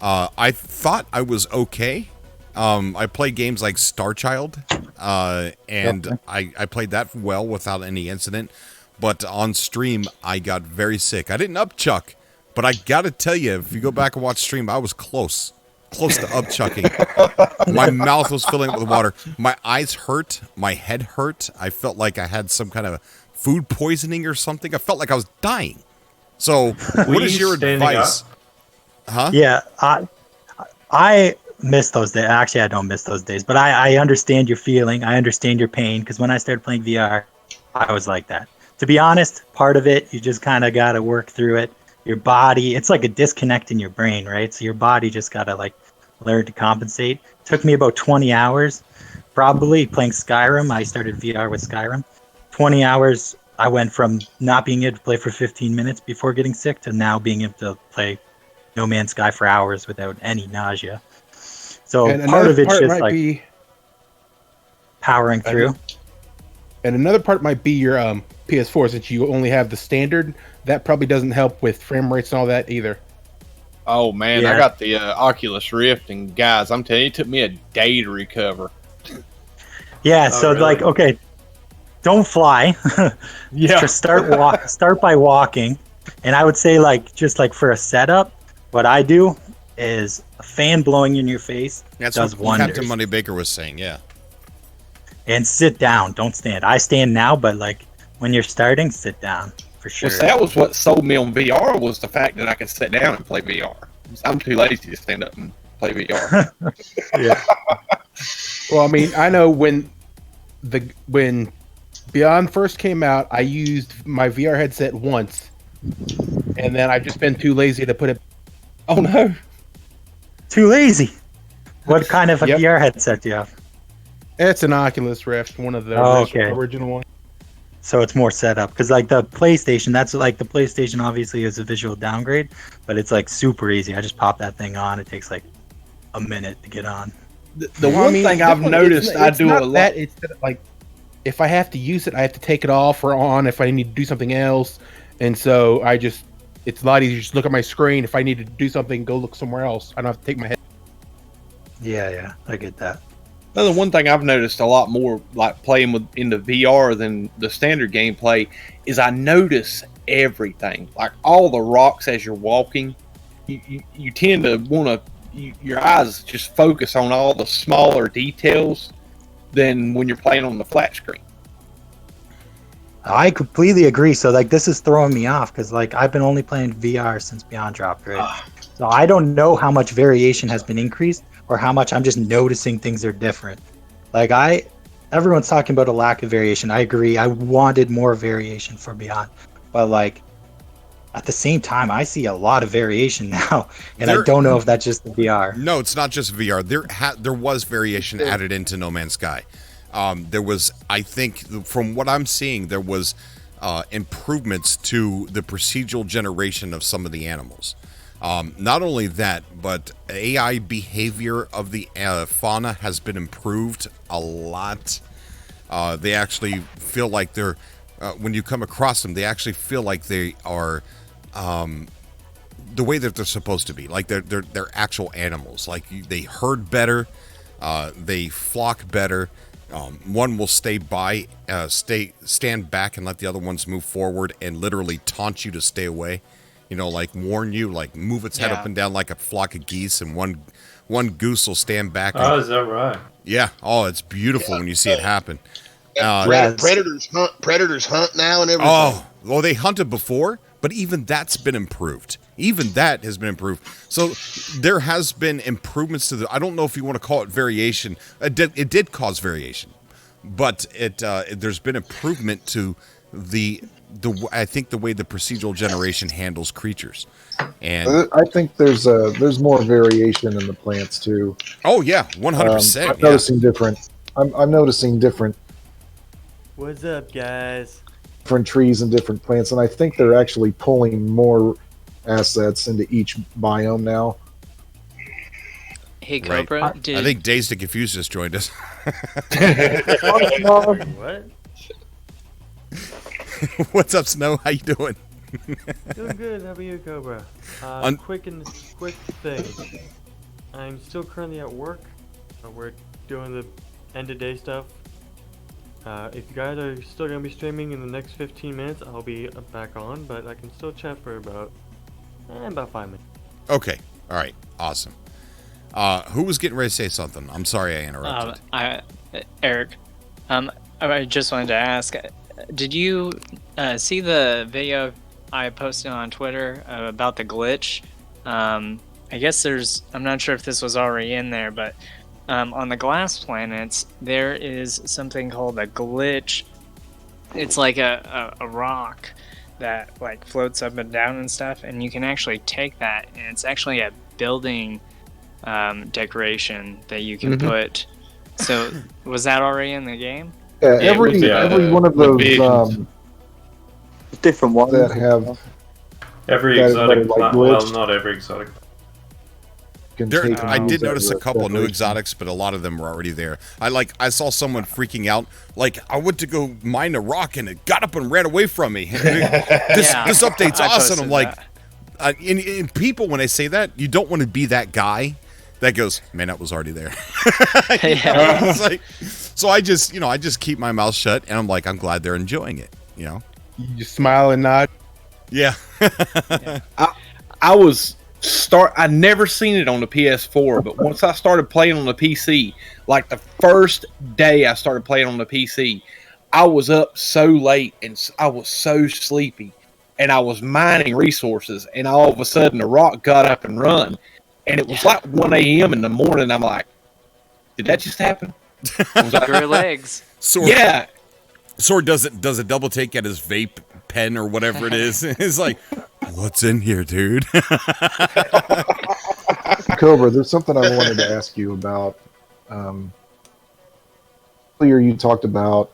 Speaker 1: I thought I was okay. I play games like Star Child, and
Speaker 20: Okay.
Speaker 1: I played that well without any incident. But on stream, I got very sick. I didn't upchuck, but I got to tell you, if you go back and watch stream, I was close to upchucking. My mouth was filling up with water. My eyes hurt. My head hurt. I felt like I had some kind of food poisoning or something. I felt like I was dying. So, what is your advice? Huh?
Speaker 20: Yeah, I miss those days. Actually, I don't miss those days, but I understand your feeling. I understand your pain, because when I started playing VR, I was like that. To be honest, part of it, you just kind of got to work through it. Your body, it's like a disconnect in your brain, right? So your body just got to like learn to compensate. Took me about 20 hours, probably playing Skyrim. I started VR with Skyrim. 20 hours, I went from not being able to play for 15 minutes before getting sick to now being able to play No Man's Sky for hours without any nausea. So
Speaker 18: And
Speaker 20: part of
Speaker 18: another
Speaker 20: it's
Speaker 18: part
Speaker 20: just
Speaker 18: might
Speaker 20: like
Speaker 18: be
Speaker 20: powering through.
Speaker 18: And another part might be your PS4, since you only have the standard. That probably doesn't help with frame rates and all that either.
Speaker 2: Oh man,
Speaker 20: Yeah.
Speaker 2: I got the Oculus Rift, and guys, I'm telling you, it took me a day to recover.
Speaker 20: Yeah,
Speaker 2: Oh,
Speaker 20: so
Speaker 2: really?
Speaker 20: like, okay, don't fly.
Speaker 2: Yeah.
Speaker 20: Just start by walking. And I would say like just like for a setup, what I do is a fan blowing in your face
Speaker 1: That's
Speaker 20: does
Speaker 1: what
Speaker 20: wonders.
Speaker 1: Captain Money Baker was saying, yeah.
Speaker 20: And sit down, don't stand. I stand now, but like when you're starting, sit down for sure.
Speaker 2: Well, that was what sold me on VR, was the fact that I could sit down and play VR. I'm too lazy to stand up and play VR.
Speaker 20: Yeah.
Speaker 18: Well, I mean, I know when Beyond first came out, I used my VR headset once, and then I've just been too lazy to put it.
Speaker 2: Oh no!
Speaker 20: Too lazy. What kind of a
Speaker 18: Yep.
Speaker 20: VR headset do you have?
Speaker 18: It's an Oculus Rift, one of the
Speaker 20: Oh, okay.
Speaker 18: original ones.
Speaker 20: So it's more set up, because like the PlayStation, that's like the PlayStation obviously is a visual downgrade, but it's like super easy. I just pop that thing on. It takes like a minute to get on.
Speaker 2: The one thing I've noticed I do a lot.
Speaker 18: That it's that, like, if I have to use it, I have to take it off or on if I need to do something else, and so it's a lot easier to just look at my screen. If I need to do something, go look somewhere else. I don't have to take my head.
Speaker 20: Yeah, I get that.
Speaker 2: Another one thing I've noticed a lot more, like playing in the VR than the standard gameplay, is I notice everything. Like all the rocks as you're walking, you tend to want to, your eyes just focus on all the smaller details than when you're playing on the flat screen.
Speaker 20: I completely agree. So like this is throwing me off, because like I've been only playing VR since Beyond dropped, right? So I don't know how much variation has been increased or how much I'm just noticing things are different. Like everyone's talking about a lack of variation. I agree. I wanted more variation for Beyond, but like at the same time, I see a lot of variation now, and I don't know if that's just the VR.
Speaker 1: No, it's not just VR. There was variation added into No Man's Sky. There was, I think, from what I'm seeing, there was improvements to the procedural generation of some of the animals. Not only that, but AI behavior of the fauna has been improved a lot. They actually feel like they're, when you come across them, they actually feel like they are the way that they're supposed to be. Like they're actual animals. Like they herd better, they flock better. One will stand back and let the other ones move forward and literally taunt you to stay away. You know, like warn you, like move its head up and down like a flock of geese, and one goose will stand back.
Speaker 12: Oh, is that right?
Speaker 1: Yeah. Oh, it's beautiful when you see it happen.
Speaker 16: Predators hunt now and everything.
Speaker 1: Oh, well, they hunted before, but even that's been improved. Even that has been improved. So there has been improvements to the. I don't know if you want to call it variation. It did cause variation, but there's been improvement to the I think the way the procedural generation handles creatures, and
Speaker 19: I think there's more variation in the plants too.
Speaker 1: Oh yeah, 100%.
Speaker 19: I'm noticing different. I'm noticing different
Speaker 21: What's up, guys?
Speaker 19: different trees and different plants, and I think they're actually pulling more assets into each biome now.
Speaker 14: Hey, Cobra,
Speaker 1: I think Dazed and Confused just joined us.
Speaker 21: What?
Speaker 1: What's up, Snow? How you doing?
Speaker 21: Doing good. How about you, Cobra? Quick thing. I'm still currently at work. We're doing the end-of-day stuff. If you guys are still going to be streaming in the next 15 minutes, I'll be back on, but I can still chat for about 5 minutes.
Speaker 1: Okay. All right. Awesome. Who was getting ready to say something? I'm sorry I interrupted.
Speaker 14: Eric, I just wanted to ask, did you see the video I posted on Twitter about the glitch? I guess I'm not sure if this was already in there, but on the glass planets, there is something called a glitch. It's like a rock that like floats up and down and stuff, and you can actually take that, and it's actually a building decoration that you can put. So was that already in the game?
Speaker 19: Yeah, every one of those
Speaker 9: different ones
Speaker 19: that have
Speaker 12: every exotic well, not every exotic.
Speaker 1: I did notice a couple of new exotics, but a lot of them were already there. I saw someone freaking out. Like, I went to go mine a rock and it got up and ran away from me. This update's awesome. I'm like, in people, when I say that, you don't want to be that guy that goes, man, that was already there. It's like, so I just keep my mouth shut, and I'm like, I'm glad they're enjoying it. You know,
Speaker 18: you smile and nod.
Speaker 1: Yeah.
Speaker 2: I never seen it on the PS4, but once I started playing on the PC, like the first day I started playing on the PC, I was up so late and I was so sleepy, and I was mining resources, and all of a sudden the rock got up and run, and it was like 1 a.m. in the morning. I'm like, did that just happen?
Speaker 14: Your legs.
Speaker 1: Sword, yeah. Sword does a double take at his vape pen or whatever it is. It's like, what's in here, dude?
Speaker 19: Cobra, there's something I wanted to ask you about. Earlier you talked about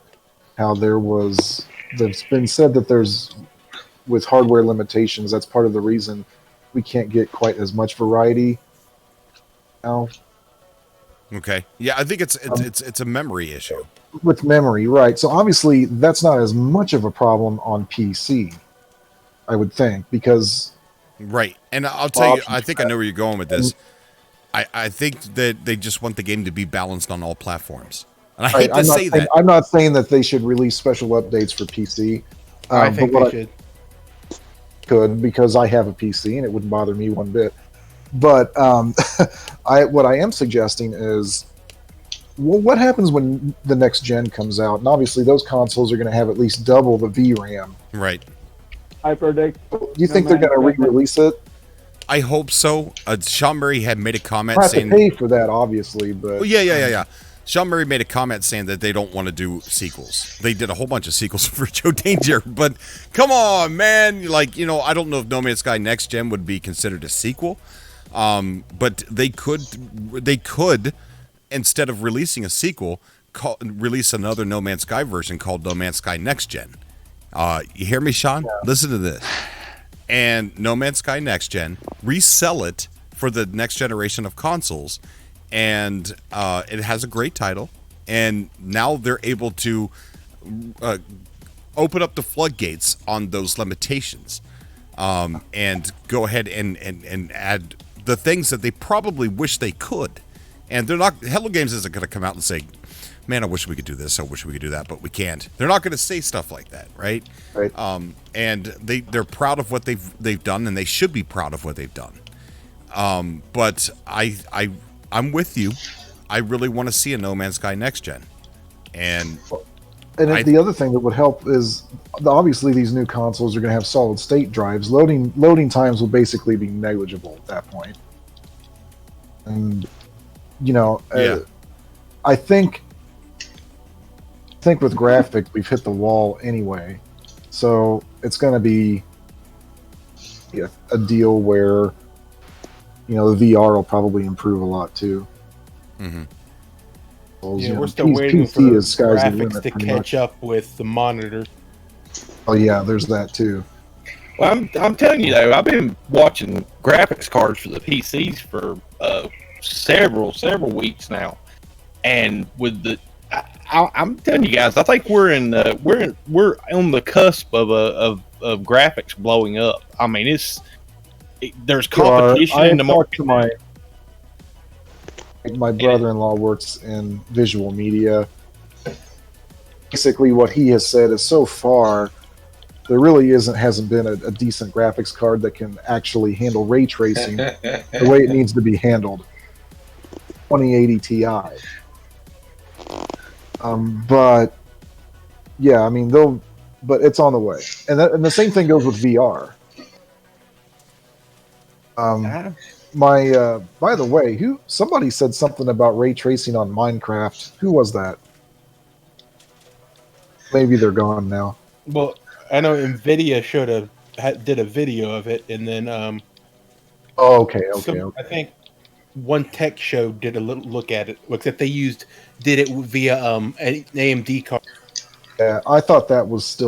Speaker 19: how there's been said that there's, with hardware limitations, that's part of the reason we can't get quite as much variety now.
Speaker 1: Okay. Yeah, I think it's a memory issue.
Speaker 19: With memory, right. So obviously that's not as much of a problem on PC, I would think, because...
Speaker 1: Right. And I'll tell you, I think I know where you're going with this. I think that they just want the game to be balanced on all platforms. And I hate to say that.
Speaker 19: I'm not saying that they should release special updates for PC.
Speaker 18: I think they should.
Speaker 19: Could, because I have a PC and it wouldn't bother me one bit. But what I am suggesting is, well, what happens when the next gen comes out? And obviously those consoles are going to have at least double the VRAM.
Speaker 1: Right.
Speaker 17: I predict.
Speaker 19: Do you think they're going to re-release it?
Speaker 1: I hope so. Sean Murray had made a comment
Speaker 19: I have
Speaker 1: saying...
Speaker 19: to pay for that, obviously, but...
Speaker 1: Well, yeah. Sean Murray made a comment saying that they don't want to do sequels. They did a whole bunch of sequels for Joe Danger, but come on, man. Like, you know, I don't know if No Man's Sky Next Gen would be considered a sequel, but they could, instead of releasing a sequel, release another No Man's Sky version called No Man's Sky Next Gen. You hear me, Sean? Yeah. Listen to this. And No Man's Sky Next Gen, resell it for the next generation of consoles, and it has a great title, and now they're able to open up the floodgates on those limitations, and go ahead and add the things that they probably wish they could. And they're not, Hello Games isn't going to come out and say, man, I wish we could do this, I wish we could do that, but we can't. They're not going to say stuff like that, right?
Speaker 19: Right.
Speaker 1: And they're proud of what they've done, and they should be proud of what they've done. But I'm with you. I really want to see a No Man's Sky Next Gen. And
Speaker 19: the other thing that would help is, obviously these new consoles are going to have solid state drives. Loading times will basically be negligible at that point. And, you know, I think with graphics we've hit the wall anyway. So it's going to be a deal where, you know, the VR will probably improve a lot too.
Speaker 1: Mm-hmm.
Speaker 18: Yeah, we're still waiting for graphics to catch up with the monitor.
Speaker 19: Oh yeah, there's that too.
Speaker 2: Well, I'm telling you though, I've been watching graphics cards for the PCs for several weeks now, and with the, I'm telling you guys, I think we're on the cusp of graphics blowing up. I mean, there's competition in the market.
Speaker 19: My brother-in-law works in visual media. Basically, what he has said is, so far, there really hasn't been a decent graphics card that can actually handle ray tracing the way it needs to be handled. 2080 Ti. But yeah, I mean, but it's on the way, and the same thing goes with VR. By the way, somebody said something about ray tracing on Minecraft. Who was that? Maybe they're gone now.
Speaker 18: Well, I know Nvidia did a video of it, and then
Speaker 19: okay.
Speaker 18: I think one tech show did a little look at it, except they did it via an AMD card.
Speaker 19: Yeah, I thought that was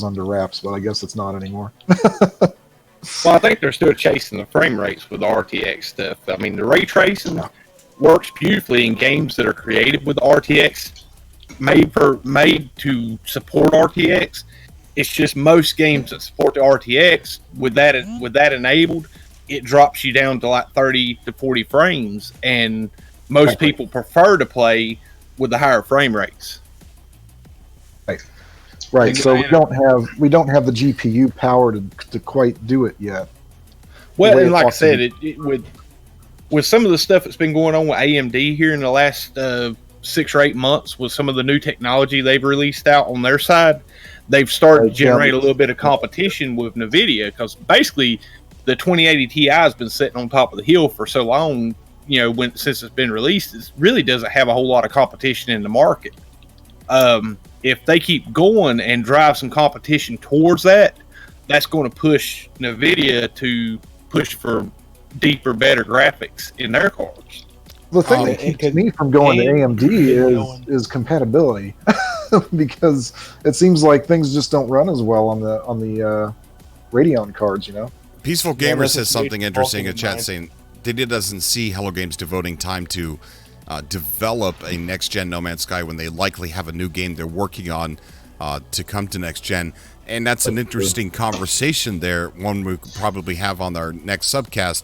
Speaker 19: under wraps, but I guess it's not anymore.
Speaker 2: Well, I think they're still chasing the frame rates with the RTX stuff. I mean, the ray tracing works beautifully in games that are created with RTX, made to support RTX. It's just most games that support the RTX, with that enabled, it drops you down to like 30 to 40 frames, and most people prefer to play with the higher frame rates.
Speaker 19: Right, so we don't have the GPU power to quite do it yet.
Speaker 2: Well, and like I said, with some of the stuff that's been going on with AMD here in the last 6 or 8 months, with some of the new technology they've released out on their side, they've started to generate a little bit of competition with NVIDIA, because basically the 2080 Ti has been sitting on top of the hill for so long, you know, since it's been released, it really doesn't have a whole lot of competition in the market. If they keep going and drive some competition towards that, that's going to push NVIDIA to push for deeper, better graphics in their cards.
Speaker 19: The thing that keeps me from going to AMD is compatibility, because it seems like things just don't run as well on the Radeon cards, you know.
Speaker 1: Peaceful Gamer says something interesting in chat, saying Didier doesn't see Hello Games devoting time to develop a next-gen No Man's Sky when they likely have a new game they're working on to come to next-gen. And that's an interesting conversation there, one we could probably have on our next subcast.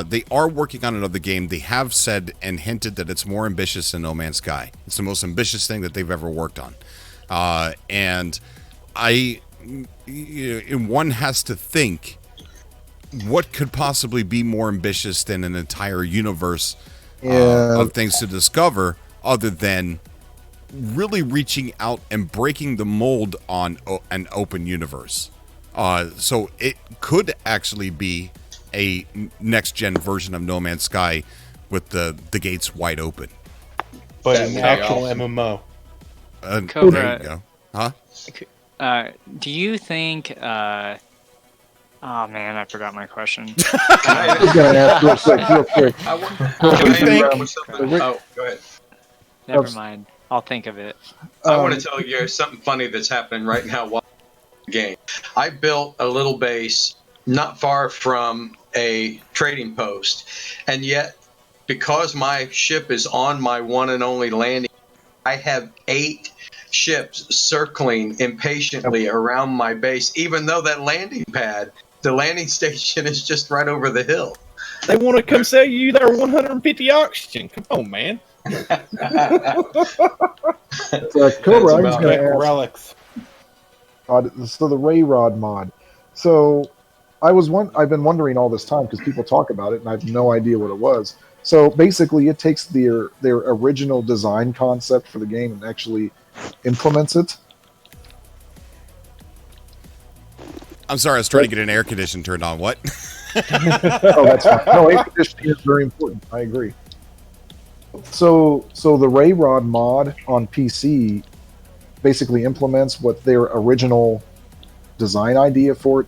Speaker 1: They are working on another game. They have said and hinted that it's more ambitious than No Man's Sky. It's the most ambitious thing that they've ever worked on. And one has to think, what could possibly be more ambitious than an entire universe of things to discover, other than really reaching out and breaking the mold on an open universe. So it could actually be a next-gen version of No Man's Sky with the gates wide open.
Speaker 18: but
Speaker 8: That
Speaker 18: an
Speaker 8: would be
Speaker 18: actual
Speaker 8: awesome.
Speaker 18: MMO.
Speaker 14: Cobra,
Speaker 1: there you go. Huh?
Speaker 14: Do you think? Oh man, I forgot my question.
Speaker 19: I'm gonna ask real quick.
Speaker 8: Oh, go ahead.
Speaker 14: Never mind. I'll think of it.
Speaker 8: I want to tell you something funny that's happening right now while I'm playing the game. I built a little base not far from a trading post, and yet because my ship is on my one and only landing, I have 8 ships circling impatiently around my base, even though that landing pad, the landing station, is just right over the hill.
Speaker 2: They want to come sell you their 150 oxygen. Come on, man.
Speaker 19: Cobra, I was going to ask.
Speaker 18: Relics.
Speaker 19: So the Ray Rod mod. So I've been wondering all this time because people talk about it and I have no idea what it was. So basically, it takes their original design concept for the game and actually implements it.
Speaker 1: I'm sorry, I was trying to get an air condition turned on. What?
Speaker 19: Oh, that's fine. No, air conditioning is very important. I agree. So the Ray Rod mod on PC basically implements what their original design idea for it.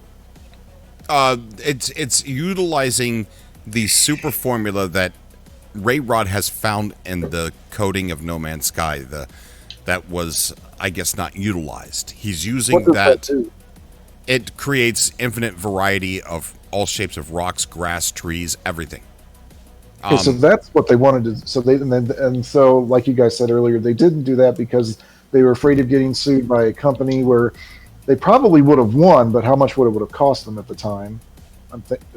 Speaker 1: It's utilizing the super formula that Ray Rod has found in the coding of No Man's Sky. That was, I guess, not utilized. He's using that. It creates infinite variety of all shapes of rocks, grass, trees, everything.
Speaker 19: Okay, so that's what they wanted to. So so like you guys said earlier, they didn't do that because they were afraid of getting sued by a company where they probably would have won, but how much would it have cost them at the time?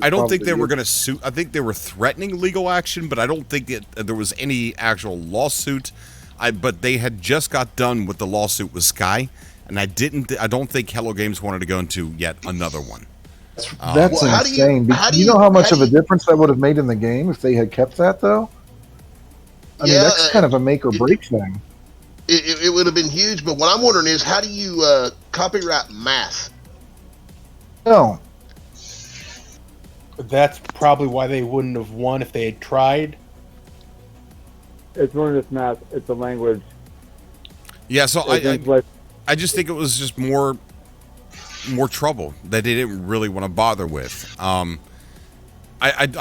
Speaker 1: I don't think they were going to sue. I think they were threatening legal action, but I don't think there was any actual lawsuit. But they had just got done with the lawsuit with Sky, and I don't think Hello Games wanted to go into yet another one.
Speaker 19: That's insane. Do you know how much of a difference that would have made in the game if they had kept that, though? I mean, that's kind of a make or break thing.
Speaker 16: It would have been huge, but what I'm wondering is, how do you copyright math?
Speaker 19: No.
Speaker 18: That's probably why they wouldn't have won if they had tried.
Speaker 17: It's more than just math. It's a language.
Speaker 1: Yeah, so I just think it was just more trouble that they didn't really want to bother with. I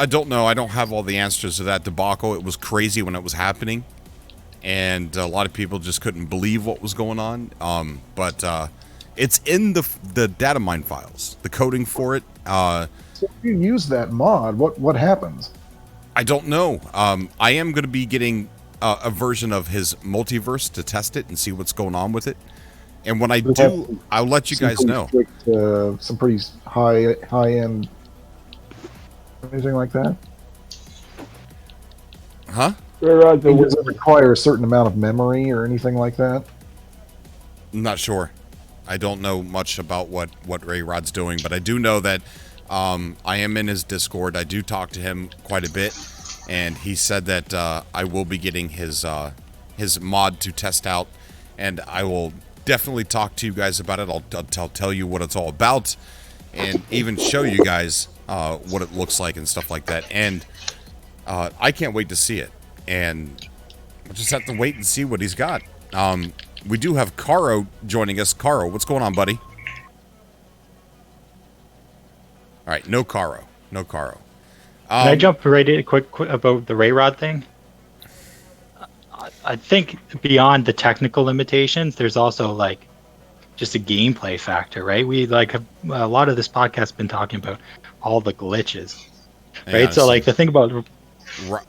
Speaker 1: don't know. I don't have all the answers to that debacle. It was crazy when it was happening, and a lot of people just couldn't believe what was going on. But it's in the data mine files, the coding for it.
Speaker 19: So if you use that mod, what happens?
Speaker 1: I don't know. I am going to be getting a version of his multiverse to test it and see what's going on with it. And when I do, I'll let you guys know.
Speaker 19: Some pretty high end, anything like that.
Speaker 1: Huh?
Speaker 19: Does it require a certain amount of memory or anything like that?
Speaker 1: I'm not sure. I don't know much about what Ray Rod's doing, but I do know that I am in his Discord. I do talk to him quite a bit, and he said that I will be getting his mod to test out, and I will definitely talk to you guys about it. I'll tell you what it's all about, and even show you guys what it looks like and stuff like that. And I can't wait to see it, and we'll just have to wait and see what he's got. We do have Caro joining us. Caro, what's going on, buddy? All right, no Caro.
Speaker 20: Can I jump right in quick about the Ray Rod thing? I think beyond the technical limitations, there's also like just a gameplay factor, right? We like have, a lot of this podcast has been talking about all the glitches, right?
Speaker 1: Yeah,
Speaker 20: so like the thing about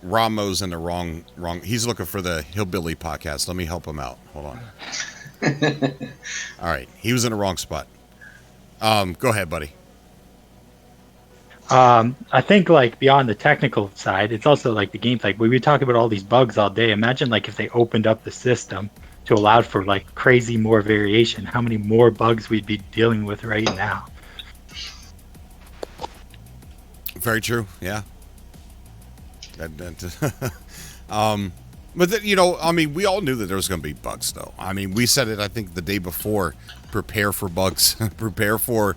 Speaker 1: Ramo's in the wrong. He's looking for the Hillbilly podcast. Let me help him out. Hold on. All right, he was in the wrong spot. Go ahead, buddy.
Speaker 20: I think like beyond the technical side, it's also like the gameplay. Like, we talk about all these bugs all day. Imagine like if they opened up the system to allow for like crazy more variation, how many more bugs we'd be dealing with right now.
Speaker 1: Very true. Yeah. But you know, I mean, we all knew that there was going to be bugs, though. I mean, we said it, I think, the day before. Prepare for bugs. Prepare for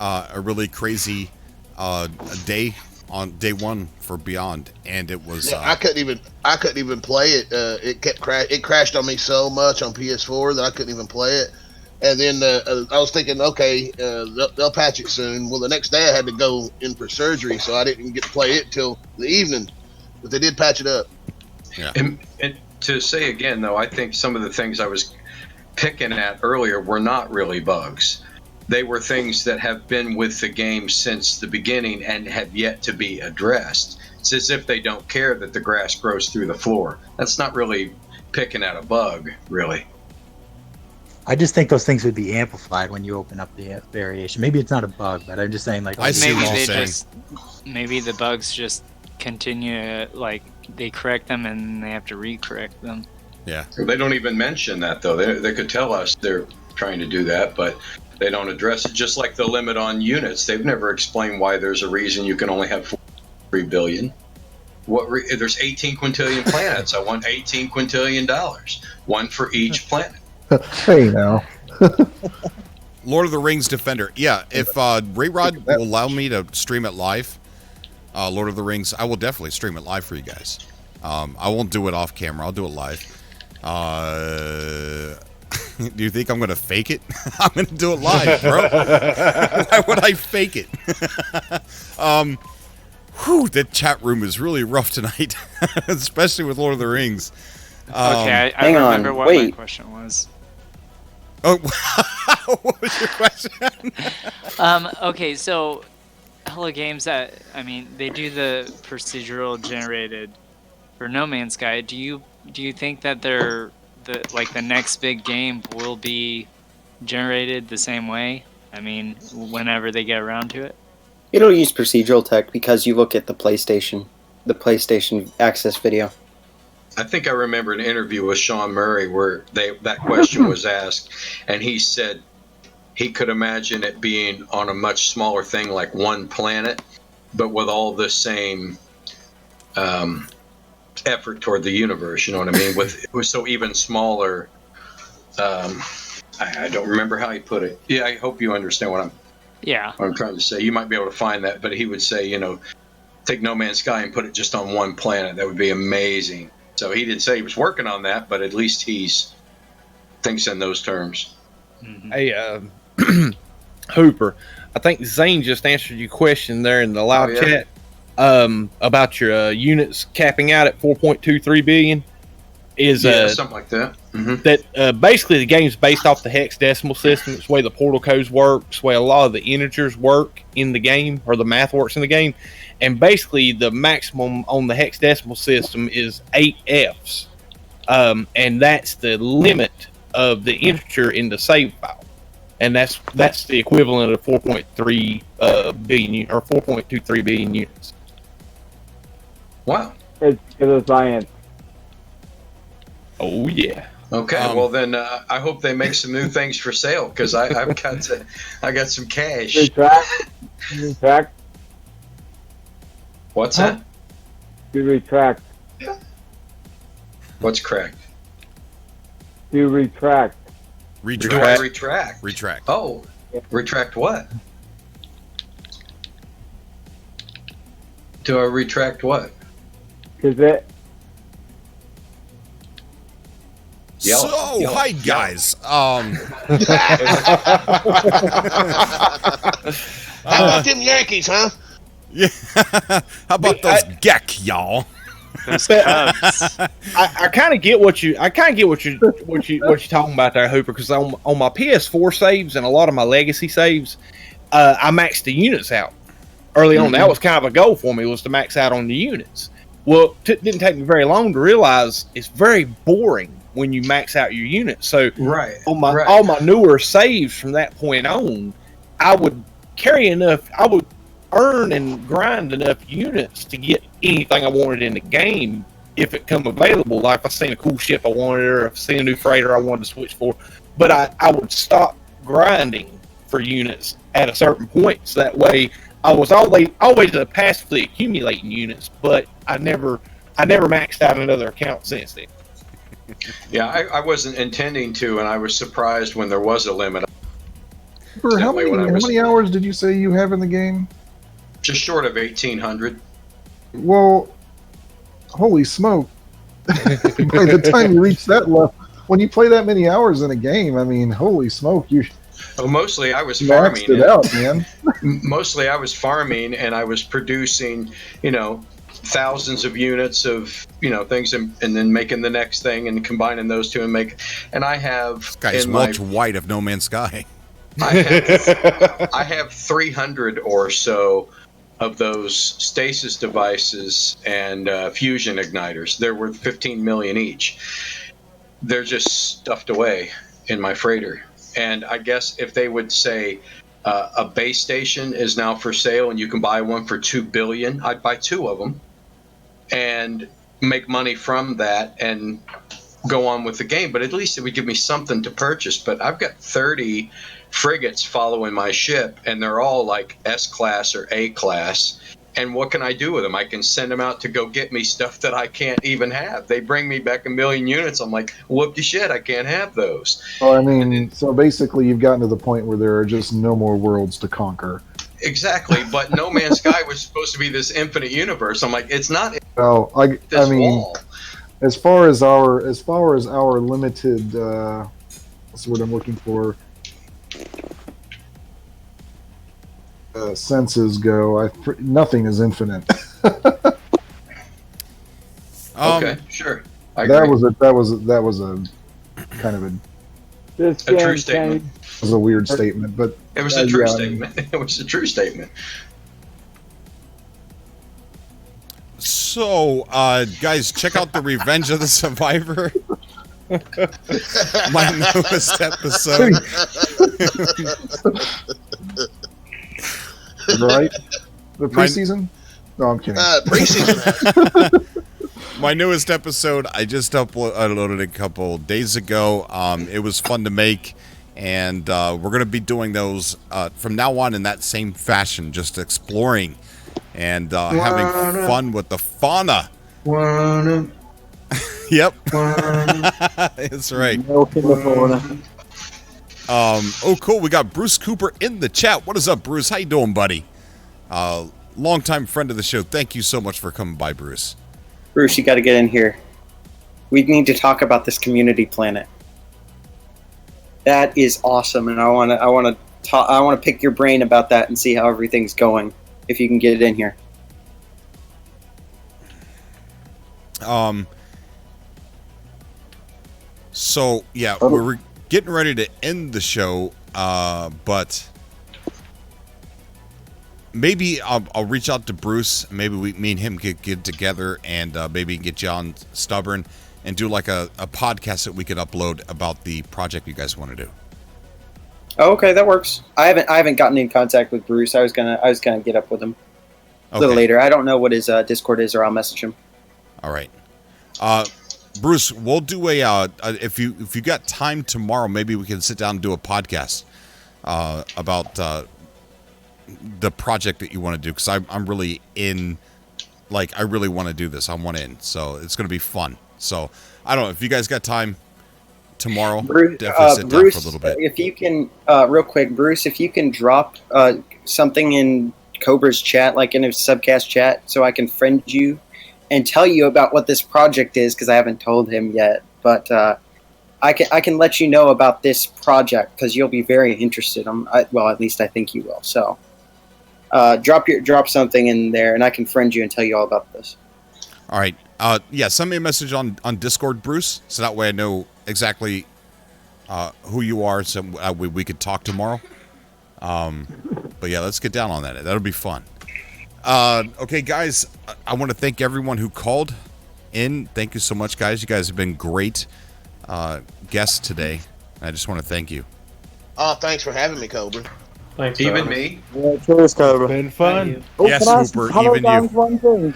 Speaker 1: a really crazy a day on day one for Beyond, and it was.
Speaker 16: I couldn't even play it. It kept it crashed on me so much on PS4 that I couldn't even play it. And then I was thinking, okay, they'll patch it soon. Well, the next day I had to go in for surgery, so I didn't get to play it till the evening. But they did patch it up.
Speaker 1: Yeah.
Speaker 8: And to say again, though, I think some of the things I was picking at earlier were not really bugs. They were things that have been with the game since the beginning and have yet to be addressed. It's as if they don't care that the grass grows through the floor. That's not really picking at a bug, really.
Speaker 20: I just think those things would be amplified when you open up the variation. Maybe it's not a bug, but I'm just saying, like,
Speaker 14: maybe the bugs just continue, like they correct them and they have to re-correct them.
Speaker 1: Yeah.
Speaker 8: They don't even mention that, though. They could tell us they're trying to do that, but they don't address it. Just like the limit on units, they've never explained why there's a reason you can only have 3 billion. There's 18 quintillion planets. I want $18 quintillion, one for each planet.
Speaker 19: Hey now.
Speaker 1: Lord of the Rings Defender. Yeah, if Rayrod will allow me to stream it live, Lord of the Rings, I will definitely stream it live for you guys. I won't do it off camera. I'll do it live. Do you think I'm going to fake it? I'm going to do it live, bro. Why would I fake it? The chat room is really rough tonight, especially with Lord of the Rings.
Speaker 14: Okay, I remember what my question was.
Speaker 1: Oh, what was your question?
Speaker 14: Okay, so Hello Games, I mean, they do the procedural generated for No Man's Sky. Do you think that the next big game will be generated the same way? I mean, whenever they get around to it?
Speaker 6: It'll use procedural tech because you look at the PlayStation access video.
Speaker 8: I think I remember an interview with Sean Murray where that question was asked, and he said he could imagine it being on a much smaller thing like one planet, but with all the same effort toward the universe. You know what I mean? It was so even smaller. I don't remember how he put it. Yeah, I hope you understand what I'm trying to say. You might be able to find that, but he would say, take No Man's Sky and put it just on one planet. That would be amazing. So he didn't say he was working on that, but at least he's thinks in those terms.
Speaker 2: Hey, Hooper, I think Zane just answered your question there in the live chat about your units capping out at 4.23 billion.
Speaker 8: Something like that. Mm-hmm.
Speaker 2: That basically the game's based off the hexadecimal system. It's the way the portal codes work. It's the way a lot of the integers work in the game, or the math works in the game. And basically the maximum on the hexadecimal system is 8 Fs. And that's the limit of the integer in the save file. And that's the equivalent of 4.3 billion or 4.23 billion units.
Speaker 8: Wow.
Speaker 17: It's a science.
Speaker 2: Oh yeah.
Speaker 8: Okay, well then I hope they make some new things for sale because I got some cash.
Speaker 17: Retract.
Speaker 8: What's that?
Speaker 17: You retract.
Speaker 8: What's cracked?
Speaker 17: You retract.
Speaker 1: Retract.
Speaker 8: Do I retract?
Speaker 1: Retract.
Speaker 8: Oh, retract what? Do I retract what?
Speaker 17: Because it.
Speaker 1: Hi guys.
Speaker 16: Them Yankees, huh?
Speaker 1: Yeah. How about those Geck, y'all?
Speaker 14: Those Cubs.
Speaker 2: I kind of get what you're talking about there, Hooper. Because on my PS4 saves and a lot of my legacy saves, I maxed the units out early on. That was kind of a goal for me, was to max out on the units. Well, it didn't take me very long to realize it's very boring when you max out your units. So all my newer saves from that point on, I would earn and grind enough units to get anything I wanted in the game if it come available. Like if I seen a cool ship I wanted, or if I seen a new freighter I wanted to switch for. But I would stop grinding for units at a certain point, so that way I was always passively accumulating units, but I never maxed out another account since then.
Speaker 8: Yeah, I wasn't intending to, and I was surprised when there was a limit.
Speaker 19: How many hours did you say you have in the game?
Speaker 8: Just short of 1,800.
Speaker 19: Well, holy smoke! By the time you reach that level, when you play that many hours in a game, I mean, holy smoke, you.
Speaker 8: Well, mostly I was
Speaker 19: maxed
Speaker 8: farming.
Speaker 19: it out, man.
Speaker 8: Mostly I was farming, and I was producing, thousands of units of, things, and then making the next thing and combining those two and I have.
Speaker 1: This guy's Walter White of No Man's Sky.
Speaker 8: I have 300 or so of those stasis devices and fusion igniters. They're worth 15 million each. They're just stuffed away in my freighter. And I guess if they would say a base station is now for sale and you can buy one for $2 billion, I'd buy 2 of them and make money from that and go on with the game. But at least it would give me something to purchase. But I've got 30 frigates following my ship, and they're all like S-class or A-class. And what can I do with them? I can send them out to go get me stuff that I can't even have. They bring me back 1 million units. I'm like, whoop-de shit, I can't have those.
Speaker 19: Well, I mean, so basically you've gotten to the point where there are just no more worlds to conquer.
Speaker 8: Exactly, but No Man's Sky was supposed to be this infinite universe. I'm like, it's not.
Speaker 19: Well, I mean,
Speaker 8: wall.
Speaker 19: as far as our limited, what's the word I'm looking for? Senses go, nothing is infinite.
Speaker 8: Okay, sure.
Speaker 19: That was a kind of
Speaker 8: a true statement.
Speaker 19: It was a weird statement, but
Speaker 8: it was a true statement. It was a true statement.
Speaker 1: So, guys, check out the Revenge of the Survivor. My newest episode.
Speaker 19: Right? The preseason? No, I'm kidding.
Speaker 16: Preseason.
Speaker 1: My newest episode, I just uploaded a couple days ago. It was fun to make, and we're going to be doing those from now on in that same fashion, just exploring and having fun with the fauna. Yep. That's right. Oh, cool. We got Bruce Cooper in the chat. What is up, Bruce? How you doing, buddy? Longtime friend of the show. Thank you so much for coming by, Bruce.
Speaker 6: Bruce, you got to get in here. We need to talk about this community planet. That is awesome, and I want to pick your brain about that and see how everything's going. If you can get it in here.
Speaker 1: So yeah, we're getting ready to end the show, but maybe I'll reach out to Bruce. Maybe me and him could get together and maybe get John Stubborn and do like a podcast that we could upload about the project you guys want to do.
Speaker 6: Oh, okay, that works. I haven't gotten in contact with Bruce. I was gonna get up with him a little later. I don't know what his Discord is, or I'll message him.
Speaker 1: All right, Bruce, we'll do a if you got time tomorrow, maybe we can sit down and do a podcast about the project that you want to do, because I'm really in. Like, I really want to do this. I want in, so it's going to be fun. So I don't know if you guys got time tomorrow.
Speaker 6: Bruce,
Speaker 1: definitely sit down for a little bit.
Speaker 6: If you can, real quick, Bruce, if you can drop something in Cobra's chat, like in a SUBCAST chat, so I can friend you and tell you about what this project is, because I haven't told him yet. But I can let you know about this project, because you'll be very interested. Well, at least I think you will. So drop something in there, and I can friend you and tell you all about this.
Speaker 1: All right. Yeah, send me a message on Discord, Bruce, so that way I know exactly who you are, so we could talk tomorrow. But yeah, let's get down on that. That'll be fun. Okay, guys, I want to thank everyone who called in. Thank you so much, guys. You guys have been great guests today. I just want to thank you.
Speaker 16: Thanks for having me, Cobra.
Speaker 8: Thanks, even me.
Speaker 9: Yeah, cheers, Cobra.
Speaker 18: Been fun.
Speaker 1: Yes, Hooper, even you.
Speaker 9: One thing.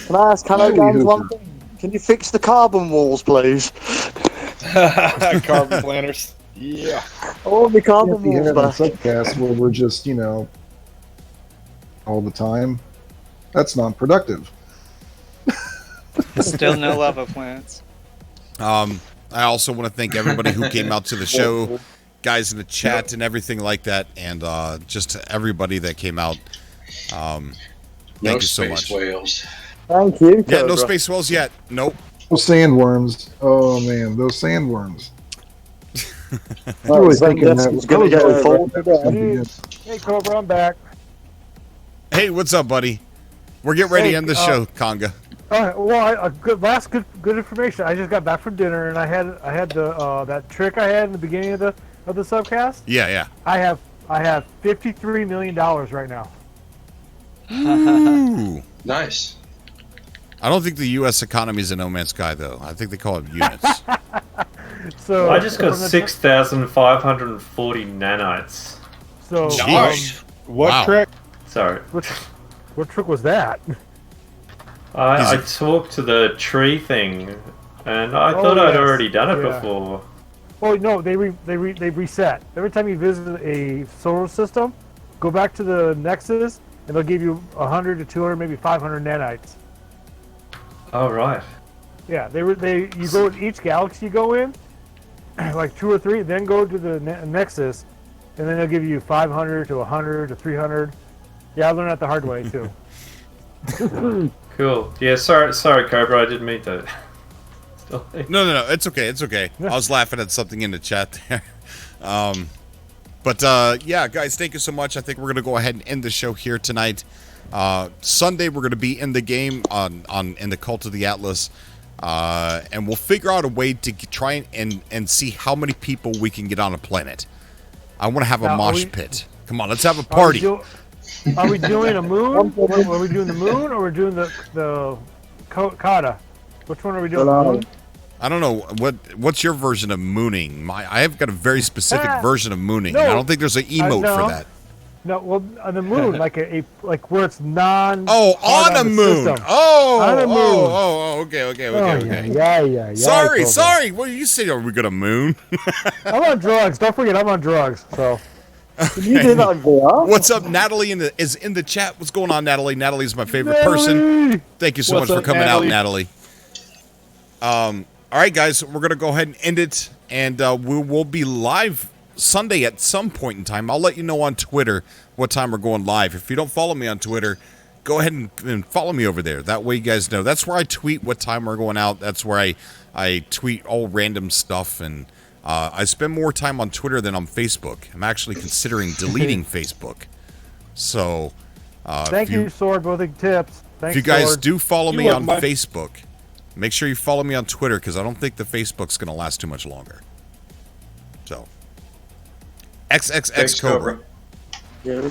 Speaker 9: Can I ask Hello Guns one thing? Can you fix the carbon walls, please?
Speaker 2: Carbon planters.
Speaker 19: Yeah.
Speaker 9: Oh, the carbon walls
Speaker 19: on
Speaker 9: back.
Speaker 19: SUBCAST where we're just, all the time. That's non-productive.
Speaker 13: Still no lava plants.
Speaker 1: I also want to thank everybody who came out to the show guys in the chat and everything like that, and just to everybody that came out. Thank you so much.
Speaker 8: Space whales.
Speaker 9: Thank you.
Speaker 1: Yeah, no
Speaker 9: Cobra.
Speaker 1: space whales yet. Nope.
Speaker 19: Those sandworms. Oh man, those sandworms.
Speaker 9: Well,
Speaker 19: really
Speaker 9: Sven
Speaker 19: thinking that
Speaker 9: Dustin's
Speaker 19: was
Speaker 9: gonna
Speaker 19: gonna
Speaker 9: go
Speaker 19: go
Speaker 9: full
Speaker 19: today.
Speaker 3: Hey, Cobra, I'm back.
Speaker 1: Hey, what's up, buddy? We're getting ready to
Speaker 3: Hey,
Speaker 1: end the show, Conga.
Speaker 3: All right. Well, good information. I just got back from dinner and I had the that trick I had in the beginning of the subcast.
Speaker 1: Yeah.
Speaker 3: I have $53 million right now.
Speaker 1: Ooh.
Speaker 8: Nice.
Speaker 1: I don't think the U.S. economy is a no man's sky, though. I think they call it units.
Speaker 3: So
Speaker 12: I just got 6,540 nanites.
Speaker 3: So
Speaker 18: What trick?
Speaker 12: Sorry.
Speaker 3: What trick was that?
Speaker 12: I talked to the tree thing, and I thought I'd already done it before.
Speaker 3: Oh no, they reset. Every time you visit a solar system, go back to the Nexus, and they'll give you 100 to 200, maybe 500 nanites.
Speaker 12: Oh right.
Speaker 3: Yeah, you go in each galaxy you go in, like 2 or 3, then go to the Nexus, and then they'll give you 500 to 100 to 300. Yeah, I learned that the hard way too.
Speaker 12: Cool. Yeah, sorry, Cobra. I didn't mean to.
Speaker 1: No. It's okay. I was laughing at something in the chat there. But yeah, guys, thank you so much. I think we're gonna go ahead and end the show here tonight. Sunday we're gonna be in the game in the Cult of the Atlas, and we'll figure out a way to try and see how many people we can get on a planet. I want to have a mosh pit. Come on, let's have a party.
Speaker 3: Are we doing a moon? Are we doing the moon, or we're doing the Kata? Which one are we doing? The moon?
Speaker 1: I don't know what's your version of mooning. I have got a very specific version of mooning.
Speaker 3: No,
Speaker 1: and I don't think there's an emote for that.
Speaker 3: No, well, on the moon, like where it's non.
Speaker 1: Oh, on a moon.
Speaker 3: System.
Speaker 1: Oh,
Speaker 3: on a moon.
Speaker 1: Okay.
Speaker 3: Yeah.
Speaker 1: Sorry. What do you say? Are we gonna moon?
Speaker 3: I'm on drugs. Don't forget, I'm on drugs. So.
Speaker 9: You do that VR?
Speaker 1: What's up, Natalie? Is in the chat. What's going on, Natalie? Natalie's my favorite person. Thank you so much for coming out, Natalie. All right, guys, we're gonna go ahead and end it, and we'll be live Sunday at some point in time. I'll let you know on Twitter what time we're going live. If you don't follow me on Twitter, go ahead and follow me over there. That way, you guys know. That's where I tweet what time we're going out. That's where I tweet all random stuff and. I spend more time on Twitter than on Facebook. I'm actually considering deleting Facebook. So,
Speaker 3: thank you, Sword, both the tips. Thanks,
Speaker 1: if you guys
Speaker 3: Sword.
Speaker 1: do follow me on Facebook, make sure you follow me on Twitter because I don't think the Facebook's going to last too much longer. So, XXX Cobra.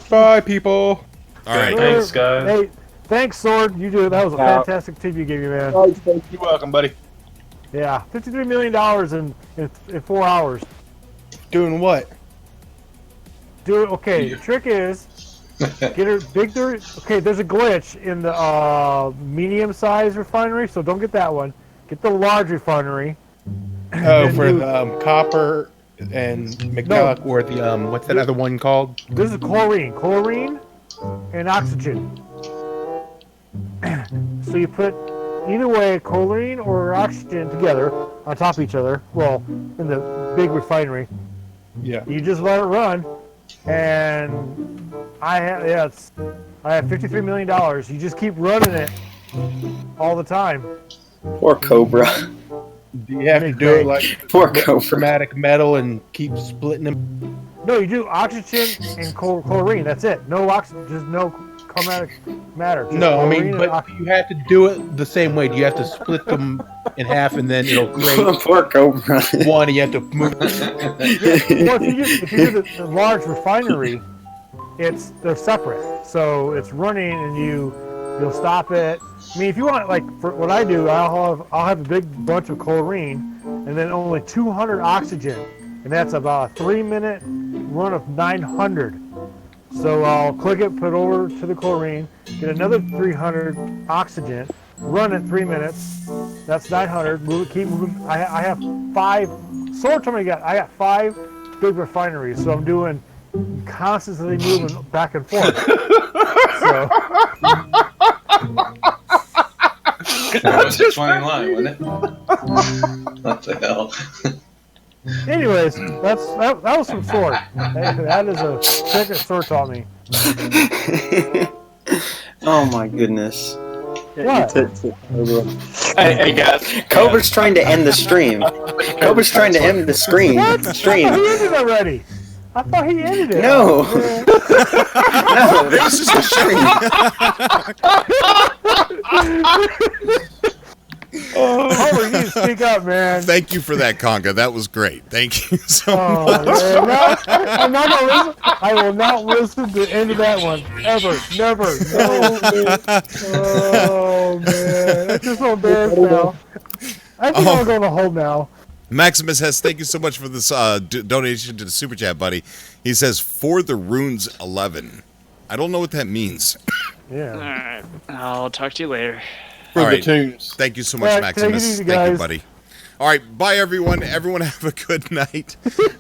Speaker 18: Bye, people.
Speaker 1: All right.
Speaker 12: Thanks, guys.
Speaker 3: Hey, thanks, Sword. That was a fantastic tip you gave me, man.
Speaker 2: You're welcome, buddy.
Speaker 3: Yeah, $53 million in 4 hours.
Speaker 18: Doing what?
Speaker 3: Okay, the trick is get a bigger. Okay, there's a glitch in the medium-sized refinery, so don't get that one. Get the large refinery.
Speaker 18: Oh, for the copper and metallic, or the what's that other one called?
Speaker 3: This is chlorine, and oxygen. So you put. Either way, chlorine or oxygen together on top of each other. Well, in the big refinery.
Speaker 18: Yeah.
Speaker 3: You just let it run, and I have $53 million. You just keep running it all the time.
Speaker 6: Poor Cobra.
Speaker 18: Do you have to do it like
Speaker 6: Poor Cobra.
Speaker 18: chromatic metal and keep splitting them?
Speaker 3: No, you do oxygen and chlorine. That's it. No oxygen, just no chromatic matter. Just
Speaker 18: No, I mean,
Speaker 3: chlorine
Speaker 18: but you have to do it the same way. Do you have to split them in half and then it'll create
Speaker 6: Poor Cobra.
Speaker 18: one and you have to move
Speaker 3: Well, if you do the large refinery, they're separate. So it's running and you'll stop it. I mean, if you want, like, for what I do, I'll have a big bunch of chlorine and then only 200 oxygen. And that's about a 3-minute run of 900. So I'll click it, put it over to the chlorine, get another 300 oxygen, run it 3 minutes. That's 900. Move it, keep moving. I have 5. Solar told me I got 5 big refineries, so I'm doing constantly moving back and forth. So.
Speaker 8: That was a funny line, wasn't it? What the hell?
Speaker 3: Anyways, that was some sword. That is a trick that sword taught me.
Speaker 6: Oh my goodness.
Speaker 3: What?
Speaker 6: Hey guys, Cobra's trying to end the stream. Cobra's trying to end the stream.
Speaker 3: What? I thought he ended already. I thought he ended it.
Speaker 6: No.
Speaker 3: No,
Speaker 1: this is a
Speaker 3: Homer, you need to speak up, man.
Speaker 1: Thank you for that, Conga. That was great. Thank you so much.
Speaker 3: Man, no, I'm not gonna listen. I will not listen to the end of that one ever. Never. No. Oh man, I'm just so embarrassed now. I think I'm going to hold now.
Speaker 1: Maximus has, thank you so much for this donation to the super chat, buddy. He says, for the runes 11. I don't know what that means.
Speaker 3: Yeah.
Speaker 14: All right. I'll talk to you later.
Speaker 1: All right.
Speaker 2: tunes.
Speaker 1: Thank you so much,
Speaker 3: Yeah,
Speaker 1: Maximus.
Speaker 3: take it easy,
Speaker 1: Thank you,
Speaker 3: guys.
Speaker 1: buddy. All right, bye everyone. Everyone have a good night.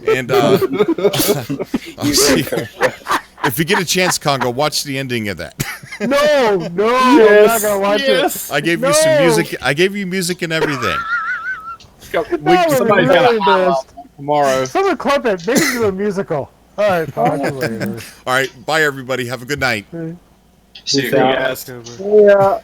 Speaker 1: And I'll see you. If you get a chance, Congo, watch the ending of that.
Speaker 3: No, I'm not gonna watch it.
Speaker 1: I gave you some music. I gave you music and everything.
Speaker 2: Somebody's got a highlight tomorrow.
Speaker 3: Someone clip it. Maybe do a musical. All right, talk to you later.
Speaker 1: All right, bye everybody. Have a good night.
Speaker 2: See you guys.
Speaker 17: Yeah.